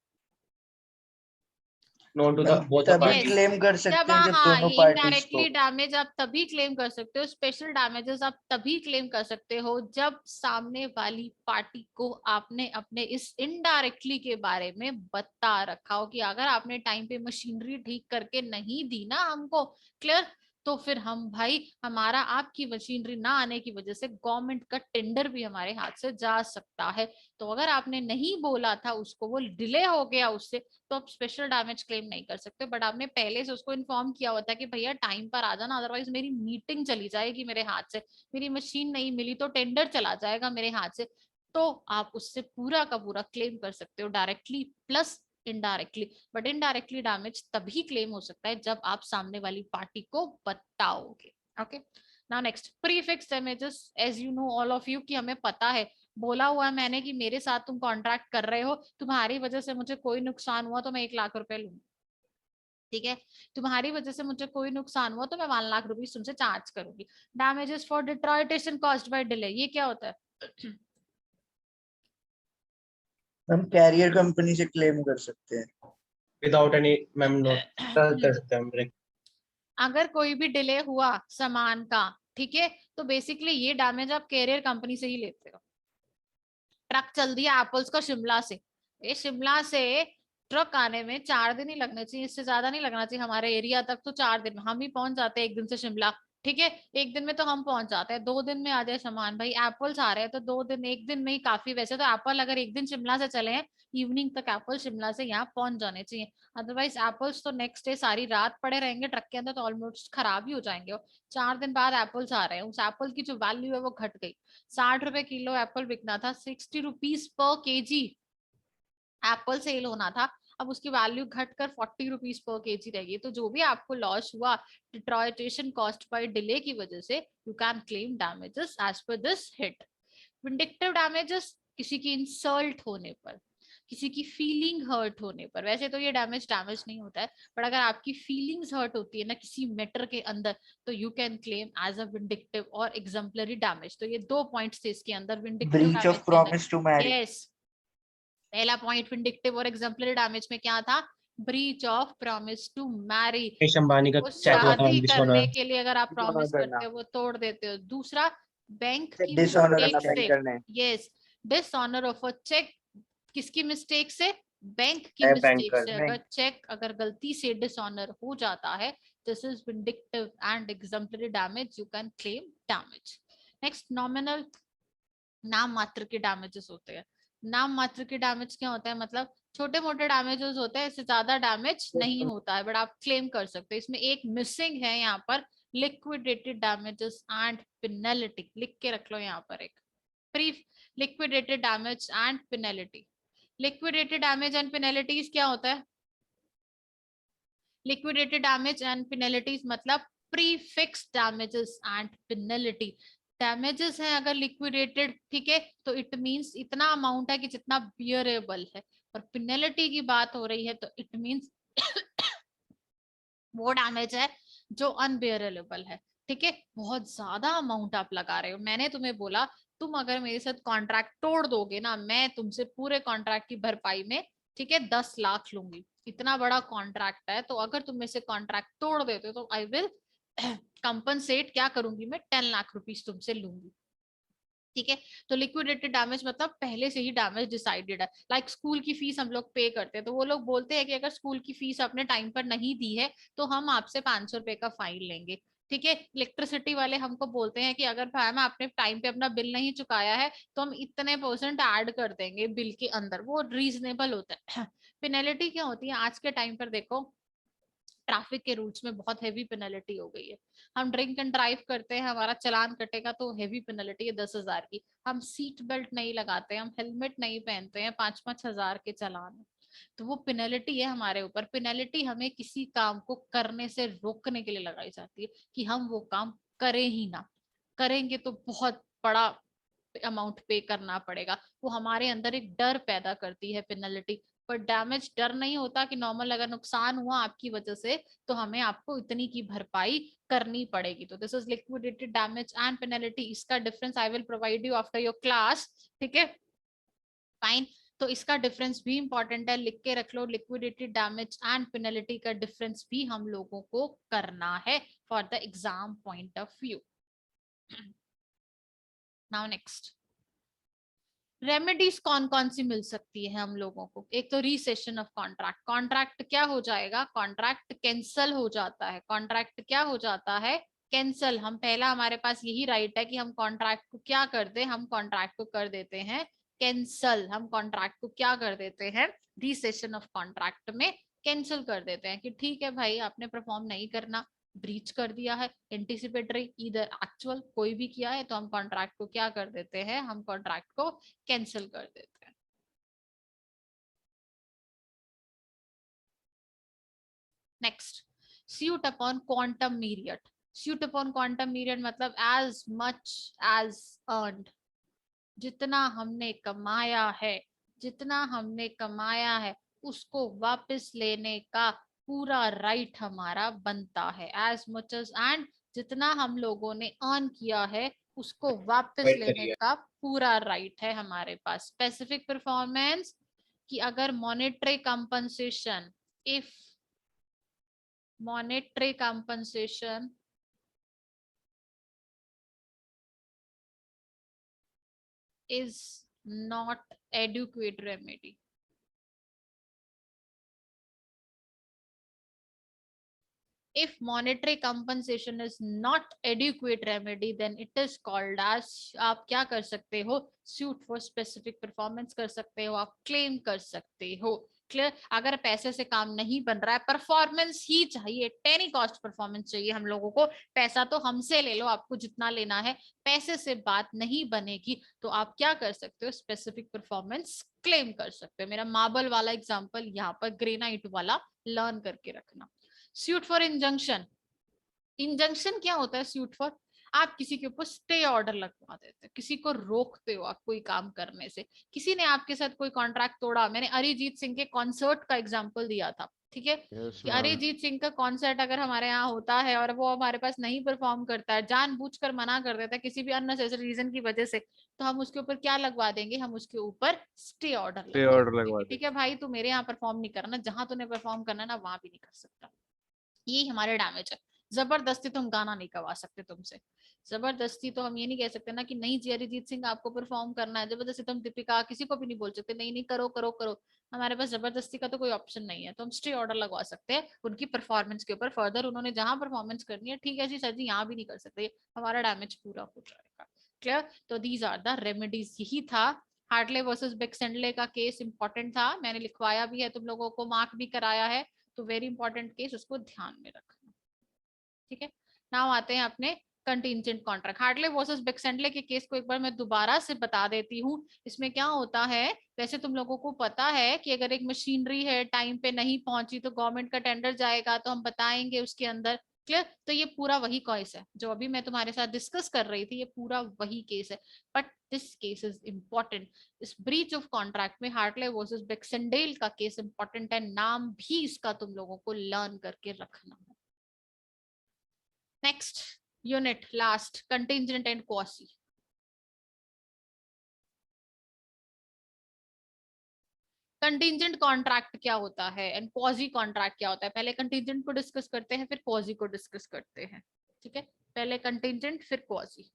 known to the both the तभी Yes. पार्टी। क्लेम कर जब सकते हैं जब हाँ, दोनों पार्टीज को। इनडायरेक्टली डैमेज आप तभी क्लेम कर सकते हो, स्पेशल डैमेजेस आप तभी क्लेम कर सकते हो जब सामने वाली पार्टी को आपने अपने इस इनडायरेक्टली के बारे में बता रखा हो कि अगर आपने टाइम पे मशीनरी ठीक करके नहीं दी ना हमको, क्लियर, तो फिर हम भाई, हमारा आपकी मशीनरी ना आने की वजह से गवर्नमेंट का टेंडर भी हमारे हाथ से जा सकता है। तो अगर आपने नहीं बोला था उसको, वो डिले हो गया उससे, तो आप स्पेशल डैमेज क्लेम नहीं कर सकते। बट आपने पहले से उसको इन्फॉर्म किया होता है कि भैया टाइम पर आ जाना, अदरवाइज मेरी मीटिंग चली जाएगी मेरे हाथ से, मेरी मशीन नहीं मिली तो टेंडर चला जाएगा मेरे हाथ से, तो आप उससे पूरा का पूरा क्लेम कर सकते हो, directly plus indirectly. But indirectly damage तभी क्लेम हो सकता है जब आप सामने वाली पार्टी को बताओगे। Okay, now next, prefix damages. As you know all of you, कि हमें पता है, बोला हुआ है मैंने कि मेरे साथ तुम कॉन्ट्रैक्ट कर रहे हो, तुम्हारी वजह से मुझे कोई नुकसान हुआ तो मैं 1 लाख रुपए लूंगी। ठीक है, तुम्हारी वजह से मुझे कोई नुकसान हुआ तो मैं 1 लाख रुपीज तुमसे चार्ज करूंगी। Damages for deterioration caused by delay, ये क्या होता है, हम कैरियर कंपनी से क्लेम कर सकते हैं। विदाउट एनी मैम नोट कर सकते हैं हम। अगर कोई भी डिले हुआ सामान का, ठीक है, तो बेसिकली ये डैमेज आप कैरियर कंपनी से ही लेते हो। ट्रक चल दिया एप्पल्स का शिमला से, ये शिमला से ट्रक आने में 4 दिन ही लगने चाहिए, इससे ज्यादा नहीं लगना चाहिए हमारे एरिया तक, तो 4 दिन में हम ही पहुंच जाते हैं 1 दिन से शिमला। ठीक है, 1 दिन में तो हम पहुंच जाते हैं, 2 दिन में आ जाए सामान, भाई एप्पल्स आ रहे हैं तो 2 दिन, 1 दिन में ही काफी। वैसे तो एप्पल अगर 1 दिन शिमला से चले हैं, इवनिंग तक एप्पल शिमला से यहाँ पहुंच जाने चाहिए, अदरवाइज एप्पल्स तो नेक्स्ट डे सारी रात पड़े रहेंगे ट्रक के अंदर, तो ऑलमोस्ट खराब ही हो जाएंगे। 4 दिन बाद एप्पल्स आ रहे हैं, उस एप्पल की जो वैल्यू है वो घट गई, 60 रुपए किलो एप्पल बिकना था, 60 rupees per KG Apple cell होना था, अब उसकी वैल्यू घटकर 40 रुपीज पर केजी रहेगी। तो जो भी आपको लॉस हुआ डिट्रॉयटेशन कॉस्ट बाय डिले की वजह से, you can claim damages as पर दिस हिट। विंडिक्टिव डैमेजेस, किसी की इंसल्ट होने पर, किसी की फीलिंग हर्ट होने पर, वैसे तो ये डैमेज नहीं होता है, पर अगर आपकी फीलिंग्स हर्ट होती है ना किसी मैटर के अंदर, तो you can claim as a vindictive और एग्जाम्पलरी डैमेज। तो ये 2 पॉइंट्स थे इसके अंदर, vindictive breach of promise to marry. Yes, पहला पॉइंट विंडिक्टिव और एग्जाम्पलरी डैमेज में क्या था, breach of promise to marry, Mukesh Ambani का वो चैट हुआ था शादी डिसऑनर। करने के लिए अगर आप Dishonor प्रॉमिस करना। करते हो वो तोड़ देते हो। दूसरा बैंक की Dishonor मिस्टेक करना से, करना है। Yes, dishonour of a cheque, किसकी मिस्टेक से? बैंक की है मिस्टेक banker, से। अगर चेक अगर गलती से डिसऑनर हो जाता है, this is vindictive and exemplary damage, you can claim damage. Next, nominal, नाम मात्र के डैमेजेस होते हैं। नाम मात्र के डैमेज क्या होता है? मतलब छोटे मोटे डैमेजेस होते हैं, इससे ज्यादा डैमेज नहीं होता है, बट आप क्लेम कर सकते हैं। इसमें एक मिसिंग है यहाँ पर, लिक्विडेटेड डैमेजेस एंड पेनल्टी, लिख के रख लो यहाँ पर एक pre liquidated damage and penalty. Liquidated damage and penalties क्या होता है? लिक्विडेटेड डैमेज एंड पेनल्टीज मतलब prefix damages and penalty. Damages हैं अगर लिक्विडेटेड, ठीक है, तो इट मींस इतना अमाउंट है कि जितना बियरेबल है, और पेनल्टी की बात हो रही है तो इट मींस वो डैमेज है जो अनबियरेबल है, ठीक है, बहुत ज्यादा अमाउंट आप लगा रहे हो। मैंने तुम्हें बोला तुम अगर मेरे साथ कॉन्ट्रैक्ट तोड़ दोगे ना, मैं तुमसे पूरे कॉन्ट्रैक्ट की भरपाई में, ठीक है, 10 लाख लूंगी। इतना बड़ा कॉन्ट्रैक्ट है, तो अगर तुम मेरे से कॉन्ट्रैक्ट तोड़ देते हो तो आई विल कंपनसेट, क्या करूंगी मैं, 10 लाख रुपीज तुमसे लूंगी, ठीक है। तो लिक्विडेटेड डैमेज मतलब पहले से ही डैमेज डिसाइडेड है। लाइक स्कूल की फीस हम लोग पे करते हैं, तो वो लोग बोलते हैं कि अगर स्कूल की फीस आपने टाइम पर नहीं दी है तो हम आपसे 500 रुपए का फाइन लेंगे, ठीक है। इलेक्ट्रिसिटी वाले हमको बोलते हैं कि अगर भाई मैं आपने टाइम पे अपना बिल नहीं चुकाया है तो हम इतने % ऐड कर देंगे बिल के अंदर, वो रीजनेबल होता है। पेनल्टी क्या होती है? आज के टाइम पर देखो, ट्रैफिक के रूल्स में बहुत हैवी पेनल्टी हो गई है। हम ड्रिंक एंड ड्राइव करते हैं, हमारा चलान कटेगा तो हैवी पेनल्टी है 10,000 की। हम सीट बेल्ट नहीं लगाते, हम हेलमेट नहीं पहनते हैं, 5-5 हजार के चलान है। तो वो पेनल्टी है हमारे ऊपर। पेनल्टी हमें किसी काम को करने से रोकने के लिए लगाई जाती है कि हम वो काम करें ही ना, करेंगे तो बहुत बड़ा अमाउंट पे करना पड़ेगा। वो हमारे अंदर एक डर पैदा करती है पेनल्टी। पर डैमेज डर नहीं होता कि नॉर्मल अगर नुकसान हुआ आपकी वजह से तो हमें आपको इतनी की भरपाई करनी पड़ेगी। तो this is liquidated damage and penalty. इसका difference I will provide you after your class, ठीक है, फाइन। तो इसका डिफरेंस भी इंपॉर्टेंट है, लिख के रख लो। लिक्विडेटेड डैमेज एंड पेनल्टी का डिफरेंस भी हम लोगों को करना है for the exam point of view. Now next, remedies कौन कौन सी मिल सकती है हम लोगों को? एक तो रीसेशन ऑफ कॉन्ट्रैक्ट, कॉन्ट्रैक्ट क्या हो जाएगा? कॉन्ट्रैक्ट कैंसल हो जाता है। कॉन्ट्रैक्ट क्या हो जाता है? कैंसल। हम पहला हमारे पास यही राइट है कि हम कॉन्ट्रैक्ट को क्या कर दे, हम कॉन्ट्रैक्ट को कर देते हैं कैंसल। हम कॉन्ट्रैक्ट को क्या कर देते हैं? रीसेशन ऑफ कॉन्ट्रैक्ट में कैंसिल कर देते हैं कि ठीक है भाई आपने परफॉर्म नहीं करना, ब्रीच कर दिया है, एंटिसिपेटरी इधर एक्चुअल कोई भी किया है, तो हम कॉन्ट्रैक्ट को क्या कर देते हैं? हम कॉन्ट्रैक्ट को कैंसिल कर देते हैं। Next, suit upon quantum meruit. Suit upon quantum meruit मतलब एज मच एज अर्न्ड, जितना हमने कमाया है, जितना हमने कमाया है उसको वापस लेने का पूरा राइट हमारा बनता है। एज मच एज, एंड जितना हम लोगों ने अर्न किया है उसको वापस Wait लेने करिए। का पूरा राइट है हमारे पास। स्पेसिफिक परफॉर्मेंस कि अगर monetary compensation, if monetary compensation is not adequate remedy. If monetary compensation is not adequate remedy, then it is called as, आप क्या कर सकते हो? suit for specific performance कर सकते हो, आप claim कर सकते हो। क्लियर? अगर पैसे से काम नहीं बन रहा है, परफॉर्मेंस ही चाहिए, टेनी कॉस्ट परफॉर्मेंस चाहिए हम लोगों को। पैसा तो हमसे ले लो, आपको जितना लेना है, पैसे से बात नहीं बनेगी, तो आप क्या कर सकते हो? स्पेसिफिक परफॉर्मेंस क्लेम कर सकते हो। मेरा मार्बल वाला एग्जांपल यहाँ पर ग्रेनाइट वाला लर्न करके रखना। सूट फॉर इंजंक्शन, इंजंक्शन क्या होता है? सूट फॉर, आप किसी के ऊपर स्टे ऑर्डर लगवा देते हो, किसी को रोकते हो आप कोई काम करने से। किसी ने आपके साथ कोई कॉन्ट्रैक्ट तोड़ा, मैंने अरिजीत सिंह के कॉन्सर्ट का एग्जांपल दिया था, ठीक है, Yes, कि ma'am. अरिजीत सिंह का कॉन्सर्ट अगर हमारे यहाँ होता है और वो हमारे पास नहीं परफॉर्म करता है, जानबूझकर मना कर देता है किसी भी अननेसेसरी रीजन की वजह से, तो हम उसके ऊपर क्या लगवा देंगे, हम उसके ऊपर स्टे ऑर्डर Stay order लगवा देंगे। देंगे। ठीक है भाई, तू मेरे यहाँ परफॉर्म नहीं करना, जहां तूने परफॉर्म करना ना वहां भी नहीं कर सकता। यही हमारे डैमेज है। जबरदस्ती तो हम गाना नहीं करवा सकते तुमसे, जबरदस्ती तो हम ये नहीं कह सकते ना कि नहीं जी अरिजीत सिंह आपको परफॉर्म करना है, जबरदस्ती तो हम दीपिका किसी को भी नहीं बोल सकते नहीं नहीं करो करो करो। हमारे पास जबरदस्ती का तो कोई ऑप्शन नहीं है, तो हम स्टे ऑर्डर लगवा सकते हैं उनकी परफॉर्मेंस के ऊपर। फर्दर उन्होंने जहां परफॉर्मेंस करनी है, ठीक है जी सर जी यहाँ भी नहीं कर सकते, हमारा डैमेज पूरा हो जाएगा। क्लियर? तो दीज आर द रेमेडीज। यही था हार्टले वर्सेस बेक्सेंडले का केस, इंपॉर्टेंट था, मैंने लिखवाया भी है, तुम लोगों को मार्क भी कराया है, तो वेरी इंपॉर्टेंट केस, उसको ध्यान में रखना। ठीक है, नाउ आते हैं अपने कंटिंजेंट कॉन्ट्रैक्ट। हार्टले वर्सेस बेक्सेंडले के केस को एक बार मैं दोबारा से बता देती हूँ। इसमें क्या होता है, वैसे तुम लोगों को पता है कि अगर एक मशीनरी है टाइम पे नहीं पहुंची तो गवर्नमेंट का टेंडर जाएगा, तो हम बताएंगे उसके अंदर। क्लियर? तो ये पूरा वही केस है जो अभी मैं तुम्हारे साथ डिस्कस कर रही थी, ये पूरा वही केस है, but this case is important. इस ब्रीच ऑफ कॉन्ट्रैक्ट में हार्टले वर्सेस बेक्सेंडेल का केस इंपॉर्टेंट है, नाम भी इसका तुम लोगों को लर्न करके रखना है। Next unit, last, contingent and quasi. Contingent contract क्या होता है एंड क्वासी कॉन्ट्रैक्ट क्या होता है? पहले कंटिंजेंट को डिस्कस करते हैं, फिर क्वासी को डिस्कस करते हैं। ठीक है, पहले कंटिंजेंट फिर क्वासी।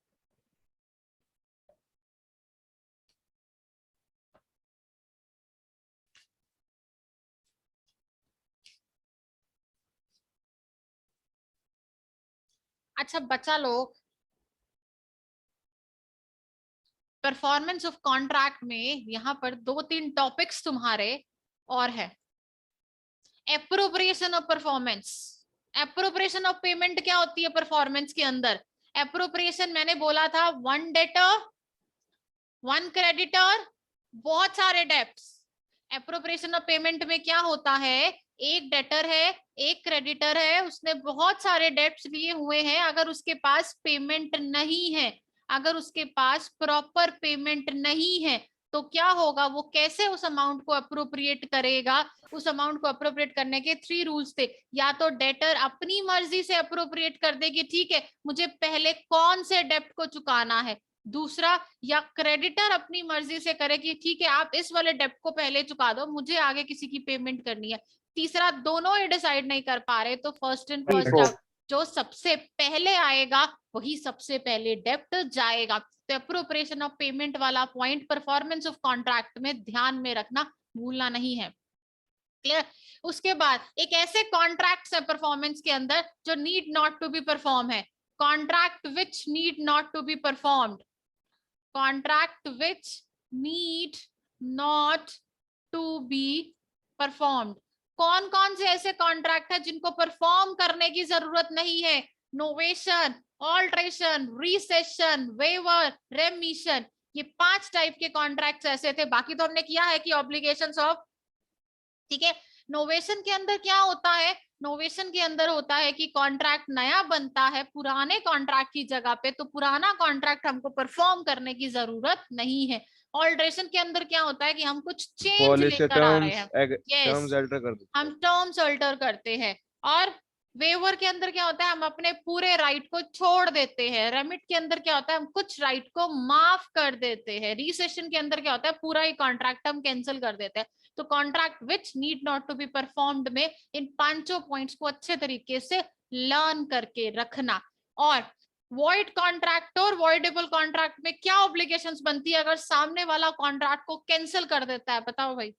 अच्छा बच्चा लोग, परफॉर्मेंस ऑफ कॉन्ट्रैक्ट में यहाँ पर 2-3 टॉपिक्स तुम्हारे और है। Appropriation of performance, appropriation of payment क्या होती है परफॉर्मेंस के अंदर? एप्रोप्रिएशन मैंने बोला था, 1 डेटर 1 क्रेडिटर, बहुत सारे डेब्ट्स। एप्रोप्रिएशन ऑफ पेमेंट में क्या होता है, एक डेटर है एक क्रेडिटर है, उसने बहुत सारे डेब्ट्स लिए हुए हैं, अगर उसके पास पेमेंट नहीं है, अगर उसके पास प्रॉपर पेमेंट नहीं है, तो क्या होगा, वो कैसे उस अमाउंट को अप्रोप्रिएट करेगा? उस अमाउंट को अप्रोप्रिएट करने के 3 रूल्स थे। या तो डेटर अपनी मर्जी से अप्रोप्रिएट कर देगी, ठीक है मुझे पहले कौन से डेब्ट को चुकाना है। दूसरा, या क्रेडिटर अपनी मर्जी से करे कि ठीक है आप इस वाले डेब्ट को पहले चुका दो, मुझे आगे किसी की पेमेंट करनी है। तीसरा, दोनों ही डिसाइड नहीं कर पा रहे, तो फर्स्ट इन फर्स्ट आउट, जो सबसे पहले आएगा वही सबसे पहले डेब्ट जाएगा। तो अप्रोप्रिएशन ऑफ पेमेंट वाला पॉइंट परफॉर्मेंस ऑफ कॉन्ट्रैक्ट में ध्यान में रखना, भूलना नहीं है। क्लियर? उसके बाद एक ऐसे कॉन्ट्रैक्ट्स है परफॉर्मेंस के अंदर जो need not to be perform है, contract which need not to be performed, contract which need not to be performed। कौन कौन से ऐसे कॉन्ट्रैक्ट है जिनको परफॉर्म करने की जरूरत नहीं है? Novation, alteration, rescission, waiver, remission, ये 5 टाइप के कॉन्ट्रैक्ट्स ऐसे थे। बाकी तो हमने किया है कि ऑब्लिगेशंस ऑफ, ठीक है। नोवेशन के अंदर क्या होता है, नोवेशन के अंदर होता है कि कॉन्ट्रैक्ट नया बनता है पुराने कॉन्ट्रैक्ट की जगह पे, तो पुराना कॉन्ट्रैक्ट हमको परफॉर्म करने की जरूरत नहीं है। ऑल्ट्रेशन के अंदर क्या होता है कि हम कुछ चेंज लेकर आ रहे हैं, टर्म्स अल्टर कर देते हम टर्म्स अल्टर करते हैं। और वेवर के अंदर क्या होता है, हम अपने पूरे राइट को छोड़ देते हैं। रेमिट के अंदर क्या होता है, हम कुछ राइट को माफ कर देते हैं। रिसेशन के अंदर क्या होता है, पूरा ही कॉन्ट्रैक्ट हम कैंसिल कर देते हैं। तो contract which need not to be performed में इन 5 पॉइंट्स को अच्छे तरीके से लर्न करके रखना। और वॉइड कॉन्ट्रैक्ट और वॉइडेबल कॉन्ट्रैक्ट में क्या ऑब्लिगेशंस बनती है अगर सामने वाला कॉन्ट्रैक्ट को कैंसिल कर देता है? बताओ भाई,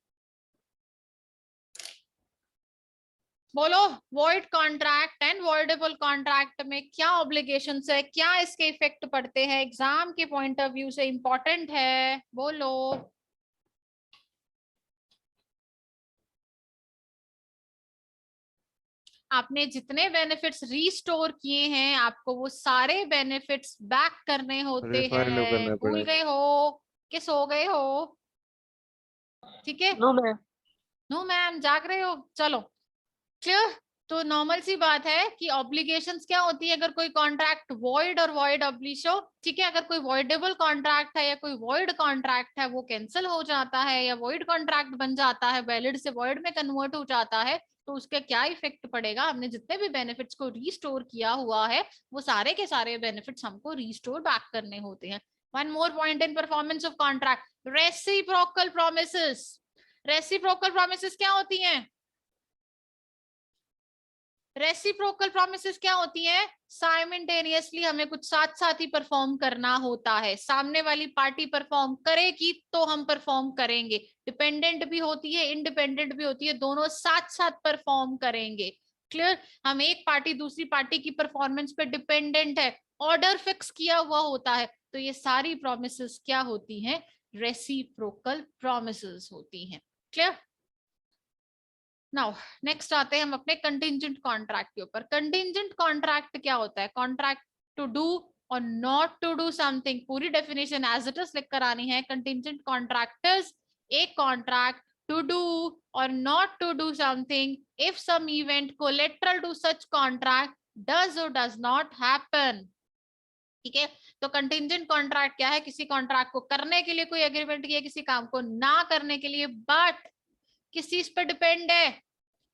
बोलो। Void contract and voidable contract में क्या ऑब्लिगेशंस है, क्या इसके इफेक्ट पड़ते हैं, एग्जाम के पॉइंट ऑफ व्यू से इंपॉर्टेंट है, बोलो। आपने जितने बेनिफिट्स रीस्टोर किए हैं, आपको वो सारे बेनिफिट्स बैक करने होते रिफाइंड हैं। करना भूल पड़ेगा। गए हो कि सो गए हो? ठीक है, नो मैम। नो मैम, जाग रहे हो? चलो क्लियर। तो नॉर्मल सी बात है कि ऑब्लिगेशंस क्या होती है अगर कोई कॉन्ट्रैक्ट वॉइड और वॉइड ऑब्लिशो, ठीक है। अगर कोई वॉइडेबल कॉन्ट्रैक्ट है या कोई वॉइड कॉन्ट्रैक्ट है, वो कैंसिल हो जाता है या वॉइड कॉन्ट्रैक्ट बन जाता है, वैलिड से वॉइड में कन्वर्ट हो जाता है, तो उसका क्या इफेक्ट पड़ेगा, हमने जितने भी बेनिफिट्स को रिस्टोर किया हुआ है वो सारे के सारे बेनिफिट्स हमको रिस्टोर बैक करने होते हैं। One more point in performance of contract, reciprocal promises. Reciprocal promises क्या होती हैं? रेसिप्रोकल प्रोमिसेस क्या होती हैं? साइमल्टेनियसली हमें कुछ साथ साथ ही परफॉर्म करना होता है, सामने वाली पार्टी परफॉर्म करेगी तो हम परफॉर्म करेंगे, डिपेंडेंट भी होती है इंडिपेंडेंट भी होती है, दोनों साथ साथ परफॉर्म करेंगे। क्लियर? हम एक पार्टी दूसरी पार्टी की परफॉर्मेंस पे डिपेंडेंट है, ऑर्डर फिक्स किया हुआ होता है, तो ये सारी प्रोमिसेस क्या होती हैं? रेसिप्रोकल प्रोमिसेस होती हैं। क्लियर? नाउ नेक्स्ट आते हैं हम अपने कंटिंजेंट कॉन्ट्रैक्ट के ऊपर। कंटिंजेंट कॉन्ट्रैक्ट क्या होता है? कॉन्ट्रैक्ट टू डू और नॉट टू डू समथिंग, पूरी डेफिनेशन एज इट इज लिख कर आनी है। Contingent contract is a contract to do or not to do something if some event collateral to such contract does or does not happen। ठीक है, तो contingent contract क्या है? किसी कॉन्ट्रैक्ट को करने के लिए कोई एग्रीमेंट किया, किसी काम को ना करने के लिए, बट किस चीज पर डिपेंड है?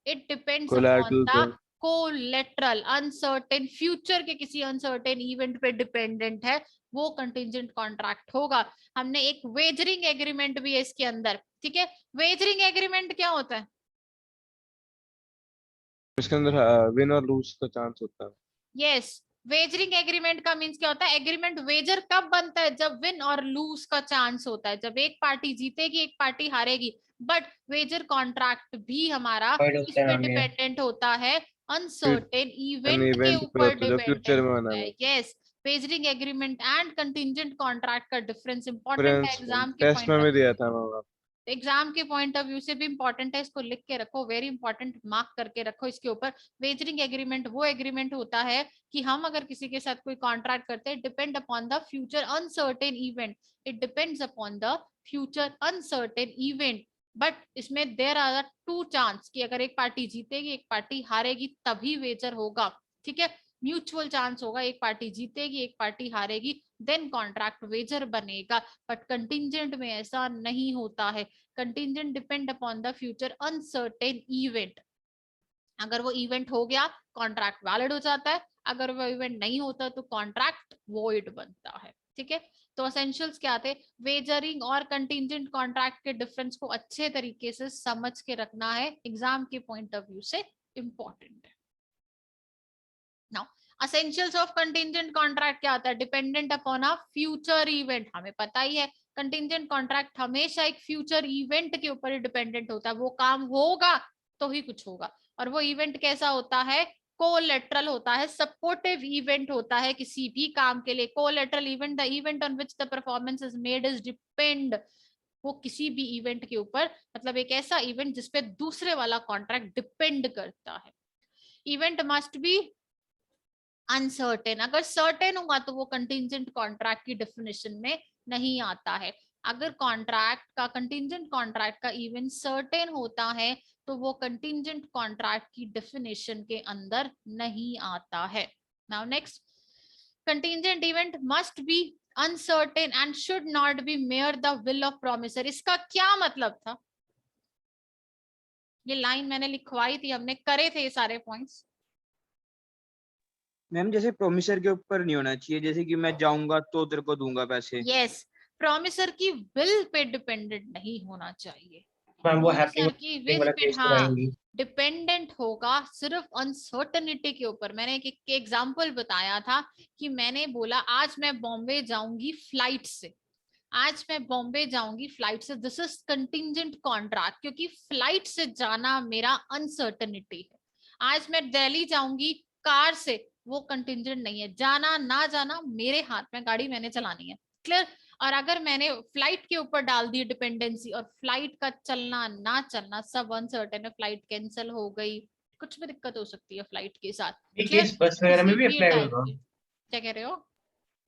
It depends upon the collateral, uncertain future के किसी अनसर्टेन इवेंट पे डिपेंडेंट है, वो कंटिंजेंट कॉन्ट्रैक्ट होगा। हमने एक वेजरिंग एग्रीमेंट भी है इसके अंदर। ठीक है, वेजरिंग एग्रीमेंट क्या होता है? इसके अंदर विन और लूज का चांस होता है। यस, वेजरिंग एग्रीमेंट का मींस क्या होता है? एग्रीमेंट वेजर कब बनता है? जब विन और लूज का चांस होता है, जब एक पार्टी जीतेगी एक पार्टी हारेगी। बट वेजर कॉन्ट्रैक्ट भी हमारा किस पे डिपेंडेंट होता है? अनसर्टेन इवेंट के ऊपर डिपेंडेंट होता है। Yes, wagering agreement and contingent contract का डिफरेंस इंपॉर्टेंट है एग्जाम के टेस्ट पॉइंट में ऑफ भी दिया व्यू था मैम, एग्जाम के पॉइंट ऑफ व्यू से भी इंपॉर्टेंट है, इसको लिख के रखो, वेरी इंपॉर्टेंट, मार्क करके रखो इसके ऊपर। वेजरिंग एग्रीमेंट वो एग्रीमेंट होता है कि हम अगर किसी के साथ कोई कॉन्ट्रैक्ट करते हैं, depend upon the future uncertain event, it depends upon the future uncertain event, but इसमें देयर आर टू चांस कि अगर एक पार्टी जीतेगी एक पार्टी हारेगी तभी वेजर होगा। ठीक है, म्यूचुअल चांस होगा, एक पार्टी जीतेगी एक पार्टी हारेगी, देन कॉन्ट्रैक्ट वेजर बनेगा। बट कंटिंजेंट में ऐसा नहीं होता है। Contingent depend upon the future uncertain event, अगर वो इवेंट हो गया कॉन्ट्रैक्ट वैलिड हो जाता है, अगर वो इवेंट नहीं होता तो कॉन्ट्रैक्ट वॉइड बनता है। ठीक है, तो एसेंशियल्स क्या थे? वेजरिंग और कंटिंजेंट कॉन्ट्रैक्ट के डिफरेंस को अच्छे तरीके से समझ के रखना है, एग्जाम के पॉइंट ऑफ व्यू से इंपॉर्टेंट है। Now essentials of contingent contract क्या होता है? Dependent upon a future event, हमें पता ही है कंटिंजेंट कॉन्ट्रैक्ट हमेशा एक फ्यूचर इवेंट के ऊपर ही डिपेंडेंट होता है, वो काम होगा तो ही कुछ होगा, और वो इवेंट कैसा होता है? कोलेटरल होता है, सपोर्टिव इवेंट होता है किसी भी काम के लिए। Collateral event, the event on which the performance is made is depend, वो किसी भी इवेंट के ऊपर, मतलब एक ऐसा इवेंट जिसपे दूसरे वाला कॉन्ट्रैक्ट डिपेंड करता है। इवेंट मस्ट बी अनसर्टेन, अगर सर्टेन हुआ तो वो कंटिंजेंट कॉन्ट्रैक्ट की डेफिनेशन में नहीं आता है। अगर कॉन्ट्रैक्ट का, कंटिंजेंट कॉन्ट्रैक्ट का इवेंट सर्टेन होता है तो वो कंटिंजेंट कॉन्ट्रैक्ट की डेफिनेशन के अंदर नहीं आता है। Now next, contingent event must be uncertain and should not be mayor the will of promiser. इसका क्या मतलब था? ये लाइन मैंने लिखवाई थी, हमने करे थे ये सारे पॉइंट्स। मैम जैसे प्रोमिसर के ऊपर नहीं होना चाहिए, जैसे कि मैं जाऊंगा तो तेरे को दूंगा पैसे। यस, प्रॉमिसर की विल पे डिपेंडेंट नहीं होना चाहिए। मैम वो प्रॉमिसर की विल वाला पे केस हाँ कराएंगी। डिपेंडेंट होगा सिर्फ अनसर्टनिटी के ऊपर। मैंने एक एग्जांपल बताया था कि मैंने बोला आज मैं बॉम्बे जाऊंगी फ्लाइट से, आज मैं बॉम्बे जाऊंगी फ्लाइट से, दिस इज कंटिंजेंट कॉन्ट्रैक्ट, क्योंकि फ्लाइट से जाना मेरा अनसर्टनिटी है। आज मैं दिल्ली जाऊंगी कार से, वो कंटिंजेंट नहीं है, जाना ना जाना मेरे हाथ में, गाड़ी मैंने चलानी है। क्लियर? और अगर मैंने फ्लाइट के ऊपर डाल दी डिपेंडेंसी और फ्लाइट का चलना ना चलना सब अनसर्टेन है, फ्लाइट कैंसिल हो गई, कुछ भी दिक्कत हो सकती है फ्लाइट के साथ। ये क्लियर? केस बस वगैरह में किसी भी भी अप्लाई टाइप होगा? की, क्या कह रहे हो?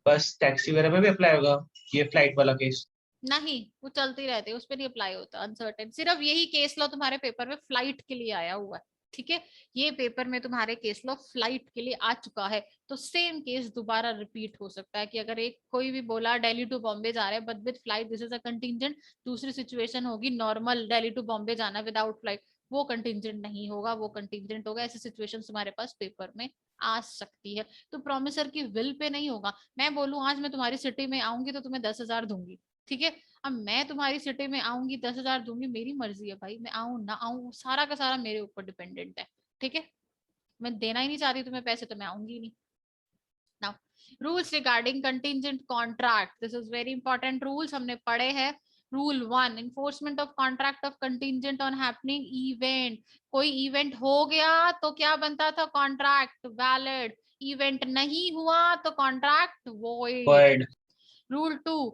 बस टैक्सी वगैरह में भी अप्लाई होगा ये फ्लाइट वाला केस? नहीं, वो चलती रहती है, उस पर नहीं अप्लाई होता अनसर्टेन। सिर्फ यही केस लो तुम्हारे पेपर में फ्लाइट के लिए आया हुआ है। ठीक है, ये पेपर में तुम्हारे केस लो फ्लाइट के लिए आ चुका है, तो सेम केस दोबारा रिपीट हो सकता है कि अगर एक कोई भी बोला दिल्ली टू बॉम्बे जा रहे हैं but with flight, this is a contingent. दूसरी सिचुएशन होगी नॉर्मल दिल्ली टू बॉम्बे जाना विदाउट फ्लाइट, वो कंटिंजेंट नहीं होगा, वो कंटिंजेंट होगा। ऐसी सिचुएशन तुम्हारे पास पेपर में आ सकती है। तो प्रोमिसर की विल पे नहीं होगा। मैं बोलूं आज मैं तुम्हारी सिटी में आऊंगी तो तुम्हें 10,000 दूंगी, ठीक है। अब मैं तुम्हारी सिटी में आऊंगी 10,000 दूंगी, मेरी मर्जी है भाई, मैं आऊं ना आऊं सारा का सारा मेरे ऊपर डिपेंडेंट है, ठीक है। मैं देना ही नहीं चाहती तुम्हें पैसे तो मैं आऊंगी नहीं। Now rules regarding contingent contract, this is very important rules हमने पढ़े हैं। Rule 1, enforcement of contract of contingent on happening event। कोई इवेंट हो गया तो क्या बनता था, कॉन्ट्रैक्ट वैलिड। इवेंट नहीं हुआ तो contract void. void, rule 2,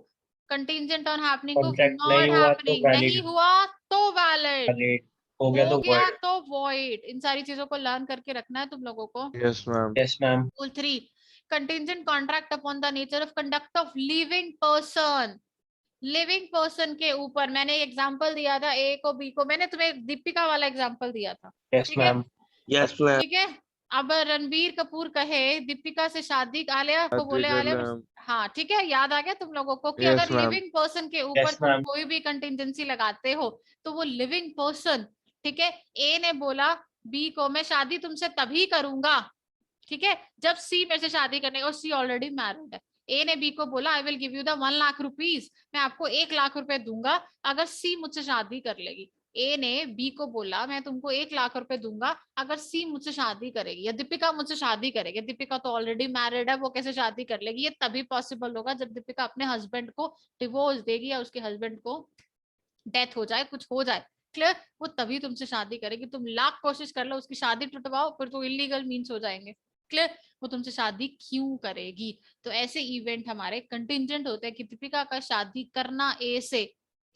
contingent on happening of contract नहीं नॉट हुआ तो हैपनिंग, नहीं वैलिड, हुआ तो वैलिड, वैलिड हो गया हो तो गया void। तो वॉइड। इन सारी चीजों को लर्न करके रखना है तुम लोगों को। Yes ma'am. Yes ma'am. Rule 3, contingent contract upon the nature of conduct of living person। Living person के ऊपर मैंने एग्जांपल दिया था, ए को बी को, मैंने तुम्हें दीपिका वाला एग्जांपल दिया था, यस ठीक है। मैम। Yes ma'am. ठीक है, अब रणबीर कपूर कहे दीपिका से शादी, आलिया को बोले आलिया, हाँ ठीक है, याद आ गया तुम लोगों को कि Yes, अगर ma'am. लिविंग पर्सन के ऊपर Yes, तुम ma'am. कोई भी कंटिजेंसी लगाते हो तो वो लिविंग पर्सन, ठीक है। ए ने बोला बी को मैं शादी तुमसे तभी करूंगा, ठीक है, जब सी मेरे से शादी करने, और सी ऑलरेडी मैरिड है। ए ने बी को बोला आई will give you the 1 lakh rupees, मैं आपको 1 लाख रुपए दूंगा अगर सी मुझसे शादी कर लेगी। ए ने बी को बोला मैं तुमको 1 लाख रुपए दूंगा अगर सी मुझसे शादी करेगी, या दीपिका मुझसे शादी करेगी। दीपिका तो ऑलरेडी मैरिड है, वो कैसे शादी कर लेगी? ये तभी पॉसिबल होगा जब दीपिका अपने हस्बैंड को डिवोर्स देगी या उसके हस्बैंड को डेथ हो जाए, कुछ हो जाए, क्लियर। वो तभी तुमसे शादी करेगी। तुम लाख कोशिश कर लो उसकी शादी टुटवाओ, फिर तो इलीगल मीन्स हो जाएंगे, क्लियर। वो तुमसे शादी क्यों करेगी? तो ऐसे इवेंट हमारे कंटिंजेंट होते हैं कि दीपिका का शादी करना ए से,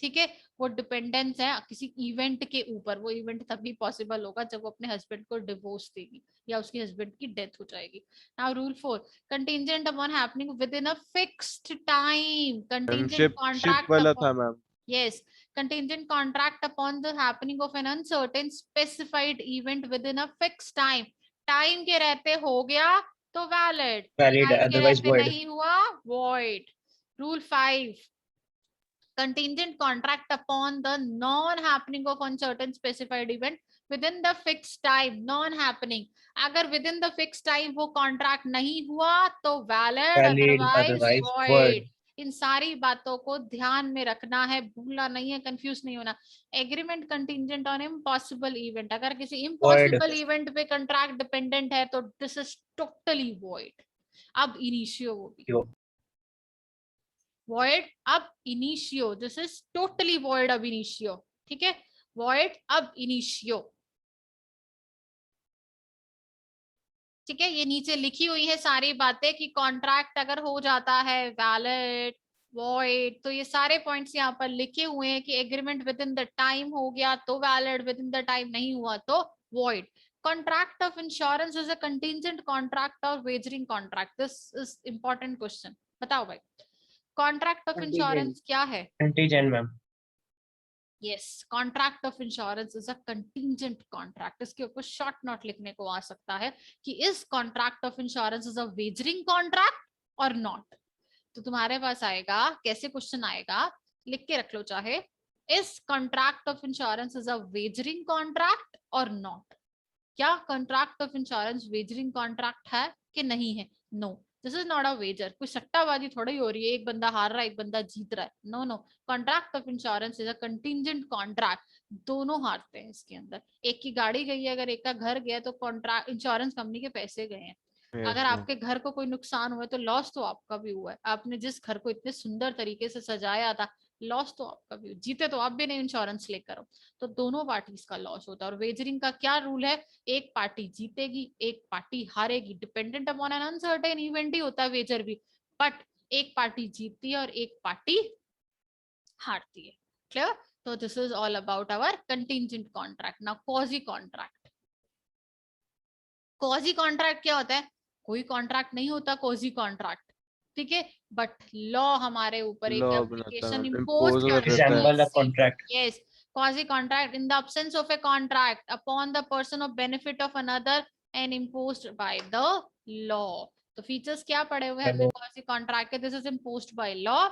ठीक है, वो डिपेंडेंस है किसी इवेंट के ऊपर। वो इवेंट तभी पॉसिबल होगा जब वो अपने हस्बैंड को डिवोर्स देगी या उसके हस्बैंड की डेथ हो जाएगी। Now rule 4, contingent upon happening with in a fixed time. Contingent ship contract वाला अपॉन, था ma'am. yes, contingent contract upon the happening of an uncertain specified event within a fixed time। Time के रहते हो गया तो valid, Valid, time के otherwise रहते void। नहीं हुआ void. Rule 5, contingent contract upon the non happening of uncertain specified event within the fixed time, non happening। अगर within the fixed time वो contract नहीं हुआ तो valid, Valid, otherwise otherwise void। void। इन सारी बातों को ध्यान में रखना है, भूलना नहीं है, कंफ्यूज नहीं होना। Agreement contingent on impossible event, अगर किसी इम्पॉसिबल इवेंट पे कंट्रैक्ट डिपेंडेंट है तो this is totally void. Ab initio वो भी void ab initio, this is totally void ab initio, ठीक है, void ab initio, ठीक है। ये नीचे लिखी हुई है सारी बातें कि कॉन्ट्रैक्ट अगर हो जाता है वैलिड, void, तो ये सारे पॉइंट्स यहाँ पर लिखे हुए हैं कि agreement within the time हो गया तो valid, within the time नहीं हुआ तो void। Contract of insurance is a contingent contract और wagering contract, this is important question, बताओ भाई कॉन्ट्रैक्ट ऑफ इंश्योरेंस क्या है? Contingent ma'am. Yes, contract of insurance is a contingent contract. इसके ऊपर शॉर्ट नोट लिखने को आ सकता है कि इस contract of insurance is a wagering contract और नॉट। तो तुम्हारे पास आएगा, कैसे क्वेश्चन आएगा, लिख के रख लो चाहे, इस contract of insurance is a wagering contract और नॉट। क्या contract of insurance wagering contract है कि नहीं है? No, this is not a wager. कोई सट्टाबाजी थोड़ी हो रही है, एक बंदा हार रहा है एक बंदा जीत रहा है, no no. Contract of insurance is a contingent contract, दोनों हारते हैं इसके अंदर। एक की गाड़ी गई है, अगर एक का घर गया तो कॉन्ट्रैक्ट इंश्योरेंस कंपनी के पैसे गए हैं। अगर आपके घर को कोई नुकसान हुआ है तो लॉस तो आपका भी हुआ है। आपने जिस घर को इतने सुंदर तरीके से सजाया था, लॉस तो आपका भी, जीते तो आप भी नहीं इंश्योरेंस लेकर हो, तो दोनों पार्टीज का लॉस होता है। और वेजरिंग का क्या रूल है? एक पार्टी जीतेगी एक पार्टी हारेगी, dependent upon an uncertain event ही होता है वेजर भी, बट एक पार्टी जीतती है और एक पार्टी हारती है, क्लियर। तो this is all about our contingent contract. Now quasi contract. Quasi contract क्या होता है? कोई कॉन्ट्रैक्ट नहीं होता क्वाजी कॉन्ट्रैक्ट, ठीक है, बट लॉ हमारे ऊपर एक एप्लीकेशन इम्पोज कर Resemble a contract। yes, quasi contract in the absence of a contract upon the person of benefit of another and imposed by the law। तो features क्या पड़े हुए हैं हमने quasi contract के? This is imposed by law,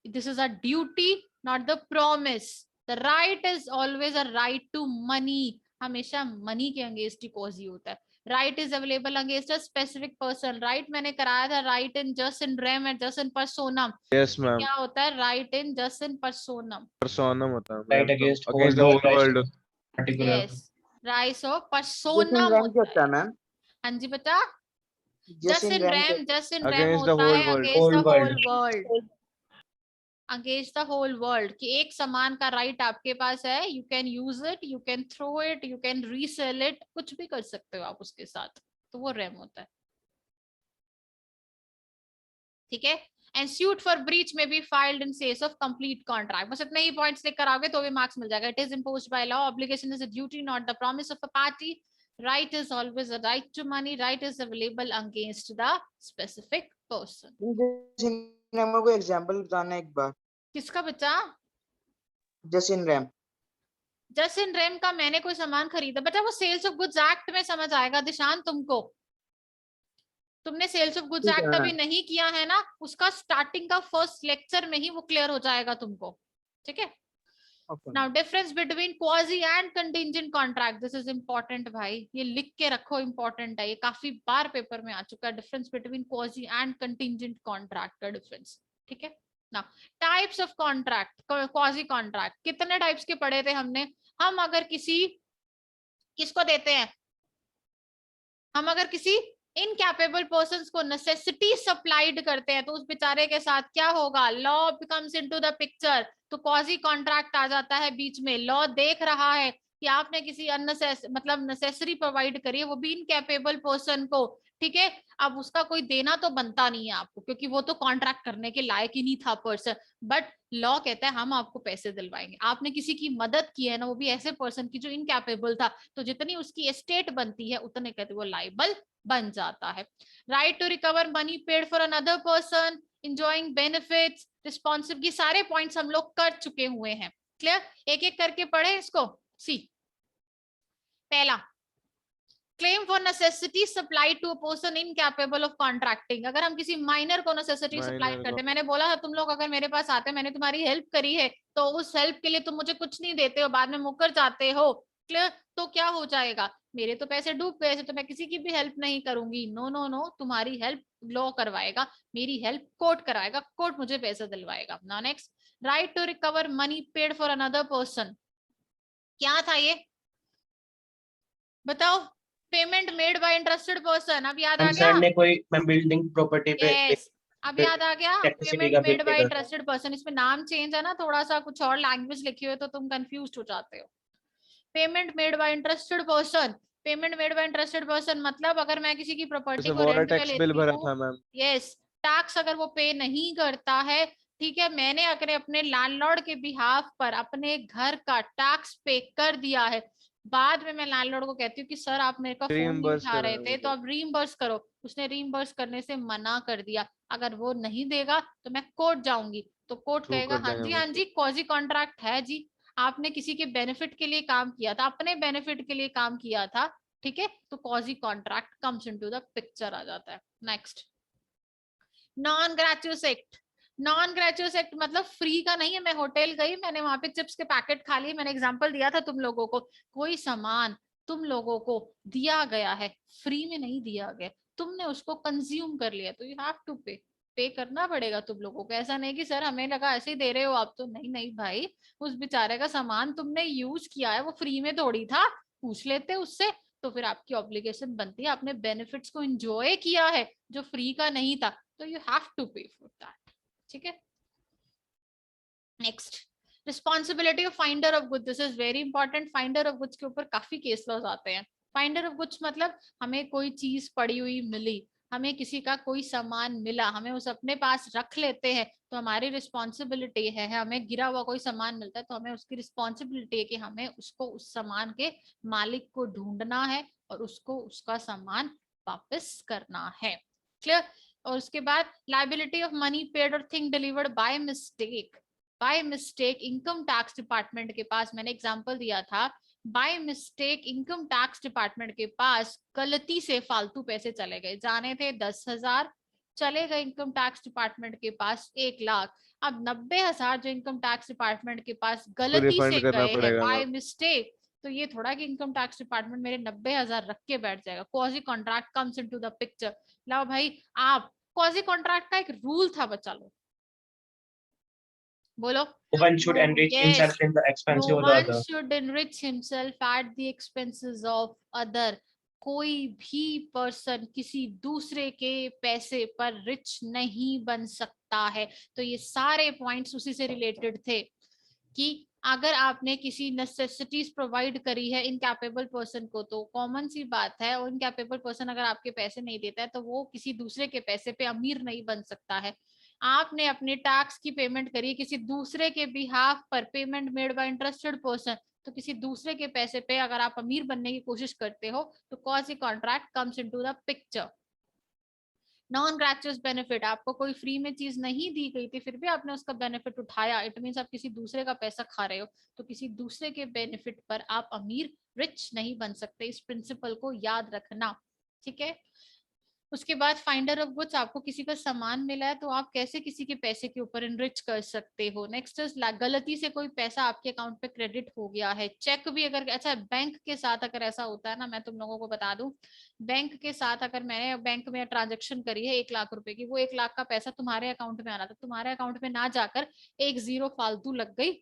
this is a duty not the promise, the right is always a right to money, हमेशा money के against ही कॉजी होता है. Right is available against a specific person. Right मैंने कराया था right in jus in rem and jus in personam. Yes ma'am, क्या होता है right in jus in पर्सोनम? Personam होता है right ma'am, against against the whole world. Particular. Yes, right of jus personam in rem क्या होता होता है. है मैम? हाँ जी बेटा, jus jus in in rem rem, just in rem against the होता होल है world. Against the Whole whole world. World, against the whole world, कि एक सामान का राइट आपके पास है, you can use it, you can throw it, you can resale it, कुछ भी कर सकते हो आप उसके साथ, तो वो रैम होता है. ठीक है. एंड सूट फॉर ब्रीच में be filed in case of complete contract. बस इतने ही पॉइंट्स लेकर आओगे तो भी मार्क्स मिल जाएगा. It is imposed by law, obligation is a duty not the promise of a party. Right is always a right to money. Right is available against the specific person. Just in rem को example बताना एक बार. किसका बच्चा? Just in rem. Just in rem का मैंने कोई सामान खरीदा बेटा, वो सेल्स ऑफ गुड्स एक्ट में समझ आएगा दिशान तुमको. तुमने सेल्स ऑफ गुड्स ठीक है एक्ट अभी मैम. नहीं किया है ना, उसका स्टार्टिंग का फर्स्ट लेक्चर में ही वो क्लियर हो जाएगा तुमको. ठीक है. Okay. Now difference between quasi and contingent contract, this is important भाई, ये लिख के रखो, इंपॉर्टेंट है, ये काफी बार पेपर में आ चुका है. Difference between quasi and contingent contract का डिफरेंस. ठीक है ना. Types of contract, quasi contract कितने टाइप्स के पढ़े थे हमने. हम अगर किसको देते हैं, हम अगर किसी इनकैपेबल पर्संस को नेसेसिटी सप्लाइड करते हैं तो उस बेचारे के साथ क्या होगा, law becomes into the picture. तो क्वाजी कॉन्ट्रैक्ट आ जाता है बीच में. लॉ देख रहा है कि आपने किसी मतलब नेसेसरी प्रोवाइड करी है, वो भी इनकैपेबल पर्सन को. ठीक है. अब उसका कोई देना तो बनता नहीं है आपको, क्योंकि वो तो कॉन्ट्रैक्ट करने के लायक ही नहीं था पर्सन. बट लॉ कहता है हम आपको पैसे दिलवाएंगे. आपने किसी की मदद की है ना, वो भी ऐसे पर्सन की जो इनकैपेबल था, तो जितनी उसकी एस्टेट बनती है उतने कहते वो लाइबल बन जाता है. Right to recover money paid for another person, enjoying benefits, responsive, ये सारे पॉइंट्स हम लोग कर चुके हुए हैं. क्लियर. एक एक करके पढ़े इसको. सी पहला, claim for necessity supplied to a person incapable of contracting. अगर हम किसी माइनर को नेसेसिटी सप्लाई करते हैं, मैंने बोला था तुम लोग अगर मेरे पास आते हैं, मैंने तुम्हारी हेल्प करी है, तो उस हेल्प के लिए तुम मुझे कुछ नहीं देते हो, बाद में मुकर जाते हो. क्लियर. तो क्या हो जाएगा, मेरे तो पैसे डूब गए, तो मैं किसी की भी हेल्प नहीं करूंगी. नो नो नो, तुम्हारी हेल्प लॉ करवाएगा, मेरी हेल्प कोर्ट कराएगा, कोर्ट मुझे पैसे दिलवाएगा. Now next, right to recover money paid for another person. क्या था ये बताओ. Payment made by interested person. अब याद आ गया. ने कोई बिल्डिंग प्रॉपर्टी पे यस, अब याद आ गया. इलेक्ट्रिसिटी पेमेंट का मेड बिल बाय पे इंटरेस्टेड पर्सन, इसमें नाम चेंज है ना थोड़ा सा, कुछ और लैंग्वेज लिखी हुई है तो तुम कंफ्यूज हो जाते हो. Payment made by interested person. Payment made by interested person मतलब अगर मैं किसी की प्रॉपर्टी जैसे को वाटर रेंट में टैक्स बिल लेती भरा हूँ, था मैम. यस, टैक्स अगर वो पे नहीं करता है, ठीक है, मैंने अगर अपने लैंडलॉर्ड के बिहाफ पर अपने घर का टैक्स पे कर दिया है, बाद में मैं लैंडलॉर्ड को कहती हूँ कि सर आप मेरे का फोन नहीं Reimburse उठा रहे करना थे, तो आप रीइंबर्स करो. उसने रीइंबर्स करने से मना कर दिया. अगर वो नहीं देगा तो मैं कोर्ट जाऊंगी, तो कोर्ट Sue कहेगा कर हाँ देंगे जी वो. हाँ जी क्वाजी कॉन्ट्रैक्ट है जी, आपने किसी के बेनिफिट के लिए काम किया था, अपने बेनिफिट के लिए काम किया था. ठीक है, तो quasi contract comes into the picture आ जाता है. Next, non gratuitous act. Non gratuitous act मतलब फ्री का नहीं है. मैं होटल गई, मैंने वहां पे चिप्स के पैकेट खा लिए, मैंने एग्जांपल दिया था तुम लोगों को, कोई सामान तुम लोगों को दिया गया है, फ्री में नहीं दिया गया, तुमने उसको कंज्यूम कर लिया, तो यू हैव टू पे करना पड़ेगा तुम लोगों को. ऐसा नहीं कि सर हमें लगा ऐसे ही दे रहे हो आप, तो नहीं नहीं भाई, उस बेचारे का सामान तुमने यूज किया है, वो फ्री में थोड़ी था, पूछ लेते उससे. तो फिर आपकी ऑब्लिगेशन बनती है, आपने बेनिफिट्स को एंजॉय किया है जो फ्री का नहीं था, तो यू हैव टू पे फॉर दैट. ठीक है. Next, responsibility of finder of goods. This is very important. Finder of goods के ऊपर काफी केस लॉज आते हैं. फाइंडर ऑफ गुड्स मतलब हमें कोई चीज पड़ी हुई मिली, हमें किसी का कोई सामान मिला, हमें उस अपने पास रख लेते हैं, तो हमारी रिस्पॉन्सिबिलिटी है. हमें गिरा हुआ कोई सामान मिलता है तो हमें उसकी रिस्पॉन्सिबिलिटी है कि हमें उसको, उस सामान के मालिक को ढूंढना है और उसको उसका सामान वापस करना है. क्लियर. और उसके बाद लाइबिलिटी ऑफ मनी पेड और thing delivered by mistake. By mistake income tax department के पास, मैंने एग्जांपल दिया था, by mistake income tax department के पास गलती से फालतू पैसे चले गए, जाने थे 10,000, चले गए इनकम टैक्स डिपार्टमेंट के पास 1 लाख। अब 90,000 जो इनकम टैक्स डिपार्टमेंट के पास गलती refund से करना गए हैं पड़ेगा बाय मैम। मिस्टेक, तो ये थोड़ा कि इनकम टैक्स डिपार्टमेंट मेरे 90,000 रख के बैठ जाएगा। Quasi contract comes into the picture. लाओ भाई, आप क्वाजी कॉन्ट्रैक्ट का एक रूल था, बचा लो, बोलो। One should No, enrich yes, himself in the expense no of the one other. should enrich himself at the expenses of other. कोई भी पर्सन किसी दूसरे के पैसे पर रिच नहीं बन सकता है। तो ये सारे पॉइंट्स उसी से रिलेटेड थे कि अगर आपने किसी नेसेसिटीज प्रोवाइड करी है इनकैपेबल पर्सन को, तो कॉमन सी बात है, और इनकैपेबल पर्सन अगर आपके पैसे नहीं देता है तो वो किसी दूसरे के पैसे पे अमीर नहीं बन सकता है। आपने अपने टैक्स की पेमेंट करी किसी दूसरे के बिहाफ पर, payment made by interested person, तो किसी दूसरे के पैसे पे अगर आप अमीर बनने की कोशिश करते हो तो quasi contract comes into the picture. Non gratuitous benefit, आपको कोई फ्री में चीज नहीं दी गई थी फिर भी आपने उसका बेनिफिट उठाया, इट मींस आप किसी दूसरे का पैसा खा रहे हो, तो किसी दूसरे के बेनिफिट पर आप अमीर रिच नहीं बन सकते। इस प्रिंसिपल को याद रखना, ठीक है। उसके बाद फाइंडर ऑफ गुड्स, आपको किसी का सामान मिला है तो आप कैसे किसी के पैसे के ऊपर इनरिच कर सकते हो। नेक्स्ट इज गलती से कोई पैसा आपके अकाउंट पे क्रेडिट हो गया है, चेक भी अगर, अच्छा बैंक के साथ अगर ऐसा होता है ना, मैं तुम लोगों को बता दूं, बैंक के साथ अगर मैंने बैंक में ट्रांजेक्शन करी है 1 लाख रुपए की, वो 1 लाख का पैसा तुम्हारे अकाउंट में आना था, तुम्हारे अकाउंट में ना जाकर एक जीरो फालतू लग गई,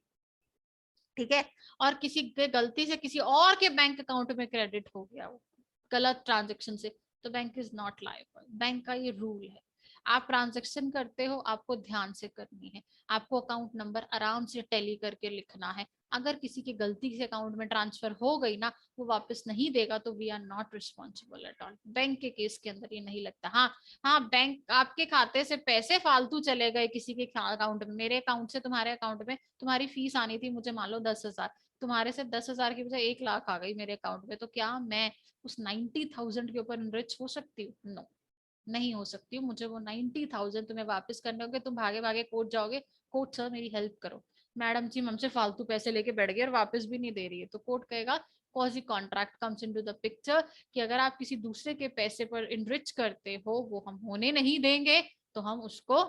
ठीक है, और किसी के गलती से किसी और के बैंक अकाउंट में क्रेडिट हो गया वो गलत ट्रांजेक्शन से, तो bank is not liable. Bank का ये रूल है, आप ट्रांजेक्शन करते हो आपको ध्यान से करनी है, आपको अकाउंट नंबर आराम से टैली करके लिखना है। अगर किसी की गलती से अकाउंट में ट्रांसफर हो गई ना, वो वापस नहीं देगा तो we are not responsible at all. Bank के केस के अंदर ये नहीं लगता। हाँ, बैंक आपके खाते से पैसे फालतू चले गए किसी के अकाउंट में, मेरे अकाउंट से तुम्हारे अकाउंट में, तुम्हारी फीस आनी थी मुझे मान लो 10,000, तुम्हारे से 10,000 की बजाय 1 लाख आ गई मेरे अकाउंट में, तो क्या मैं उस 90,000 के ऊपर इनरिच हो सकती हूँ? नो, नहीं हो सकती हूँ। मुझे वो 90,000 तुम्हें वापस करने होंगे, तुम भागे भागे कोर्ट जाओगे, कोर्ट सर मेरी हेल्प करो, मैडम जी हमसे फालतू पैसे लेके बैठ गए और वापस भी नहीं दे रही है, तो कोर्ट कहेगा quasi contract comes into the picture, कि अगर आप किसी दूसरे के पैसे पर इनरिच करते हो वो हम होने नहीं देंगे, तो हम उसको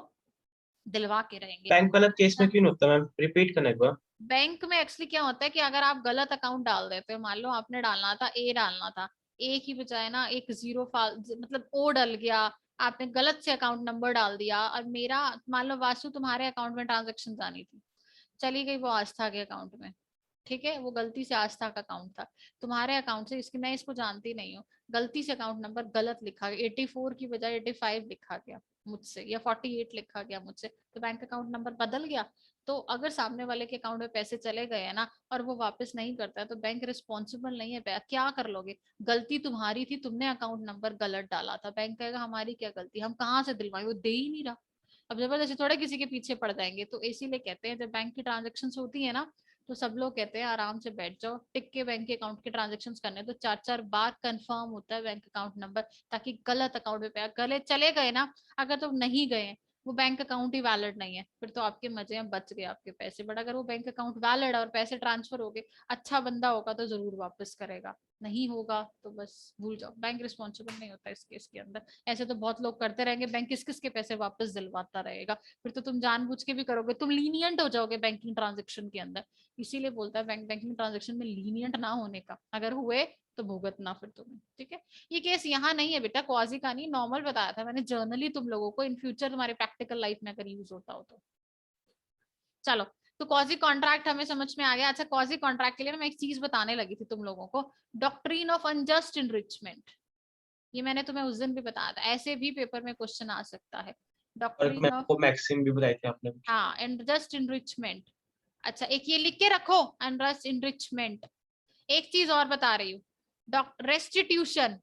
दिलवा के रहेंगे। बैंक वाला केस में क्यों नहीं होता मैम, रिपीट करना एक बार। बैंक में एक्चुअली क्या होता है कि अगर आप गलत अकाउंट डाल देते हो, मान लो आपने डालना था ए, डालना था ए की बजाय ना एक जीरो मतलब ओ डल गया, आपने गलत से अकाउंट नंबर डाल दिया, और मेरा मान लो वासु तुम्हारे अकाउंट में ट्रांजेक्शन आनी थी, चली गई वो आस्था के अकाउंट में, ठीक है, वो गलती से आस्था का अकाउंट था, तुम्हारे अकाउंट से, इसकी मैं इसको जानती नहीं हूँ, गलती से अकाउंट नंबर गलत लिखा गया, 84 की बजाय 85 लिखा गया मुझसे, या 48 लिखा गया मुझसे, तो बैंक अकाउंट नंबर बदल गया। तो अगर सामने वाले के अकाउंट में पैसे चले गए हैं ना, और वो वापस नहीं करता है, तो बैंक रिस्पॉन्सिबल नहीं है। क्या कर लोगे, गलती तुम्हारी थी, तुमने अकाउंट नंबर गलत डाला था, बैंक कहेगा हमारी क्या गलती, हम कहाँ से दिलवाएं, वो दे ही नहीं रहा। अब जबरदस्ती थोड़े किसी के पीछे पड़ जाएंगे, तो इसीलिए कहते हैं जब बैंक की ट्रांजेक्शन होती है ना, तो सब लोग कहते हैं आराम से बैठ जाओ, टिक के बैंक के अकाउंट के ट्रांजेक्शन करने, तो 4-4 बार कंफर्म होता है बैंक अकाउंट नंबर, ताकि गलत अकाउंट में पैसा गले चले गए ना, अगर तो नहीं गए वो बैंक अकाउंट ही वैलिड नहीं है, फिर तो आपके मजे हैं, बच गए आपके पैसे। बट अगर वो बैंक अकाउंट वैलिड है और पैसे ट्रांसफर हो गए, अच्छा बंदा होगा तो जरूर वापस करेगा, नहीं होगा तो बस भूल जाओ, बैंक रिस्पॉन्सिबल नहीं होता इस केस के अंदर। ऐसे तो बहुत लोग करते रहेंगे, बैंक किस किस के पैसे वापस दिलवाता रहेगा, फिर तो तुम जानबूझ के भी करोगे, तुम लीनियंट हो जाओगे बैंकिंग ट्रांजेक्शन के अंदर। इसीलिए बोलता है बैंकिंग ट्रांजेक्शन में लीनियंट ना होने का, अगर हुए तो भुगतना फिर तुम्हें, ठीक है। ये केस यहाँ नहीं है बेटा, क्वाजी का नहीं, नॉर्मल बताया था मैंने जर्नली तुम लोगों को, इन फ्यूचर तुम्हारे प्रैक्टिकल लाइफ में अगर यूज होता हो तो। चलो, तो क्वाजी कॉन्ट्रैक्ट हमें समझ में आ गया। अच्छा, क्वाजी कॉन्ट्रैक्ट के लिए मैं एक चीज बताने लगी थी तुम लोगों को, डॉक्ट्रिन ऑफ अनजस्ट इनरिचमेंट, ये मैंने तुम्हें उस दिन भी बताया था, ऐसे भी पेपर में क्वेश्चन आ सकता है, और डॉक्ट्रिन मैं ऑफ, आपको मैक्सिम भी बताई थी आपने। हाँ, अनजस्ट इनरिचमेंट। अच्छा, एक ये लिख के रखो, अनजस्ट इनरिचमेंट। एक चीज और बता रही हूँ, रेस्टिट्यूशन,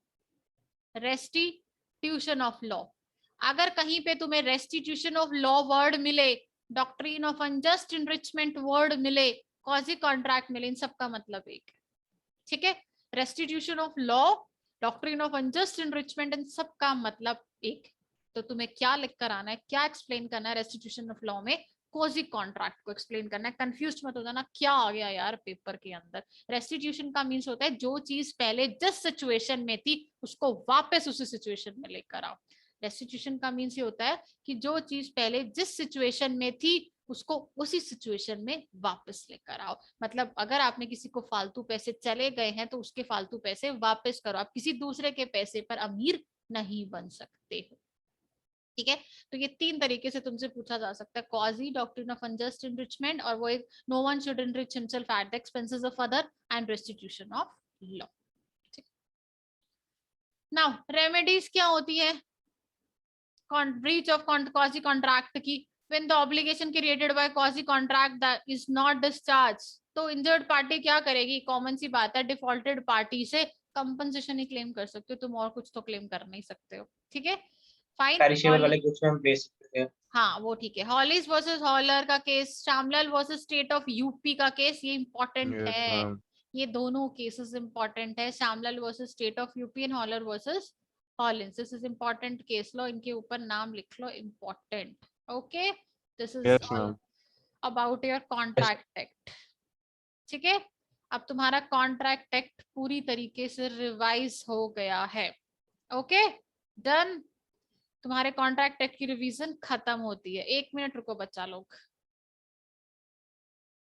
रेस्टिट्यूशन ऑफ लॉ, अगर कहीं पे तुम्हें रेस्टिट्यूशन ऑफ लॉ वर्ड मिले, doctrine of unjust enrichment word मिले, क्वाजी कॉन्ट्रैक्ट मिले, इन सबका मतलब एक है, ठीक है। Restitution of law, doctrine of unjust enrichment, इन सबका मतलब एक। तो तुम्हें क्या लिख कर आना है, क्या एक्सप्लेन करना है रेस्टिट्यूशन ऑफ लॉ में, क्वाजी कॉन्ट्रैक्ट को एक्सप्लेन करना है। कंफ्यूज मत हो जाना, क्या आ गया यार पेपर के अंदर। रेस्टिट्यूशन का मीन्स होता है जो चीज पहले जिस सिचुएशन में थी उसको वापस उसी सिचुएशन में लेकर आओ। रेस्टिट्यूशन का मीन्स ये होता है कि जो चीज पहले जिस सिचुएशन में थी उसको उसी सिचुएशन में वापस लेकर आओ। मतलब अगर आपने किसी को फालतू पैसे चले गए हैं तो उसके फालतू पैसे वापस करो, आप किसी दूसरे के पैसे पर अमीर नहीं बन सकते हो। ठीक है, तो ये 3 तरीके से तुमसे पूछा जा सकता है, quasi, doctrine of unjust enrichment, और वो एक no one should enrich himself at the expenses of other, and restitution of law. Now remedies क्या होती है ब्रीच ऑफ क्वाजी कॉन्ट्रैक्ट की? When the obligation created by quasi contract that is not discharge, तो injured party क्या करेगी? Common सी बात है, डिफॉल्टेड पार्टी से कंपनसेशन ही क्लेम कर सकते हो तुम, और कुछ तो क्लेम कर नहीं सकते हो। ठीक है, फाइन। पेरिशेबल वाले कुछ में हम बेच सकते हैं। हाँ वो ठीक है। हॉलिस वर्सेस हॉलर का case, Shyamlal versus state of UP का केस, ये इंपॉर्टेंट Yes, है। ma'am. ये दोनों केसेस इंपॉर्टेंट है, Shyamlal versus state of UP and Haller versus Hollins. This is important case लो, इनके ऊपर नाम लिख लो, important. Okay, this is Yes, all ma'am. About your contract act. ठीक है, अब तुम्हारा कॉन्ट्रैक्ट एक्ट पूरी तरीके से रिवाइज हो गया है। Okay, done. तुम्हारे कॉन्ट्रैक्ट एक्ट की रिवीजन खत्म होती है। 1 मिनट रुको बच्चा लोग।